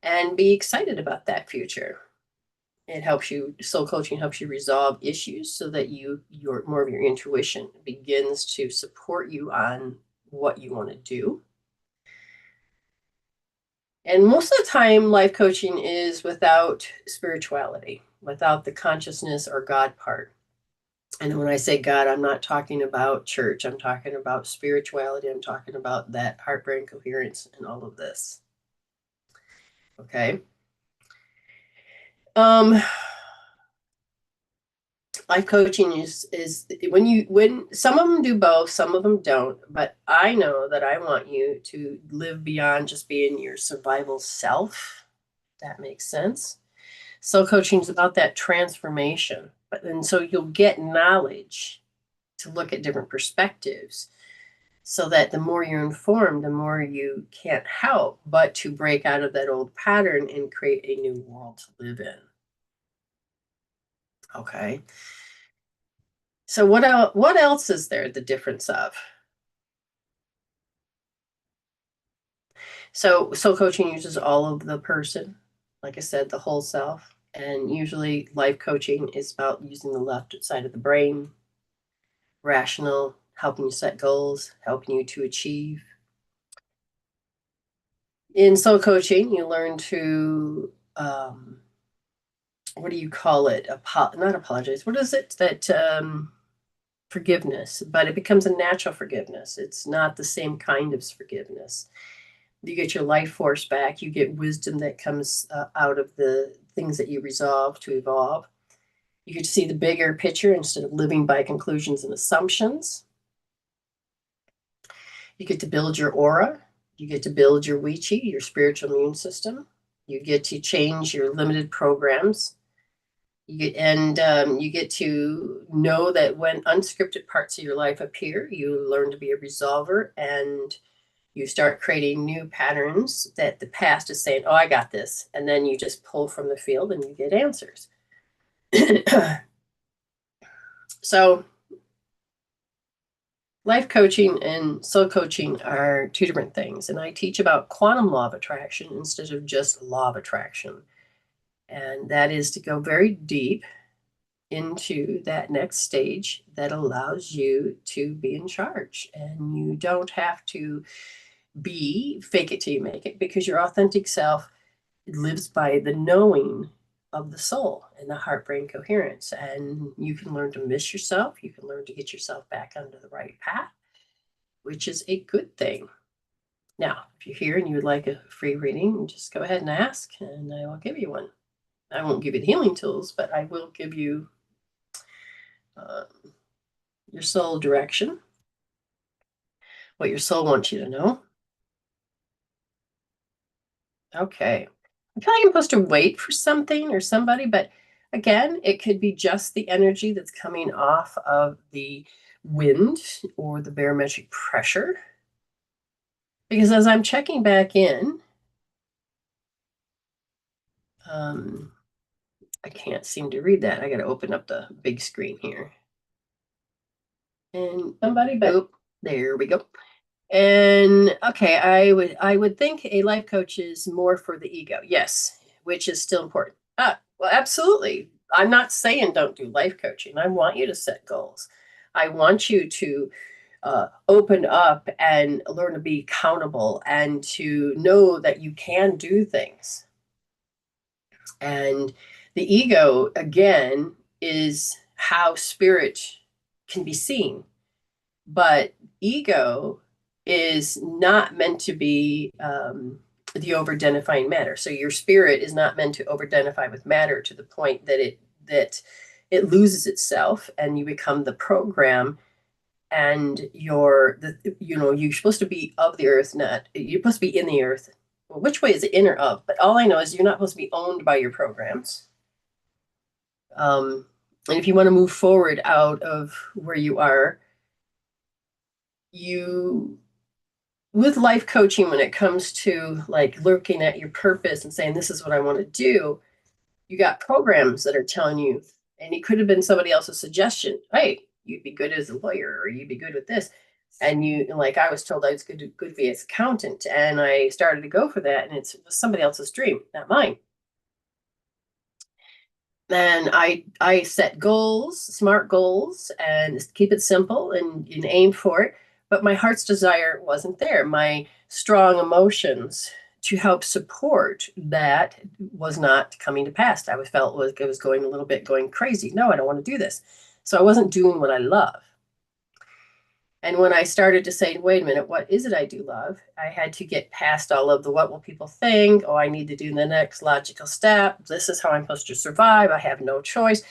and be excited about that future. It helps you, soul coaching helps you resolve issues so that your more of your intuition begins to support you on what you want to do. And most of the time, life coaching is without spirituality, without the consciousness or God part. And when I say God, I'm not talking about church. I'm talking about spirituality. I'm talking about that heart, brain, coherence, and all of this. Okay. life coaching is when some of them do both, some of them don't, but I know that I want you to live beyond just being your survival self. That makes sense. Soul coaching is about that transformation, and so you'll get knowledge to look at different perspectives, so that the more you're informed, the more you can't help but to break out of that old pattern and create a new world to live in. Okay. So what else is there the difference of? So soul coaching uses all of the person, like I said, the whole self. And usually life coaching is about using the left side of the brain, rational, helping you set goals, helping you to achieve. In soul coaching, you learn to, what do you call it? Not apologize. What is it that, forgiveness, but it becomes a natural forgiveness. It's not the same kind of forgiveness. You get your life force back. You get wisdom that comes out of the things that you resolve to evolve. You get to see the bigger picture instead of living by conclusions and assumptions. You get to build your aura. You get to build your Wi-Chi, your spiritual immune system. You get to change your limited programs. You get to know that when unscripted parts of your life appear, you learn to be a resolver, and you start creating new patterns that the past is saying, oh, I got this. And then you just pull from the field and you get answers. So life coaching and soul coaching are two different things. And I teach about quantum law of attraction instead of just law of attraction. And that is to go very deep into that next stage that allows you to be in charge. And you don't have to be fake it till you make it, because your authentic self lives by the knowing of the soul and the heart-brain coherence. And you can learn to miss yourself. You can learn to get yourself back onto the right path, which is a good thing. Now, if you're here and you would like a free reading, just go ahead and ask, and I will give you one. I won't give you the healing tools, but I will give you your soul direction, what your soul wants you to know. Okay. I feel like I'm supposed to wait for something or somebody, but again, it could be just the energy that's coming off of the wind or the barometric pressure. Because as I'm checking back in, I can't seem to read that. I got to open up the big screen here. And somebody, oh, there we go. And okay, I would think a life coach is more for the ego. Yes, which is still important. Well, absolutely. I'm not saying don't do life coaching. I want you to set goals. I want you to open up and learn to be accountable and to know that you can do things. And the ego, again, is how spirit can be seen. But ego is not meant to be the over-identifying matter. So your spirit is not meant to over-identify with matter to the point that it loses itself and you become the program. And you're supposed to be of the earth, not you're supposed to be in the earth. Well, which way is it, in or of? But all I know is you're not supposed to be owned by your programs. And if you want to move forward out of where you are, with life coaching, when it comes to like looking at your purpose and saying, this is what I want to do, you got programs that are telling you, and it could have been somebody else's suggestion. Hey, you'd be good as a lawyer, or you'd be good with this. And like I was told I was good to be an accountant, and I started to go for that, and it was somebody else's dream, not mine. And I set goals, smart goals, and keep it simple and aim for it. But my heart's desire wasn't there. My strong emotions to help support that was not coming to pass. I felt like I was going crazy. No, I don't want to do this. So I wasn't doing what I love. And when I started to say, wait a minute, what is it I do love? I had to get past all of the what will people think? Oh, I need to do the next logical step. This is how I'm supposed to survive. I have no choice.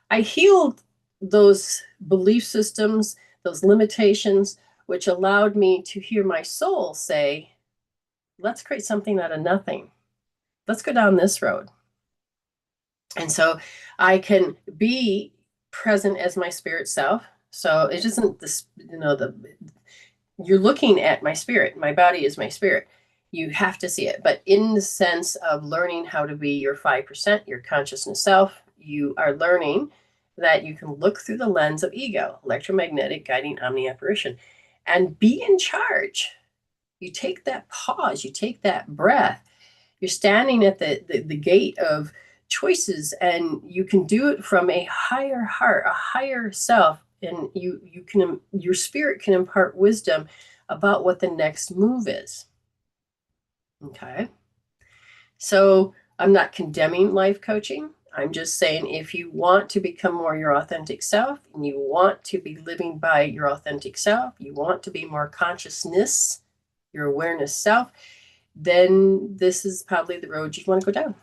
I healed those belief systems, those limitations, which allowed me to hear my soul say, let's create something out of nothing. Let's go down this road. And so I can be present as my spirit self. So it isn't this, you're looking at my spirit. My body is my spirit. You have to see it. But in the sense of learning how to be your 5%, your consciousness self, you are learning that you can look through the lens of ego, electromagnetic guiding omni-apparition, and be in charge. You take that pause, you take that breath. You're standing at the gate of choices, and you can do it from a higher heart, a higher self, and your spirit can impart wisdom about what the next move is. Okay. So I'm not condemning life coaching. I'm just saying, if you want to become more your authentic self, and you want to be living by your authentic self, you want to be more consciousness, your awareness self, then this is probably the road you want to go down.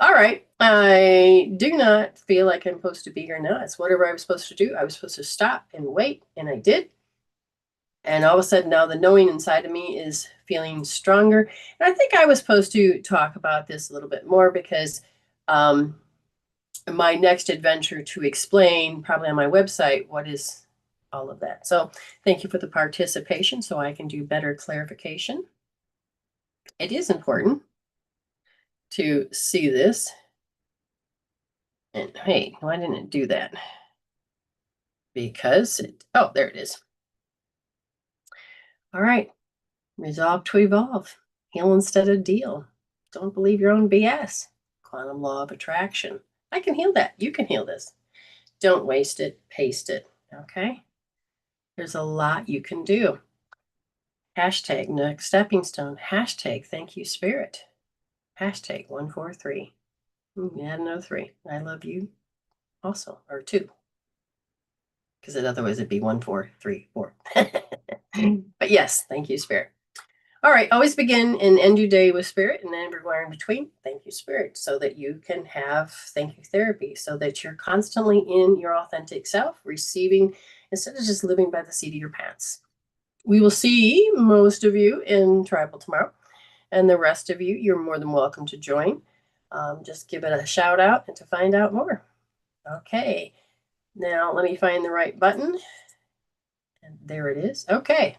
All right. I do not feel like I'm supposed to be here now. It's whatever I was supposed to do. I was supposed to stop and wait, and I did. And all of a sudden now the knowing inside of me is feeling stronger. And I think I was supposed to talk about this a little bit more, because my next adventure to explain, probably on my website, what is all of that. So thank you for the participation, so I can do better clarification. It is important to see this. And hey, why didn't it do that? Because oh, there it is. All right. Resolve to evolve. Heal instead of deal. Don't believe your own BS. Quantum law of attraction. I can heal that. You can heal this. Don't waste it. Paste it. Okay? There's a lot you can do. Hashtag next stepping stone. Hashtag thank you, spirit. Hashtag 143. Add another 3. I love you also. Or 2. Because otherwise it'd be 1, 4, 3, 4. But yes, thank you, spirit. All right, always begin and end your day with spirit, and then everywhere in between, thank you, spirit, so that you can have thank you therapy, so that you're constantly in your authentic self, receiving, instead of just living by the seat of your pants. We will see most of you in Tribal tomorrow, and the rest of you, you're more than welcome to join. Just give it a shout out and to find out more. Okay, now let me find the right button. And there it is. Okay.